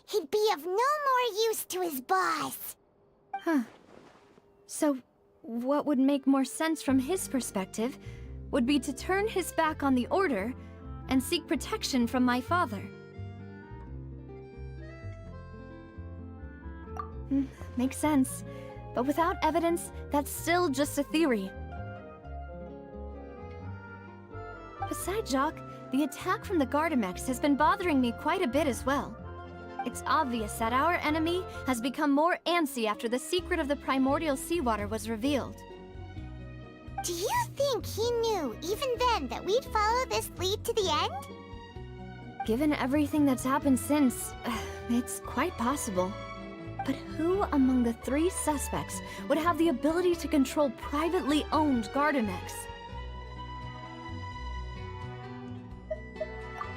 he'd be of no more use to his boss. So, what would make more sense from his perspective would be to turn his back on the Order and seek protection from my father. Makes sense. But without evidence, that's still just a theory. Besides Jacques, the attack from the Gardamex has been bothering me quite a bit as well. It's obvious that our enemy has become more antsy after the secret of the primordial seawater was revealed. Do you think he knew, even then, that we'd follow this lead to the end? Given everything that's happened since, it's quite possible. But who among the three suspects would have the ability to control privately owned Gardamex?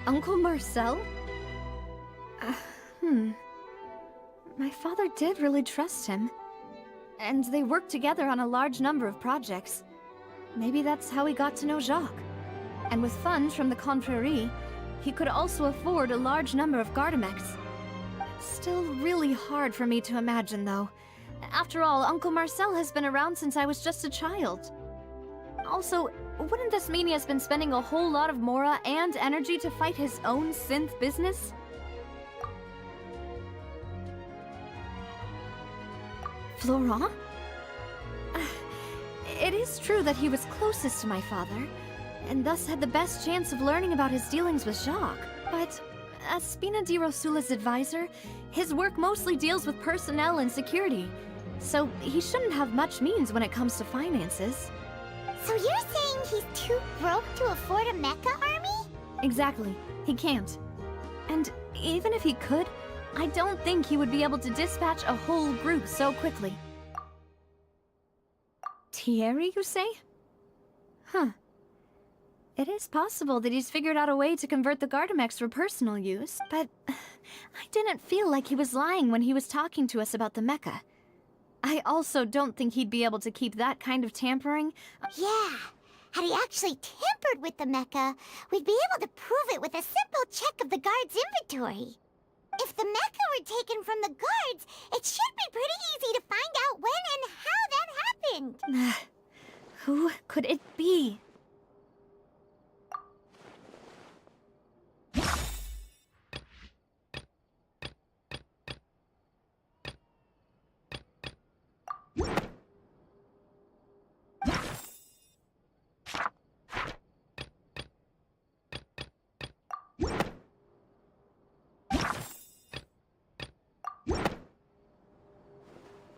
Uncle Marcel? My father did really trust him. And they worked together on a large number of projects. Maybe that's how he got to know Jacques. And with funds from the Confrérie, he could also afford a large number of Gardamex. It's still really hard for me to imagine, though. After all, Uncle Marcel has been around since I was just a child. Also, wouldn't this mean he has been spending a whole lot of mora and energy to fight his own synth business? Florent? It is true that he was closest to my father, and thus had the best chance of learning about his dealings with Jacques. But as Spina di Rosula's advisor, his work mostly deals with personnel and security, so he shouldn't have much means when it comes to finances. So you're saying he's too broke to afford a mecha army? Exactly. He can't. And even if he could, I don't think he would be able to dispatch a whole group so quickly. Thierry, you say? Huh. It is possible that he's figured out a way to convert the Gardamex for personal use, but I didn't feel like he was lying when he was talking to us about the mecha. I also don't think he'd be able to keep that kind of tampering. Yeah. Had he actually tampered with the mecha, we'd be able to prove it with a simple check of the guard's inventory. If the mecha were taken from the guards, it should be pretty easy to find out when and how that happened. Who could it be?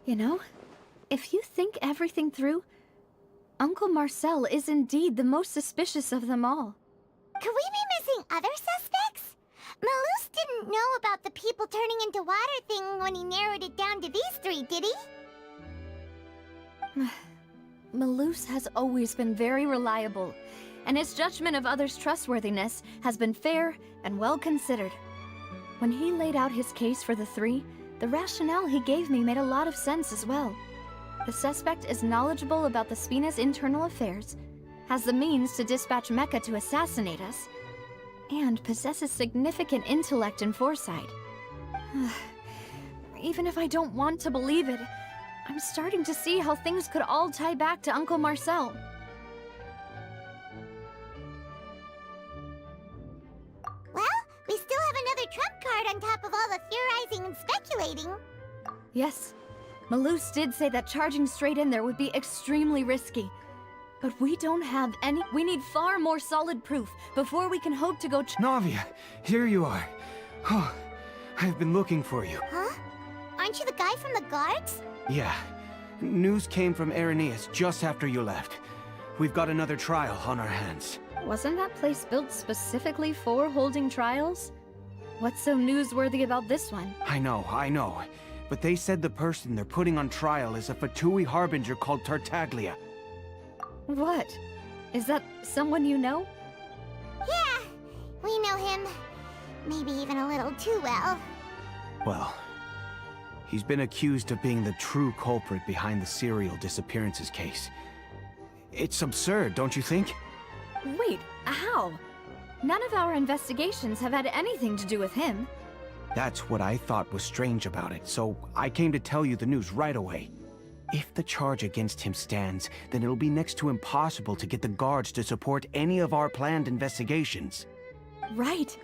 You know, if you think everything through, Uncle Marcel is indeed the most suspicious of them all. Could we be missing other suspects? Malus didn't know about the people turning into water thing when he narrowed it down to these three, did he? Malus has always been very reliable, and his judgment of others' trustworthiness has been fair and well considered. When he laid out his case for the three, the rationale he gave me made a lot of sense as well. The suspect is knowledgeable about the Spina's internal affairs, has the means to dispatch mecha to assassinate us, and possesses significant intellect and foresight. Even if I don't want to believe it, I'm starting to see how things could all tie back to Uncle Marcel. Well, we still have another trump card on top of all the theorizing and speculating. Yes, Malus did say that charging straight in there would be extremely risky. But we don't have any— we need far more solid proof before we can hope to go— Navia, here you are. Oh, I've been looking for you. Huh? Aren't you the guy from the guards? Yeah. News came from Irenaeus just after you left. We've got another trial on our hands. Wasn't that place built specifically for holding trials? What's so newsworthy about this one? I know. But they said the person they're putting on trial is a Fatui harbinger called Tartaglia. What? Is that someone you know? Yeah, we know him. Maybe even a little too well. Well, he's been accused of being the true culprit behind the serial disappearances case. It's absurd, don't you think? Wait, how? None of our investigations have had anything to do with him. That's what I thought was strange about it, so I came to tell you the news right away. If the charge against him stands, then it'll be next to impossible to get the guards to support any of our planned investigations. Right.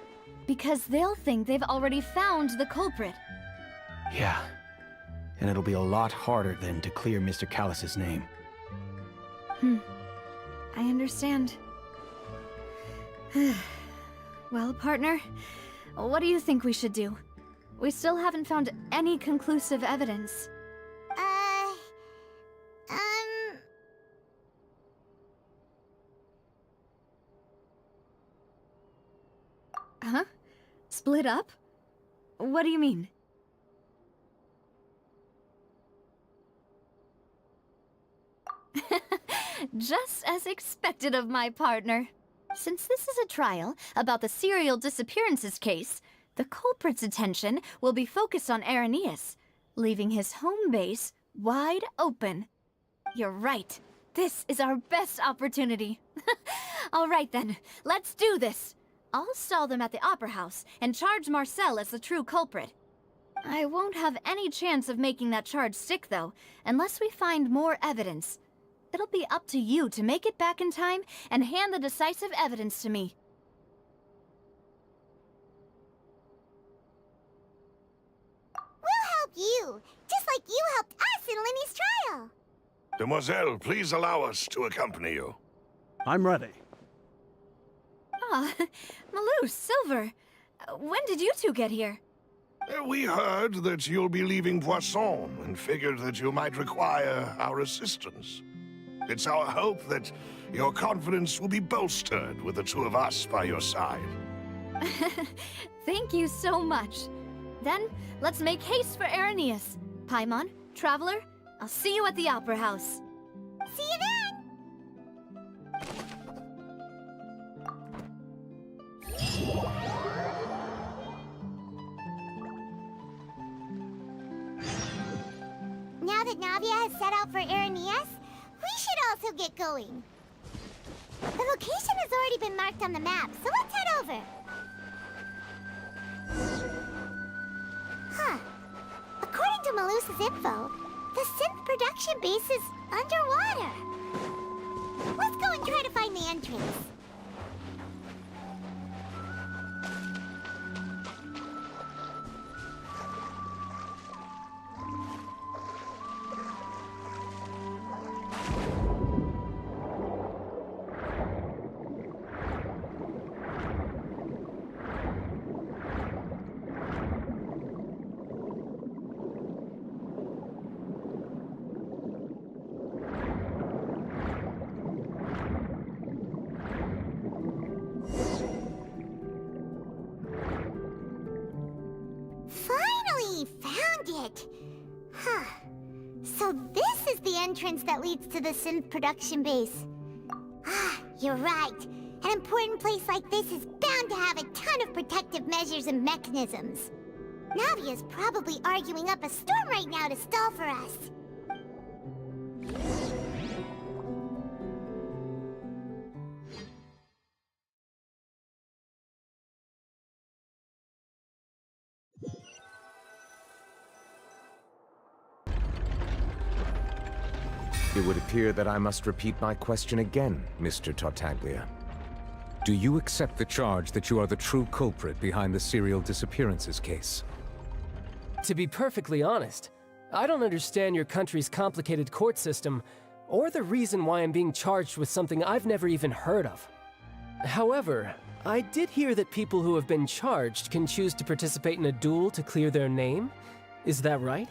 Because they'll think they've already found the culprit. Yeah. And it'll be a lot harder then to clear Mr. Callus's name. I understand. Well, partner, what do you think we should do? We still haven't found any conclusive evidence. Huh? Split up? What do you mean? Just as expected of my partner. Since this is a trial about the serial disappearances case, the culprit's attention will be focused on Arrhenius, leaving his home base wide open. You're right. This is our best opportunity. All right then, let's do this. I'll stall them at the Opera House and charge Marcel as the true culprit. I won't have any chance of making that charge stick, though, unless we find more evidence. It'll be up to you to make it back in time and hand the decisive evidence to me. We'll help you, just like you helped us in Linny's trial. Demoiselle, please allow us to accompany you. I'm ready. Ah, Malou, Silver. When did you two get here? We heard that you'll be leaving Poisson and figured that you might require our assistance. It's our hope that your confidence will be bolstered with the two of us by your side. Thank you so much. Then, let's make haste for Arrhenius. Paimon, Traveler, I'll see you at the Opera House. See you then! Now that Navia has set out for Arrhenius, we should also get going. The location has already been marked on the map, so let's head over. Huh. According to Malusa's info, the synth production base is underwater. Let's go and try to find the entrance. So this is the entrance that leads to the synth production base. Ah, you're right. An important place like this is bound to have a ton of protective measures and mechanisms. Navia's probably arguing up a storm right now to stall for us. It would appear that I must repeat my question again, Mr. Tartaglia. Do you accept the charge that you are the true culprit behind the serial disappearances case? To be perfectly honest, I don't understand your country's complicated court system, or the reason why I'm being charged with something I've never even heard of. However, I did hear that people who have been charged can choose to participate in a duel to clear their name. Is that right?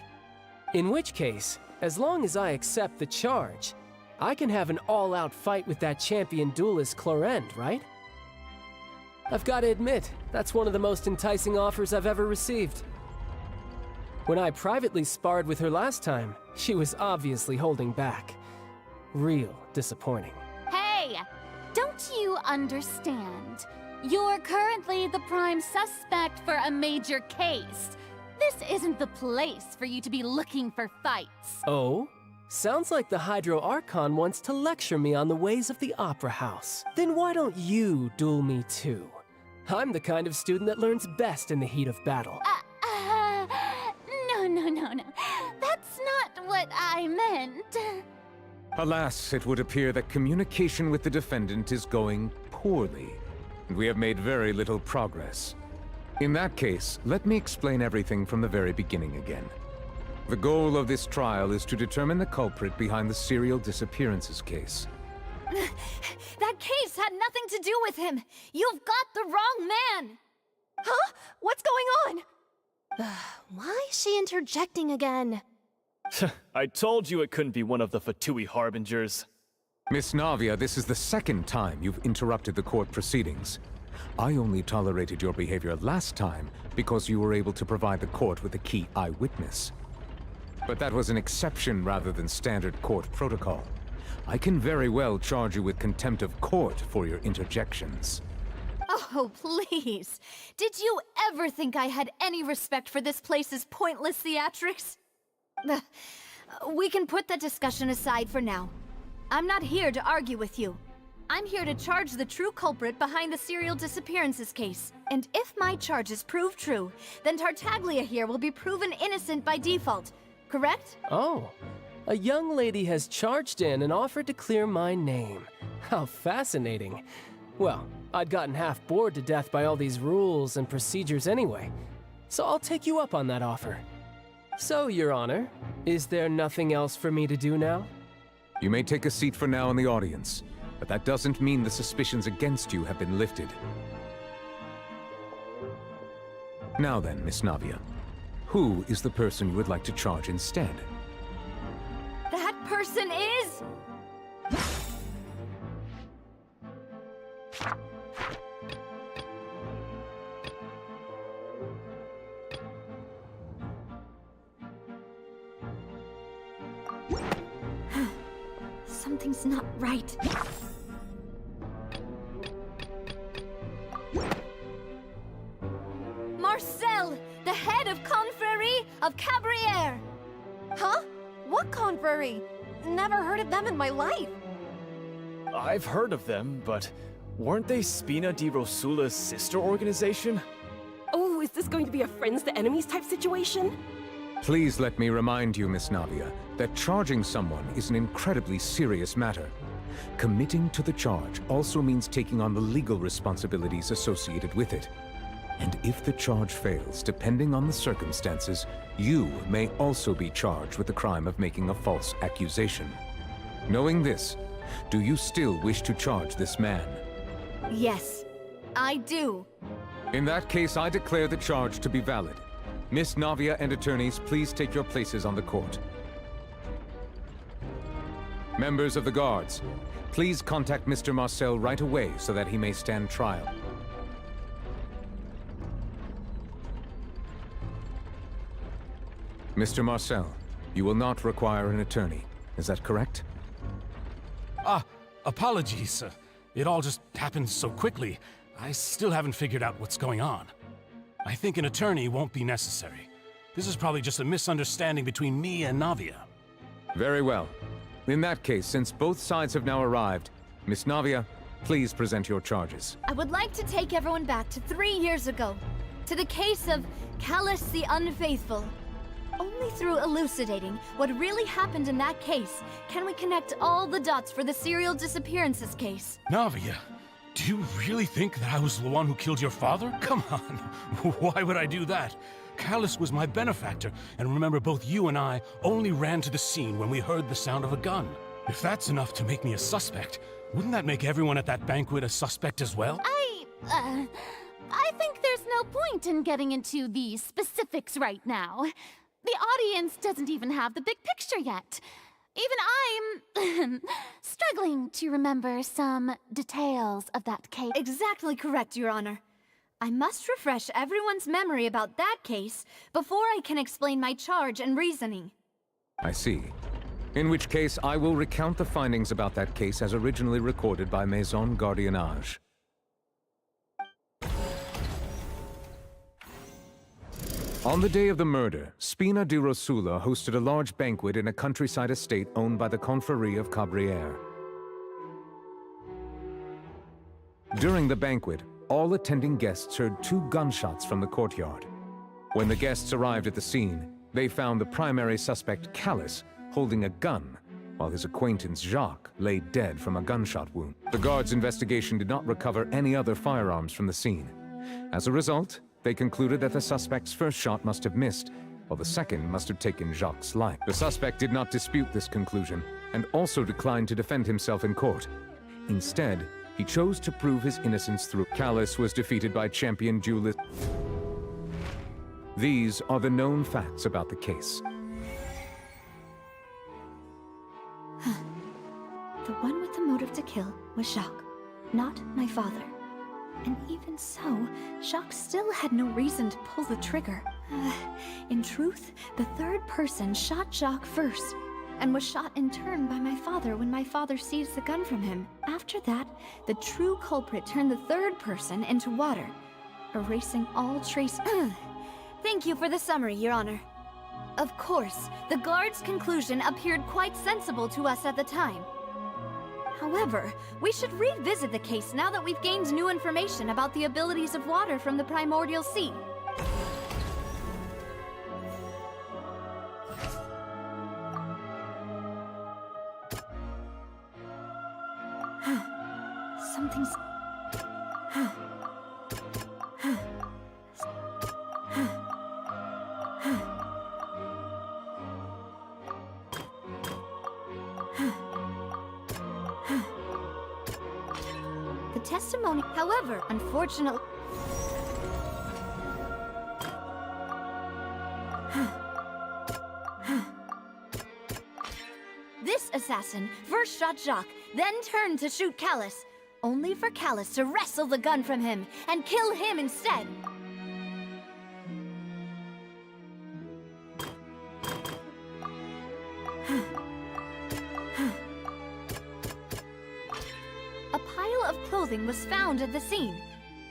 In which case, as long as I accept the charge, I can have an all-out fight with that champion duelist Clorend, right? I've got to admit, that's one of the most enticing offers I've ever received. When I privately sparred with her last time, she was obviously holding back. Real disappointing. Hey! Don't you understand? You're currently the prime suspect for a major case. This isn't the place for you to be looking for fights. Oh? Sounds like the Hydro Archon wants to lecture me on the ways of the Opera House. Then why don't you duel me too? I'm the kind of student that learns best in the heat of battle. No. That's not what I... I meant... Alas, it would appear that communication with the defendant is going poorly, and we have made very little progress. In that case, let me explain everything from the very beginning again. The goal of this trial is to determine the culprit behind the serial disappearances case. That case had nothing to do with him! You've got the wrong man! Huh? What's going on? Why is she interjecting again? I told you it couldn't be one of the Fatui Harbingers. Miss Navia, this is the second time you've interrupted the court proceedings. I only tolerated your behavior last time because you were able to provide the court with a key eyewitness. But that was an exception rather than standard court protocol. I can very well charge you with contempt of court for your interjections. Oh, please. Did you ever think I had any respect for this place's pointless theatrics? We can put that discussion aside for now. I'm not here to argue with you. I'm here to charge the true culprit behind the serial disappearances case. And if my charges prove true, then Tartaglia here will be proven innocent by default. Correct? Oh, a young lady has charged in and offered to clear my name. How fascinating. Well, I'd gotten half bored to death by all these rules and procedures anyway, so I'll take you up on that offer. So, Your Honor, is there nothing else for me to do now? You may take a seat for now in the audience, but that doesn't mean the suspicions against you have been lifted. Now then, Miss Navia, who is the person you would like to charge instead? That person is... Something's not right. Marcel, the head of Confrérie of Cabrières! Huh? What confrérie? Never heard of them in my life. I've heard of them, but weren't they Spina di Rosula's sister organization? Oh, is this going to be a friends to enemies type situation? Please let me remind you, Miss Navia, that charging someone is an incredibly serious matter. Committing to the charge also means taking on the legal responsibilities associated with it. And if the charge fails, depending on the circumstances, you may also be charged with the crime of making a false accusation. Knowing this, do you still wish to charge this man? Yes, I do. In that case, I declare the charge to be valid. Miss Navia and attorneys, please take your places on the court. Members of the guards, please contact Mr. Marcel right away so that he may stand trial. Mr. Marcel, you will not require an attorney. Is that correct? Apologies. It all just happened so quickly. I still haven't figured out what's going on. I think an attorney won't be necessary. This is probably just a misunderstanding between me and Navia. Very well. In that case, since both sides have now arrived, Miss Navia, please present your charges. I would like to take everyone back to 3 years ago, to the case of Callus the Unfaithful. Only through elucidating what really happened in that case can we connect all the dots for the serial disappearances case. Navia, do you really think that I was the one who killed your father? Come on, why would I do that? Callus was my benefactor, and remember, both you and I only ran to the scene when we heard the sound of a gun. If that's enough to make me a suspect, wouldn't that make everyone at that banquet a suspect as well? I think there's no point in getting into the specifics right now. The audience doesn't even have the big picture yet. Even I'm struggling to remember some details of that case. Exactly correct, Your Honor. I must refresh everyone's memory about that case before I can explain my charge and reasoning. I see. In which case, I will recount the findings about that case as originally recorded by Maison Gardiennage. On the day of the murder, Spina di Rosula hosted a large banquet in a countryside estate owned by the Confrérie of Cabrières. During the banquet, all attending guests heard 2 gunshots from the courtyard. When the guests arrived at the scene, they found the primary suspect, Callus, holding a gun, while his acquaintance Jacques lay dead from a gunshot wound. The guards' investigation did not recover any other firearms from the scene. As a result, they concluded that the suspect's first shot must have missed, while the second must have taken Jacques' life. The suspect did not dispute this conclusion, and also declined to defend himself in court. Instead, he chose to prove his innocence through. Calus was defeated by champion duelist. These are the known facts about the case. The one with the motive to kill was Jacques, not my father. And even so, Jacques still had no reason to pull the trigger. In truth, the third person shot Jacques first, and was shot in turn by my father when my father seized the gun from him. After that, the true culprit turned the third person into water, erasing all trace. Thank you for the summary, Your Honor. Of course, the guard's conclusion appeared quite sensible to us at the time. However, we should revisit the case now that we've gained new information about the abilities of water from the primordial sea. Something's... The testimony, however, unfortunately... This assassin first shot Jacques, then turned to shoot Calus, only for Calus to wrestle the gun from him and kill him instead. A pile of clothing was found at the scene.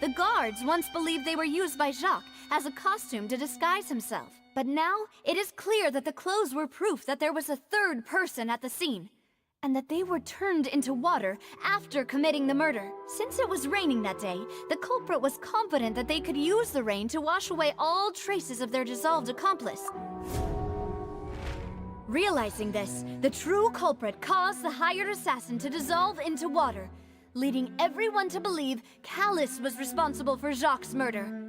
The guards once believed they were used by Jacques as a costume to disguise himself. But now, it is clear that the clothes were proof that there was a third person at the scene, and that they were turned into water after committing the murder. Since it was raining that day, the culprit was confident that they could use the rain to wash away all traces of their dissolved accomplice. Realizing this, the true culprit caused the hired assassin to dissolve into water, leading everyone to believe Calus was responsible for Jacques' murder.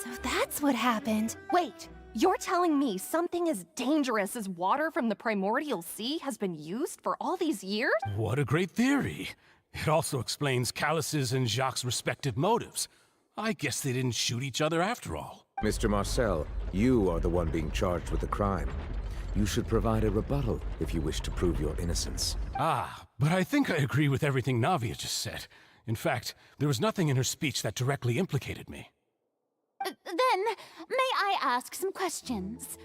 So that's what happened. Wait, you're telling me something as dangerous as water from the primordial sea has been used for all these years? What a great theory. It also explains Calus's and Jacques' respective motives. I guess they didn't shoot each other after all. Mr. Marcel, you are the one being charged with the crime. You should provide a rebuttal if you wish to prove your innocence. But I think I agree with everything Navia just said. In fact, there was nothing in her speech that directly implicated me. Then, may I ask some questions?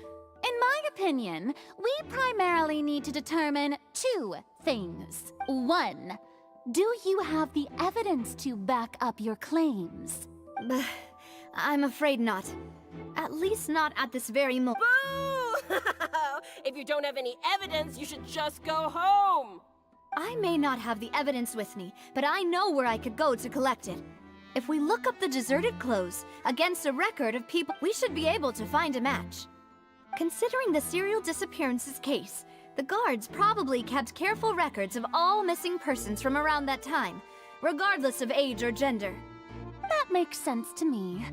In my opinion, we primarily need to determine two things. One, do you have the evidence to back up your claims? I'm afraid not. At least not at this very moment. Boo! If you don't have any evidence, you should just go home! I may not have the evidence with me, but I know where I could go to collect it. If we look up the deserted clothes against a record of people, we should be able to find a match. Considering the serial disappearances case, the guards probably kept careful records of all missing persons from around that time, regardless of age or gender. That makes sense to me.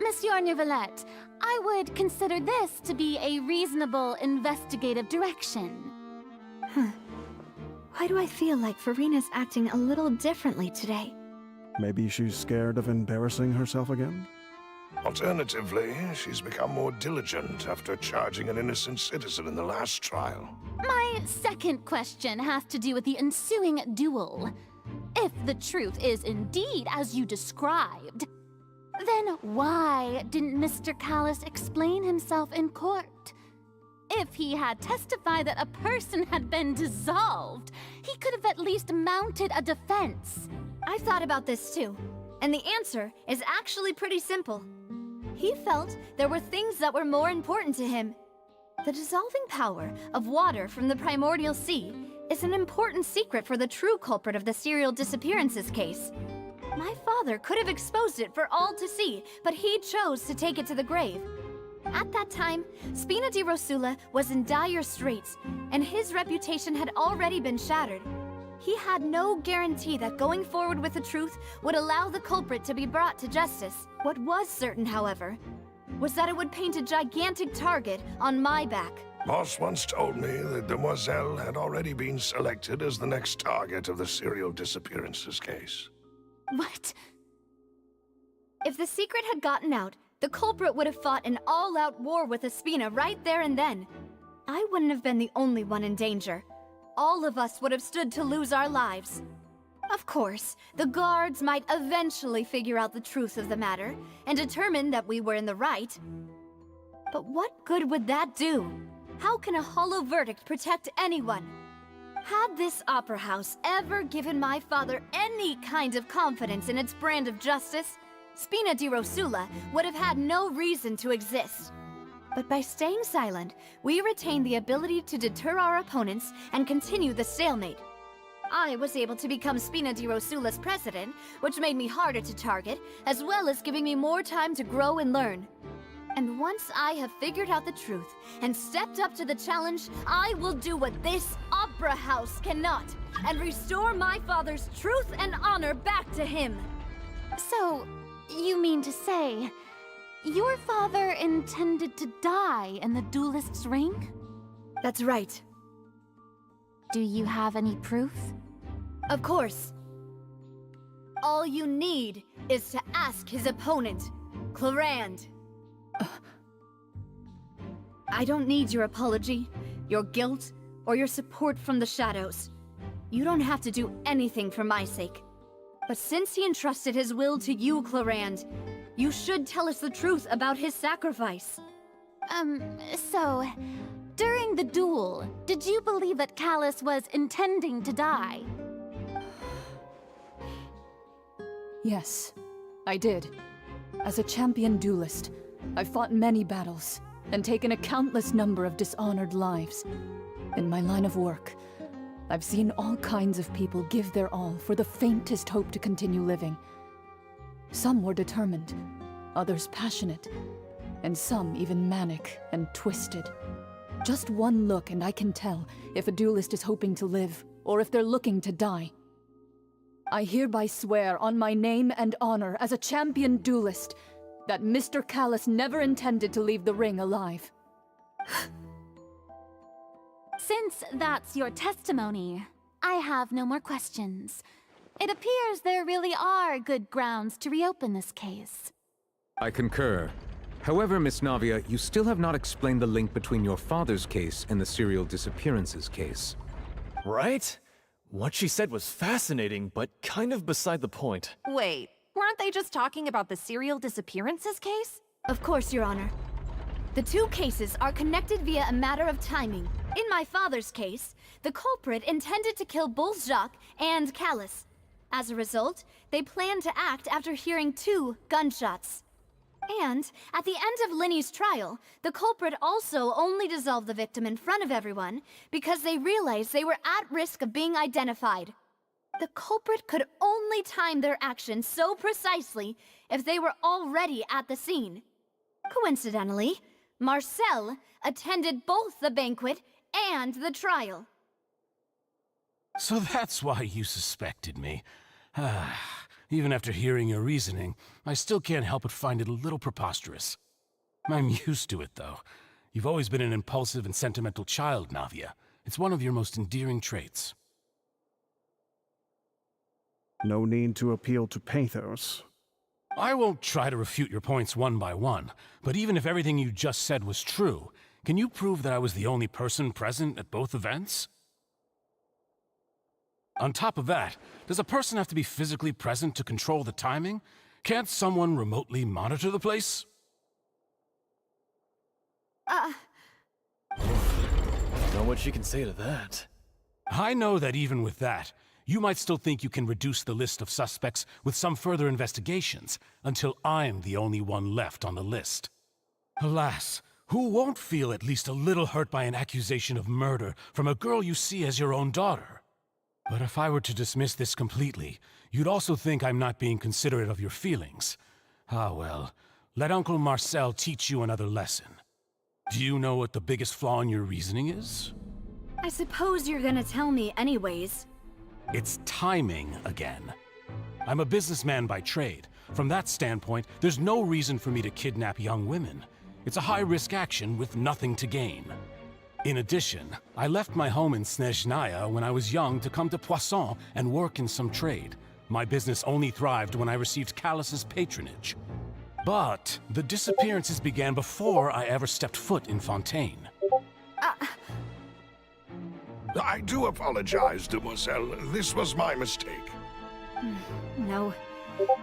Monsieur Neuvillette, I would consider this to be a reasonable investigative direction. Why do I feel like Farina's acting a little differently today? Maybe she's scared of embarrassing herself again? Alternatively, she's become more diligent after charging an innocent citizen in the last trial. My second question has to do with the ensuing duel. If the truth is indeed as you described, then why didn't Mr. Calus explain himself in court? If he had testified that a person had been dissolved, he could have at least mounted a defense. I've thought about this too, and the answer is actually pretty simple. He felt there were things that were more important to him. The dissolving power of water from the primordial sea, is an important secret for the true culprit of the serial disappearances case. My father could have exposed it for all to see, but he chose to take it to the grave. At that time, Spina di Rosula was in dire straits, and his reputation had already been shattered. He had no guarantee that going forward with the truth would allow the culprit to be brought to justice. What was certain, however, was that it would paint a gigantic target on my back. Boss once told me that Demoiselle had already been selected as the next target of the serial disappearances case. What? If the secret had gotten out, the culprit would have fought an all-out war with Espina right there and then. I wouldn't have been the only one in danger. All of us would have stood to lose our lives. Of course, the guards might eventually figure out the truth of the matter and determine that we were in the right. But what good would that do? How can a hollow verdict protect anyone? Had this opera house ever given my father any kind of confidence in its brand of justice, Spina di Rosula would have had no reason to exist. But by staying silent, we retained the ability to deter our opponents and continue the stalemate. I was able to become Spina di Rosula's president, which made me harder to target, as well as giving me more time to grow and learn. And once I have figured out the truth and stepped up to the challenge, I will do what this opera house cannot, and restore my father's truth and honor back to him. So, you mean to say, your father intended to die in the duelist's ring? That's right. Do you have any proof? Of course. All you need is to ask his opponent, Clarand. I don't need your apology, your guilt, or your support from the shadows. You don't have to do anything for my sake. But since he entrusted his will to you, Clarand, you should tell us the truth about his sacrifice. So, during the duel, did you believe that Callus was intending to die? Yes, I did. As a champion duelist, I've fought many battles and taken a countless number of dishonored lives. In my line of work, I've seen all kinds of people give their all for the faintest hope to continue living. Some were determined, others passionate, and some even manic and twisted. Just one look and I can tell if a duelist is hoping to live or if they're looking to die. I hereby swear on my name and honor as a champion duelist that Mr. Callus never intended to leave the ring alive. Since that's your testimony, I have no more questions. It appears there really are good grounds to reopen this case. I concur. However, Miss Navia, you still have not explained the link between your father's case and the serial disappearances case. Right? What she said was fascinating, but kind of beside the point. Wait, weren't they just talking about the serial disappearances case? Of course, Your Honor. The two cases are connected via a matter of timing. In my father's case, the culprit intended to kill both Jacques and Callus. As a result, they planned to act after hearing 2 gunshots. And, at the end of Linny's trial, the culprit also only dissolved the victim in front of everyone because they realized they were at risk of being identified. The culprit could only time their actions so precisely if they were already at the scene. Coincidentally, Marcel attended both the banquet and the trial. So that's why you suspected me. Even after hearing your reasoning, I still can't help but find it a little preposterous. I'm used to it, though. You've always been an impulsive and sentimental child, Navia. It's one of your most endearing traits. No need to appeal to pathos. I won't try to refute your points one by one, but even if everything you just said was true, can you prove that I was the only person present at both events? On top of that, does a person have to be physically present to control the timing? Can't someone remotely monitor the place? Don't know what she can say to that. I know that even with that, you might still think you can reduce the list of suspects with some further investigations, until I'm the only one left on the list. Alas, Who won't feel at least a little hurt by an accusation of murder from a girl you see as your own daughter? But if I were to dismiss this completely, you'd also think I'm not being considerate of your feelings. Ah well, let Uncle Marcel teach you another lesson. Do you know what the biggest flaw in your reasoning is? I suppose you're gonna tell me anyways. It's timing again. I'm a businessman by trade. From that standpoint, there's no reason for me to kidnap young women. It's a high-risk action with nothing to gain. In addition, I left my home in Snezhnaya when I was young to come to Poisson and work in some trade. My business only thrived when I received Callus's patronage. But the disappearances began before I ever stepped foot in Fontaine. I do apologize, demoiselle. This was my mistake. No,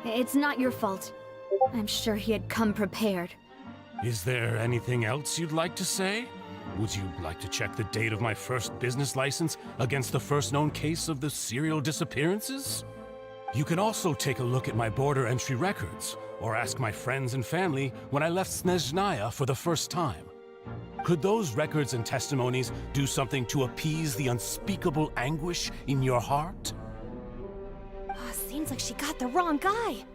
it's not your fault. I'm sure he had come prepared. Is there anything else you'd like to say? Would you like to check the date of my first business license against the first known case of the serial disappearances? You can also take a look at my border entry records, or ask my friends and family when I left Snezhnaya for the first time. Could those records and testimonies do something to appease the unspeakable anguish in your heart? Seems like she got the wrong guy.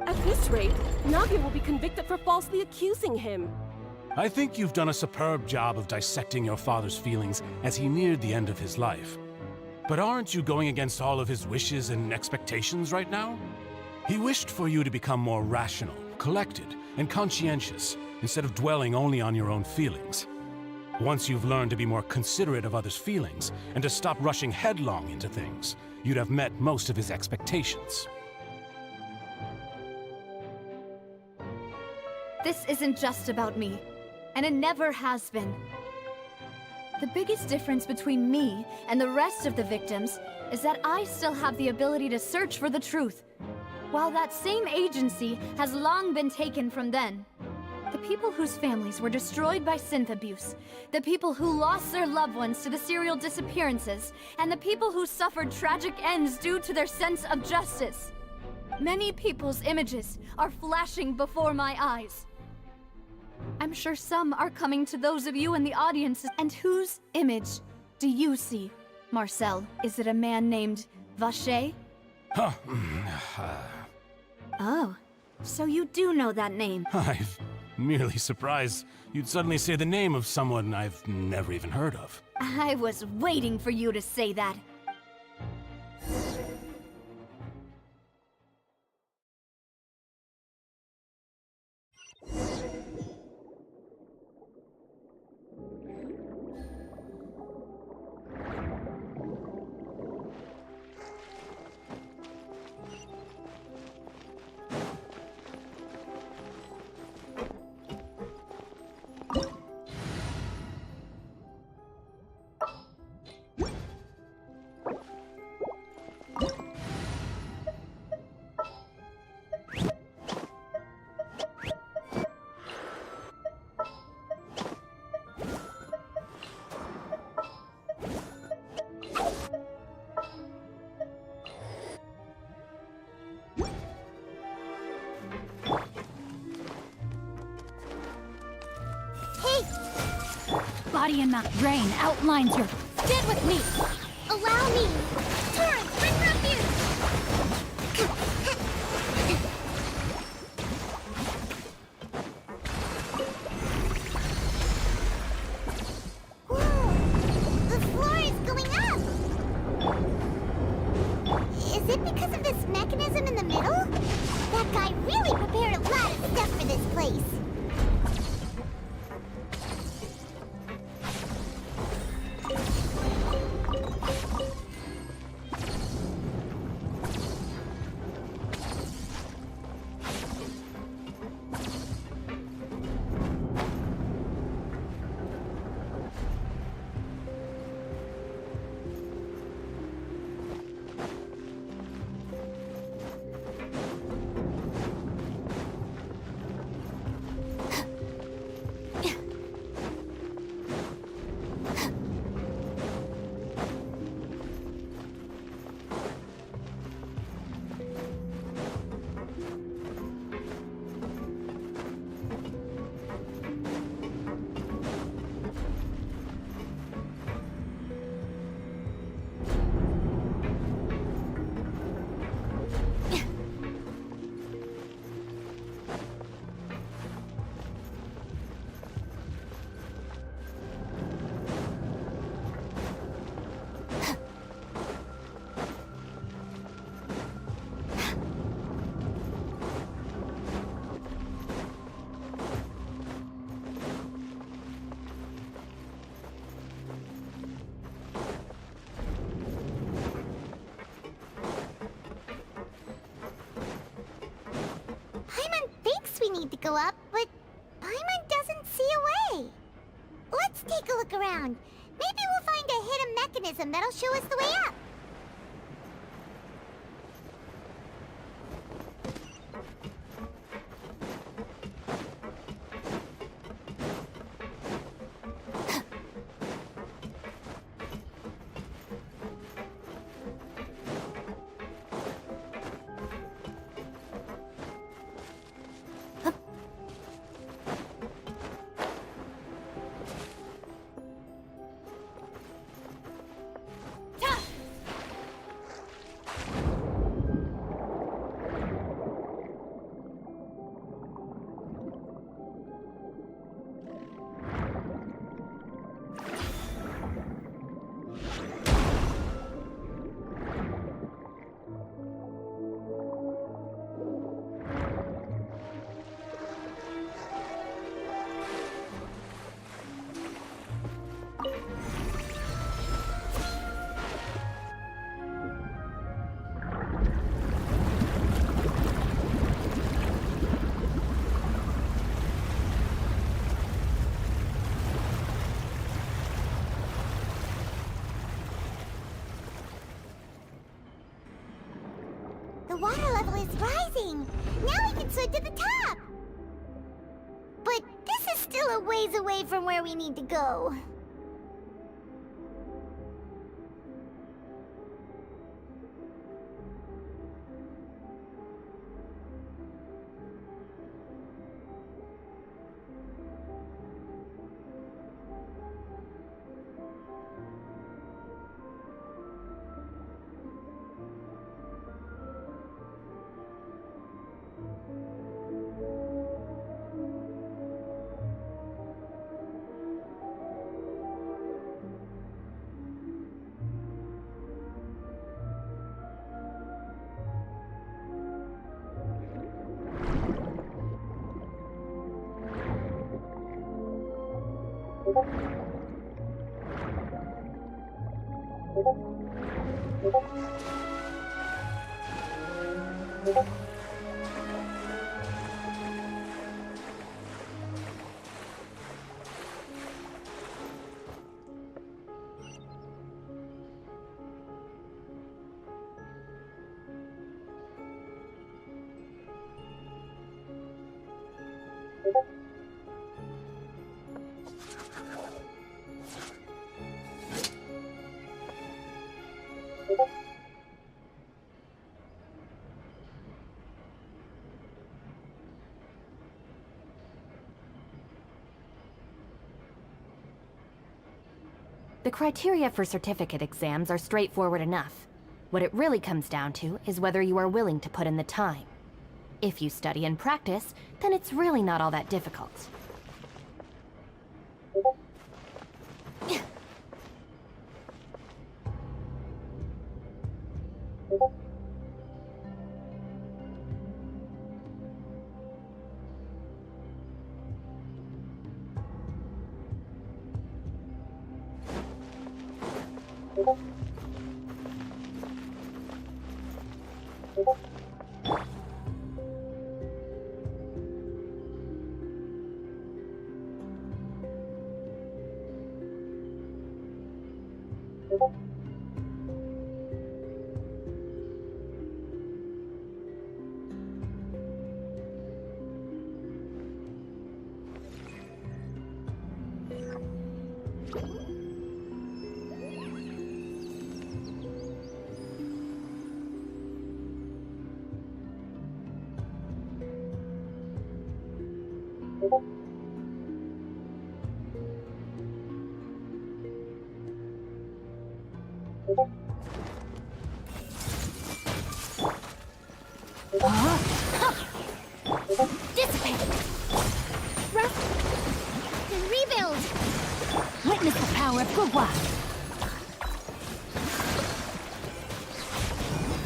At this rate, Navia will be convicted for falsely accusing him. I think you've done a superb job of dissecting your father's feelings as he neared the end of his life. But aren't you going against all of his wishes and expectations right now? He wished for you to become more rational, collected, and conscientious, instead of dwelling only on your own feelings. Once you've learned to be more considerate of others' feelings, and to stop rushing headlong into things, you'd have met most of his expectations. This isn't just about me, and it never has been. The biggest difference between me and the rest of the victims is that I still have the ability to search for the truth, while that same agency has long been taken from them. The people whose families were destroyed by synth abuse, the people who lost their loved ones to the serial disappearances, and the people who suffered tragic ends due to their sense of justice. Many people's images are flashing before my eyes. I'm sure some are coming to those of you in the audience. And whose image do you see, Marcel? Is it a man named Vache? Oh, so you do know that name. I'm merely surprised you'd suddenly say the name of someone I've never even heard of. I was waiting for you to say that. Body and map brain outlines your... Stand with me! Allow me! Torrent, bring refuge! Whoa! The floor is going up! Is it because of this mechanism in the middle? That guy really prepared a lot of stuff for this place. go up, but Paimon doesn't see a way. Let's take a look around. Maybe we'll find a hidden mechanism that'll show us the way up. The water level is rising! Now we can swim to the top! But this is still a ways away from where we need to go. The criteria for certificate exams are straightforward enough. What it really comes down to is whether you are willing to put in the time. If you study and practice, then it's really not all that difficult. Dissipate! Rest and rebuild! Witness the power of Gugwa!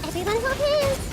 Everyone hold hands!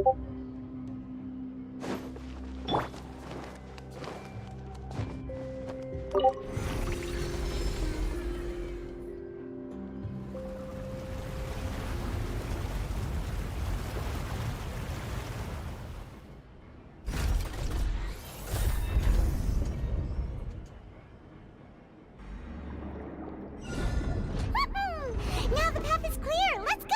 Now the path is clear! Let's go!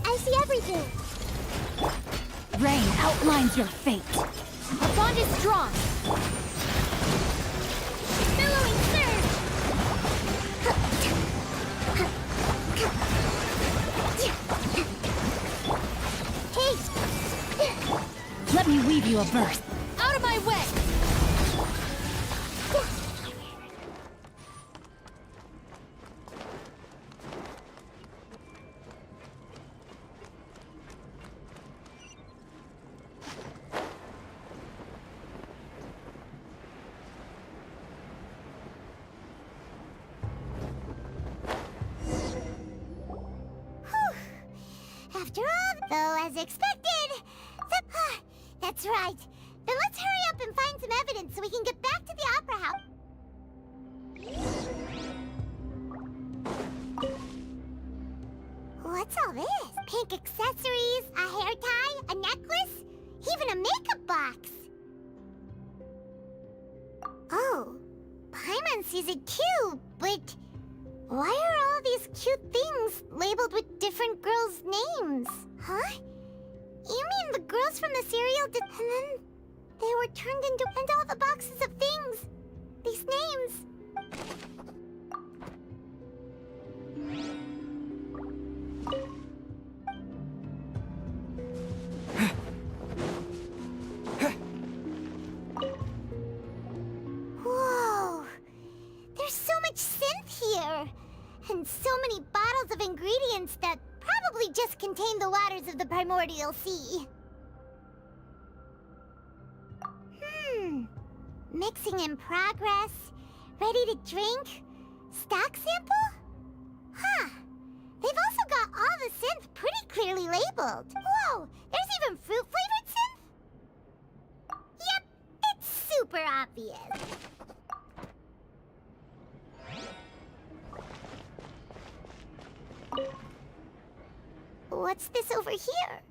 I see everything! Rain outlines your fate. A bond is drawn. Billowing surge! Hey! Let me weave you a verse. Out of my way! After all, though, as expected, that's right. Then let's hurry up and find some evidence so we can get back to the opera house. What's all this? Pink accessories, a hair tie, a necklace, even a makeup box. Oh, Paimon sees it too, but why are all these cute things labeled with different girls' names? Huh? You mean the girls from the serial did, and then they were turned into, and all the boxes of things, these names. Whoa, there's so much synth here, and so many bottles of ingredients that probably just contain the waters of the primordial sea. Mixing in progress, ready to drink, stock sample? Huh. They've also got all the synth pretty clearly labeled. Whoa, there's even fruit-flavored synth? Yep, it's super obvious. What's this over here?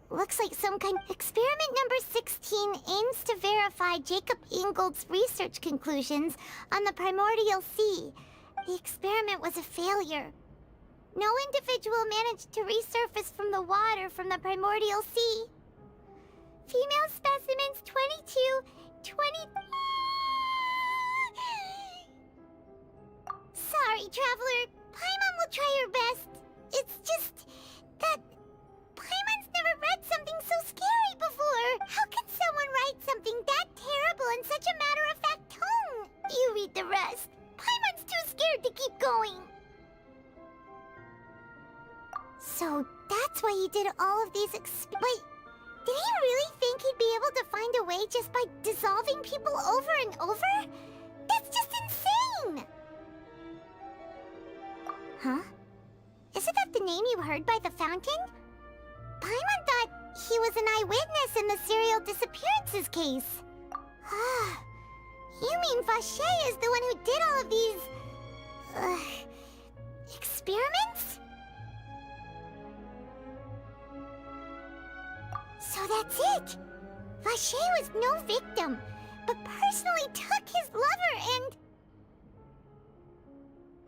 Looks like some kind. Experiment number 16 aims to verify Jacob Ingold's research conclusions on the primordial sea. The experiment was a failure. No individual managed to resurface from the water from the primordial sea. Female specimens 22, 20... Sorry, Traveler. Paimon will try her best. It's just that Paimon's never read something so scary before. How can someone write something that terrible in such a matter-of-fact tone? You read the rest. Paimon's too scared to keep going. So that's why he did all of these Wait, did he really think he'd be able to find a way just by dissolving people over and over? That's just insane! Huh? Isn't that the name you heard by the fountain? Paimon thought he was an eyewitness in the serial disappearances case. You mean Vache is the one who did all of these... experiments? So that's it! Vache was no victim, but personally took his lover and...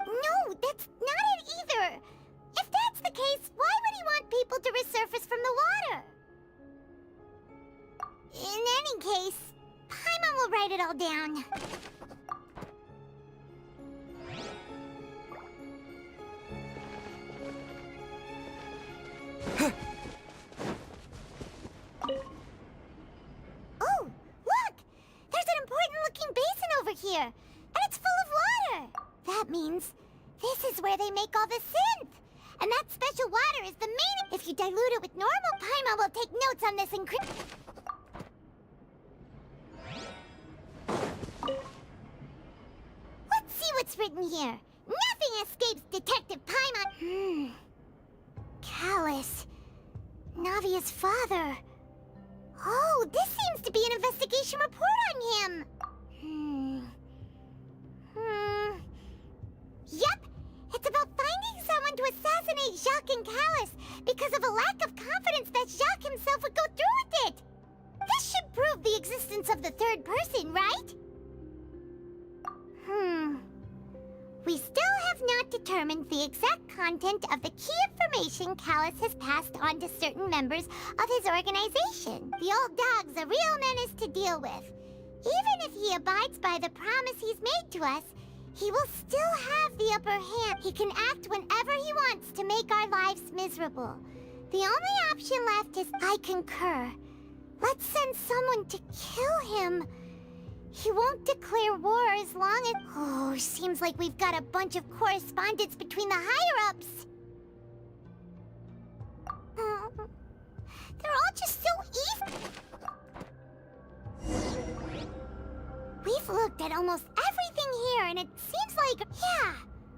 No, that's not it either! If that's the case, why would he want people to resurface from the water? In any case, Paimon will write it all down. Oh, look! There's an important-looking basin over here, and it's full of water! That means this is where they make all the synth! And that special water is the main... If you dilute it with normal, Paimon will take notes on this Let's see what's written here. Nothing escapes Detective Paimon. Callus. Navia's father. Oh, this seems to be an investigation report on him. Yep. It's about finding someone to assassinate Jacques and Callus because of a lack of confidence that Jacques himself would go through with it. This should prove the existence of the third person, right? We still have not determined the exact content of the key information Callus has passed on to certain members of his organization. The old dog's a real menace to deal with. Even if he abides by the promise he's made to us, he will still have the upper hand. He can act whenever he wants to make our lives miserable. The only option left is I concur. Let's send someone to kill him. He won't declare war as long as... Oh, seems like we've got a bunch of correspondence between the higher-ups. They're all just so easy. We've looked at almost everything here, and it seems like... Yeah,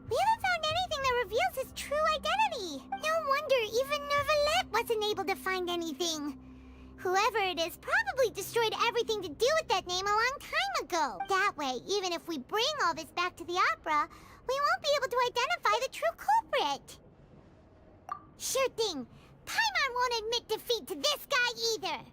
we haven't found anything that reveals his true identity. No wonder even Neuvillette wasn't able to find anything. Whoever it is probably destroyed everything to do with that name a long time ago. That way, even if we bring all this back to the opera, we won't be able to identify the true culprit. Sure thing. Paimon won't admit defeat to this guy either.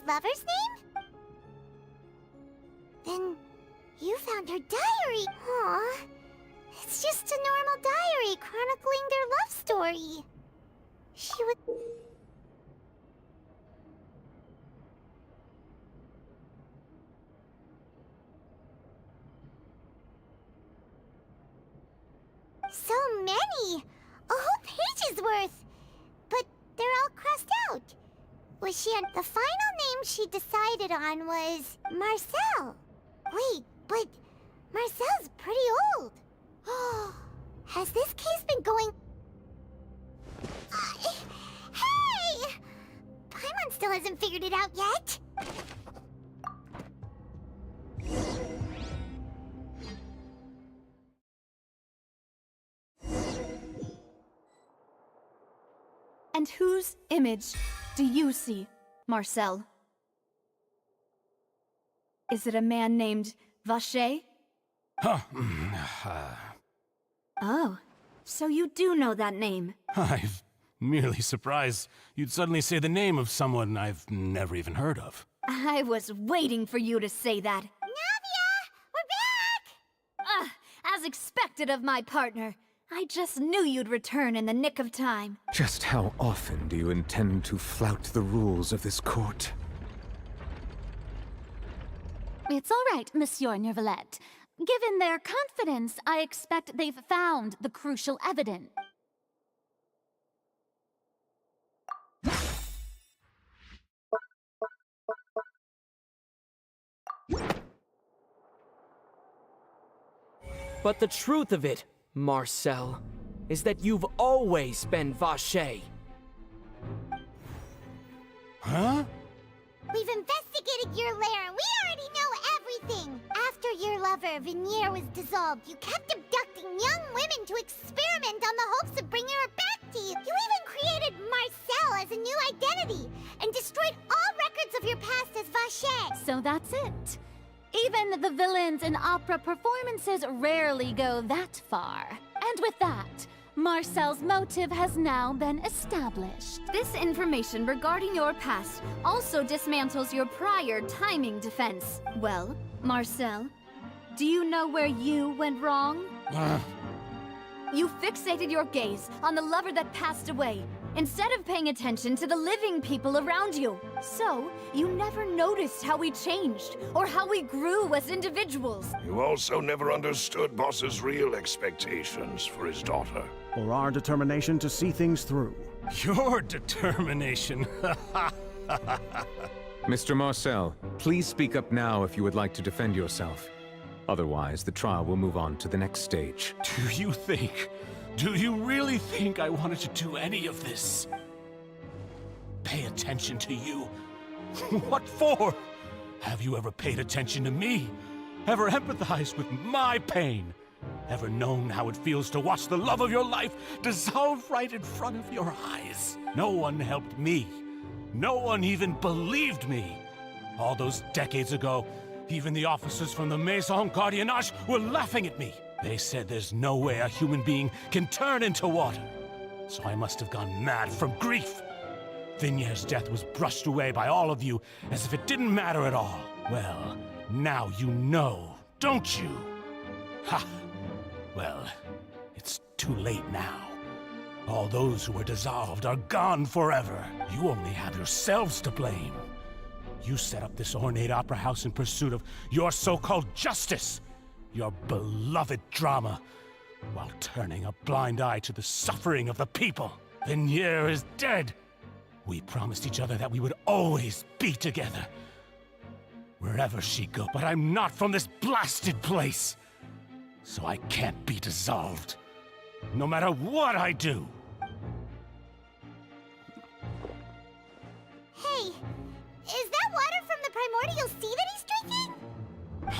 lover's name? Then you found her diary. Aw. It's just a normal diary chronicling their love story. She would... So many! A whole page's worth! But they're all crossed out. Was she on... The final name she decided on was Marcel. Wait, but Marcel's pretty old. Has this case been going... Hey! Paimon still hasn't figured it out yet. And whose image do you see, Marcel? Is it a man named Vache? Oh, so you do know that name. I'm merely surprised you'd suddenly say the name of someone I've never even heard of. I was waiting for you to say that. Navia! We're back! As expected of my partner. I just knew you'd return in the nick of time. Just how often do you intend to flout the rules of this court? It's all right, Monsieur Nervalette. Given their confidence, I expect they've found the crucial evidence. But the truth of it, Marcel, is that you've always been Vache. Huh? We've investigated your lair and we already know everything! After your lover, Veneer, was dissolved, you kept abducting young women to experiment on the hopes of bringing her back to you. You even created Marcel as a new identity and destroyed all records of your past as Vache. So that's it. Even the villains in opera performances rarely go that far. And with that, Marcel's motive has now been established. This information regarding your past also dismantles your prior timing defense. Well, Marcel, do you know where you went wrong? You fixated your gaze on the lover that passed away, instead of paying attention to the living people around you. So, you never noticed how we changed, or how we grew as individuals. You also never understood Boss's real expectations for his daughter. Or our determination to see things through. Your determination. Mr. Marcel, please speak up now if you would like to defend yourself. Otherwise, the trial will move on to the next stage. Do you really think I wanted to do any of this? Pay attention to you? What for? Have you ever paid attention to me? Ever empathized with my pain? Ever known how it feels to watch the love of your life dissolve right in front of your eyes? No one helped me. No one even believed me. All those decades ago, even the officers from the Maison Gardiennage were laughing at me. They said there's no way a human being can turn into water. So I must have gone mad from grief. Vignere's death was brushed away by all of you as if it didn't matter at all. Well, now you know, don't you? Ha! Well, it's too late now. All those who were dissolved are gone forever. You only have yourselves to blame. You set up this ornate opera house in pursuit of your so-called justice, your beloved drama, while turning a blind eye to the suffering of the people. Vignere is dead. We promised each other that we would always be together. Wherever she goes, but I'm not from this blasted place. So I can't be dissolved, no matter what I do. Hey, is that water from the primordial sea that he's drinking?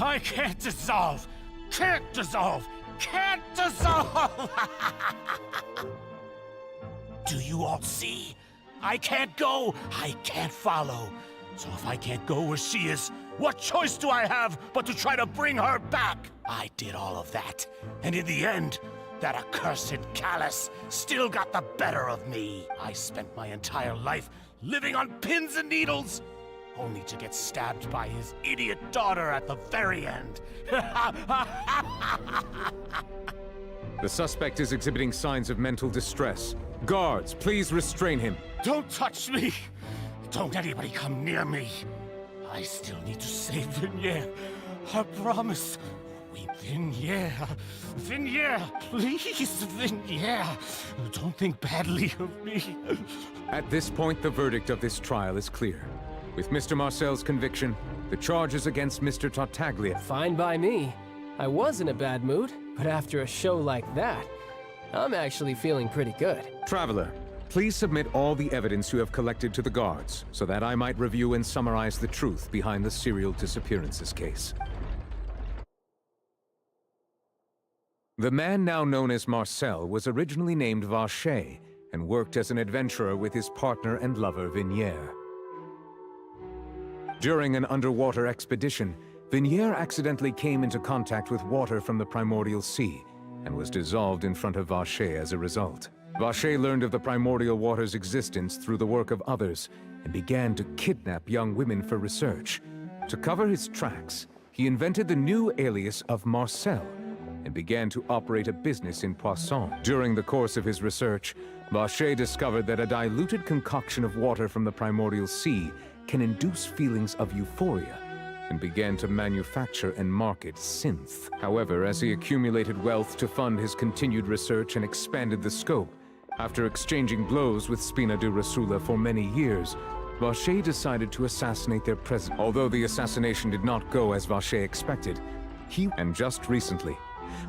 I can't dissolve! Can't dissolve! Can't dissolve! Do you all see? I can't go! I can't follow! So if I can't go where she is, what choice do I have but to try to bring her back? I did all of that, and in the end, that accursed Callus still got the better of me. I spent my entire life living on pins and needles, only to get stabbed by his idiot daughter at the very end. The suspect is exhibiting signs of mental distress. Guards, please restrain him. Don't touch me! Don't anybody come near me! I still need to save Vignere. I promise. We Vignere. Vignere, please, Vignere. Don't think badly of me. At this point, the verdict of this trial is clear. With Mr. Marcel's conviction, the charges against Mr. Tartaglia... Fine by me. I was in a bad mood, but after a show like that, I'm actually feeling pretty good. Traveler, please submit all the evidence you have collected to the guards, so that I might review and summarize the truth behind the serial disappearances case. The man now known as Marcel was originally named Vache, and worked as an adventurer with his partner and lover Vignere. During an underwater expedition, Vignere accidentally came into contact with water from the primordial sea, and was dissolved in front of Vache as a result. Vache learned of the primordial water's existence through the work of others, and began to kidnap young women for research. To cover his tracks, he invented the new alias of Marcel, and began to operate a business in Poisson. During the course of his research, Vache discovered that a diluted concoction of water from the primordial sea can induce feelings of euphoria, and began to manufacture and market synth. However, as he accumulated wealth to fund his continued research and expanded the scope, after exchanging blows with Spina di Rosula for many years, Vache decided to assassinate their president. Although the assassination did not go as Vache expected, and just recently,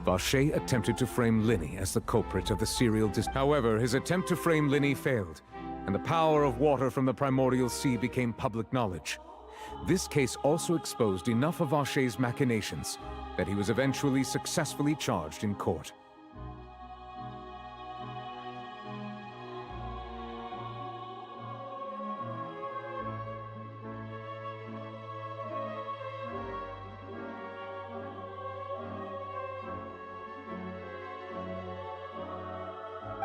Vache attempted to frame Linny as the culprit of the serial However, his attempt to frame Linny failed, and the power of water from the primordial sea became public knowledge. This case also exposed enough of Vache's machinations that he was eventually successfully charged in court.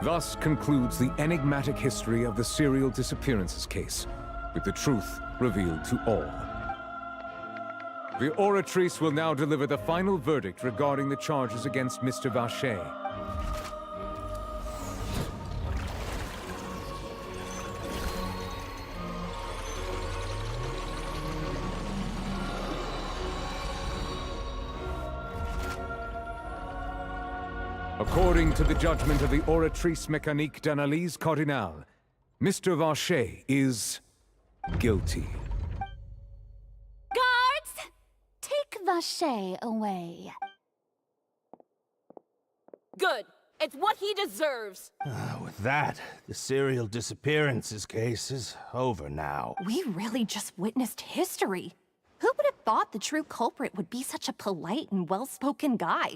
Thus concludes the enigmatic history of the serial disappearances case, with the truth revealed to all. The Oratrice will now deliver the final verdict regarding the charges against Mr. Vache. According to the judgment of the Oratrice Mécanique d'Analyse Cardinale, Mr. Vache is guilty. Guards! Take Vache away. Good. It's what he deserves. With that, the serial disappearances case is over now. We really just witnessed history. Who would have thought the true culprit would be such a polite and well-spoken guy?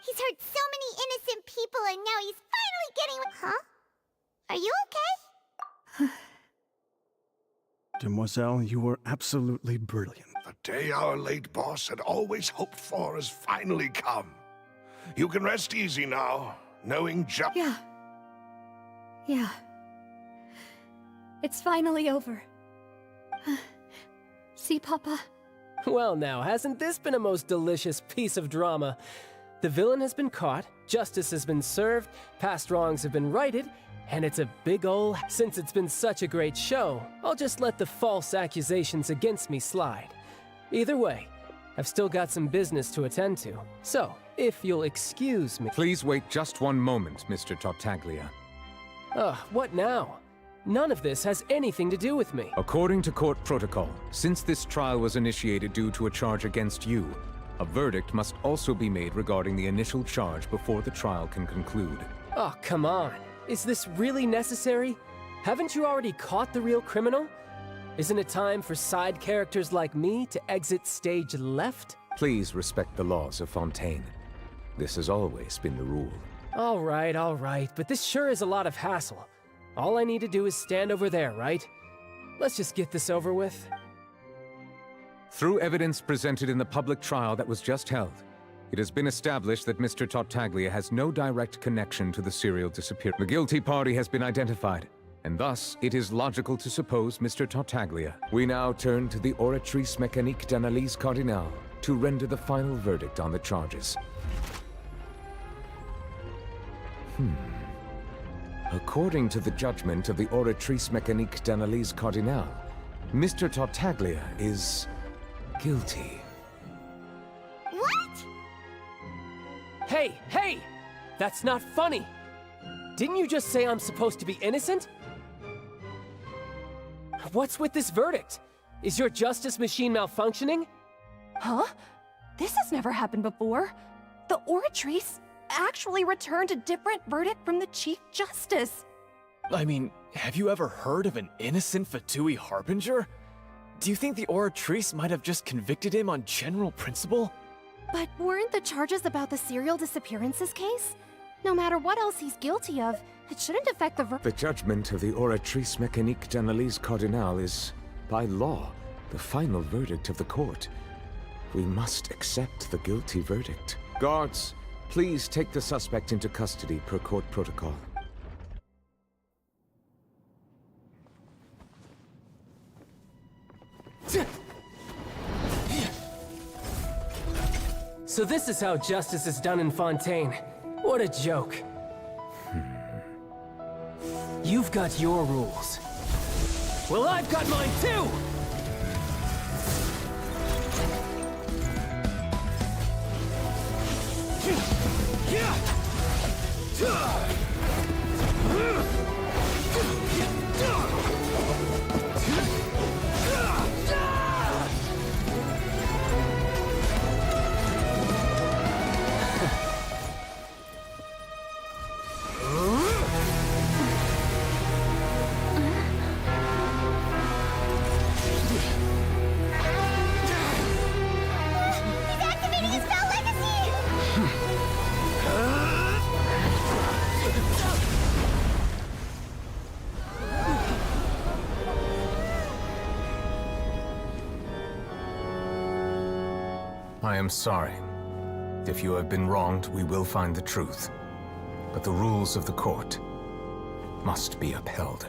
He's hurt so many innocent people, and now he's finally getting... Huh? Are you okay? Demoiselle, you were absolutely brilliant. The day our late boss had always hoped for has finally come. You can rest easy now, knowing just... Yeah. It's finally over. See, Papa? Well now, hasn't this been a most delicious piece of drama? The villain has been caught, justice has been served, past wrongs have been righted, and it's a big ol'... Since it's been such a great show, I'll just let the false accusations against me slide. Either way, I've still got some business to attend to, so if you'll excuse me... Please wait just one moment, Mr. Tartaglia. What now? None of this has anything to do with me. According to court protocol, since this trial was initiated due to a charge against you, a verdict must also be made regarding the initial charge before the trial can conclude. Oh, come on. Is this really necessary? Haven't you already caught the real criminal? Isn't it time for side characters like me to exit stage left? Please respect the laws of Fontaine. This has always been the rule. All right, but this sure is a lot of hassle. All I need to do is stand over there, right? Let's just get this over with. Through evidence presented in the public trial that was just held, it has been established that Mr. Tartaglia has no direct connection to the serial disappearance. The guilty party has been identified, and thus it is logical to suppose Mr. Tartaglia. We now turn to the Oratrice Mécanique d'Analyse Cardinale to render the final verdict on the charges. According to the judgment of the Oratrice Mécanique d'Analyse Cardinale, Mr. Tartaglia is guilty. What? Hey, hey! That's not funny! Didn't you just say I'm supposed to be innocent? What's with this verdict? Is your justice machine malfunctioning? Huh? This has never happened before. The Oratrice actually returned a different verdict from the Chief Justice. I mean, have you ever heard of an innocent Fatui Harbinger? Do you think the Oratrice might have just convicted him on general principle? But weren't the charges about the serial disappearances case? No matter what else he's guilty of, it shouldn't affect the The judgment of the Oratrice Mécanique d'Analyse Cardinale is, by law, the final verdict of the court. We must accept the guilty verdict. Guards, please take the suspect into custody per court protocol. So this is how justice is done in Fontaine. What a joke. You've got your rules. Well, I've got mine too! I am sorry. If you have been wronged, we will find the truth. But the rules of the court must be upheld.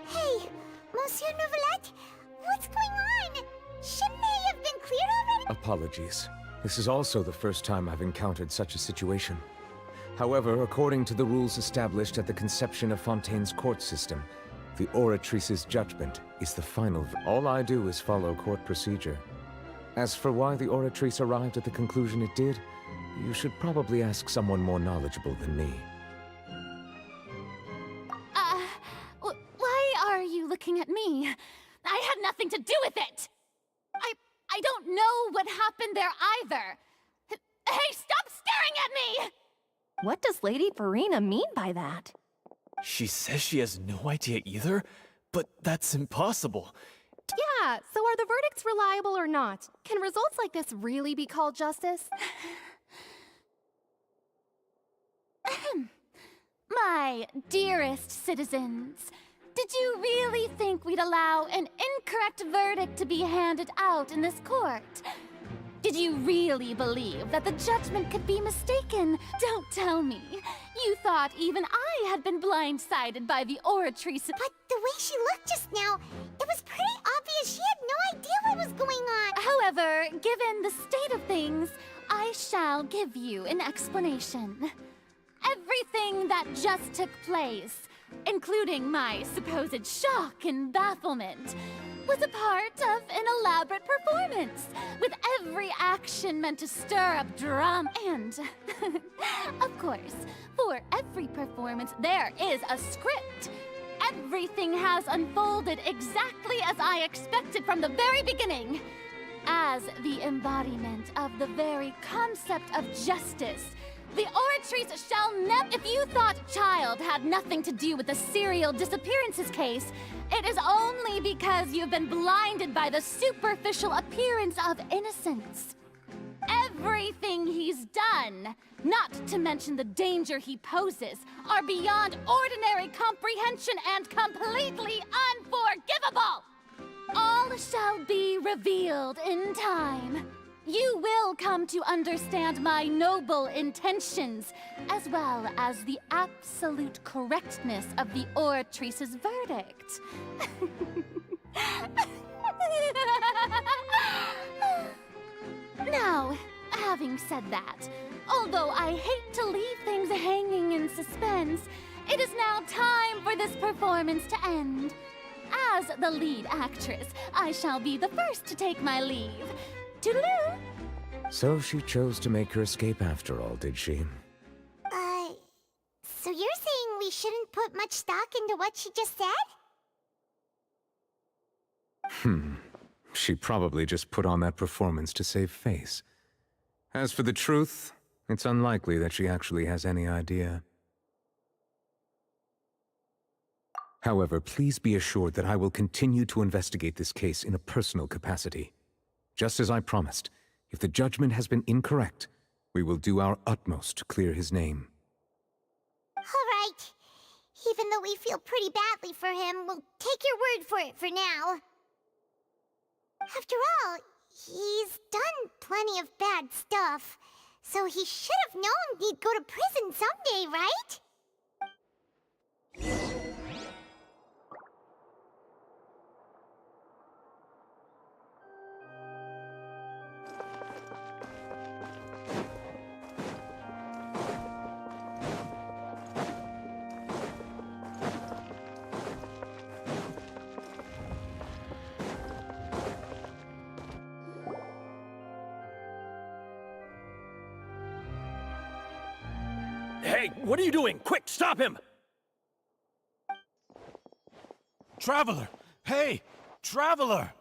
Hey, Monsieur Novelette, what's going on? Shouldn't they have been cleared already? Apologies. This is also the first time I've encountered such a situation. However, according to the rules established at the conception of Fontaine's court system, the Oratrice's judgment is the final. All I do is follow court procedure. As for why the Oratrice arrived at the conclusion it did, you should probably ask someone more knowledgeable than me. Why are you looking at me? I had nothing to do with it! I don't know what happened there either! Hey, stop staring at me! What does Lady Farina mean by that? She says she has no idea either, but that's impossible. Yeah, so are the verdicts reliable or not? Can results like this really be called justice? My dearest citizens, did you really think we'd allow an incorrect verdict to be handed out in this court? Did you really believe that the judgment could be mistaken? Don't tell me. You thought even I had been blindsided by the Oratrice. But the way she looked just now, it was pretty obvious she had no idea what was going on. However, given the state of things, I shall give you an explanation. Everything that just took place, including my supposed shock and bafflement, was a part of an elaborate performance, with every action meant to stir up drama. And, of course, for every performance, there is a script. Everything has unfolded exactly as I expected from the very beginning. As the embodiment of the very concept of justice, the Oratrice shall never— If you thought Child had nothing to do with the serial disappearances case, it is only because you've been blinded by the superficial appearance of innocence. Everything he's done, not to mention the danger he poses, are beyond ordinary comprehension and completely unforgivable! All shall be revealed in time. You will come to understand my noble intentions, as well as the absolute correctness of the Oratrice's verdict. Now, having said that, although I hate to leave things hanging in suspense, it is now time for this performance to end. As the lead actress, I shall be the first to take my leave. Toodaloo! So she chose to make her escape after all, did she? So you're saying we shouldn't put much stock into what she just said? She probably just put on that performance to save face. As for the truth, it's unlikely that she actually has any idea. However, please be assured that I will continue to investigate this case in a personal capacity. Just as I promised, if the judgment has been incorrect, we will do our utmost to clear his name. Alright. Even though we feel pretty badly for him, we'll take your word for it for now. After all, he's done plenty of bad stuff, so he should have known he'd go to prison someday, right? Hey, what are you doing? Quick, stop him! Traveler! Hey! Traveler!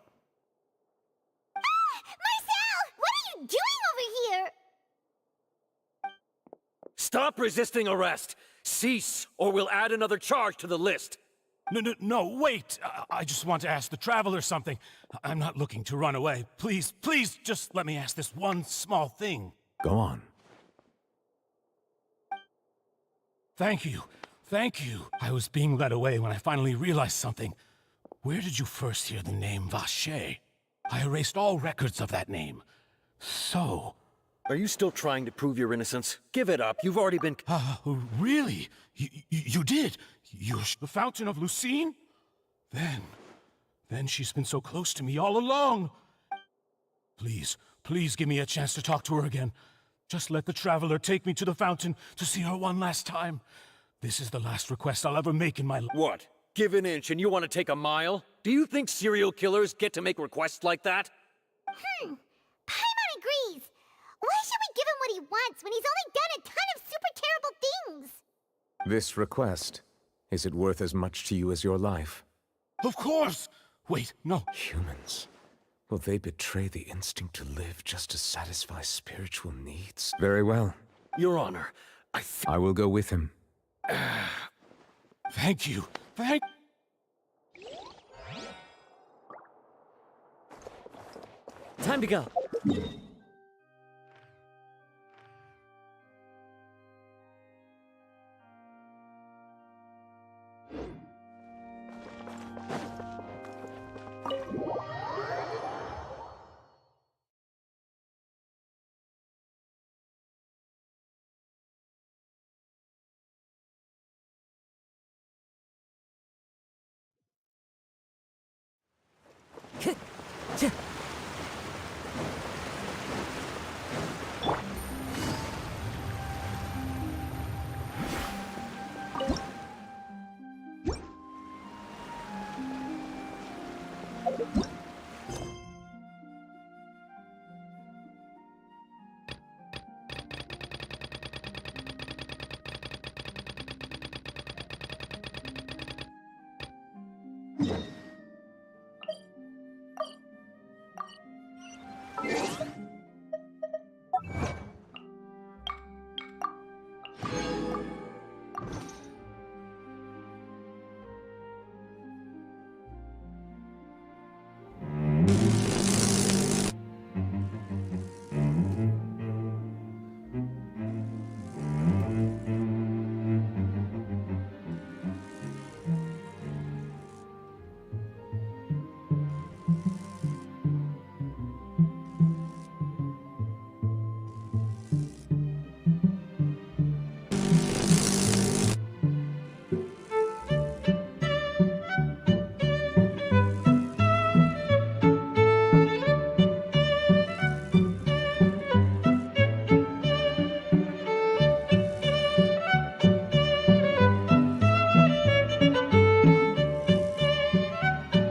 Marcel! What are you doing over here? Stop resisting arrest! Cease, or we'll add another charge to the list! No, wait! I just want to ask the Traveler something. I'm not looking to run away. Please, just let me ask this one small thing. Go on. Thank you. I was being led away when I finally realized something. Where did you first hear the name Vache? I erased all records of that name. So... Are you still trying to prove your innocence? Give it up, you've already been... Really? You did? You're the Fountain of Lucine? Then she's been so close to me all along. Please give me a chance to talk to her again. Just let the Traveler take me to the fountain to see her one last time. This is the last request I'll ever make in my life. What? Give an inch and you want to take a mile? Do you think serial killers get to make requests like that? Paimon agrees. Why should we give him what he wants when he's only done a ton of super terrible things? This request, is it worth as much to you as your life? Of course! Wait, no. Humans. Will they betray the instinct to live just to satisfy spiritual needs? Very well. Your Honor, I will go with him. Thank you. Time to go.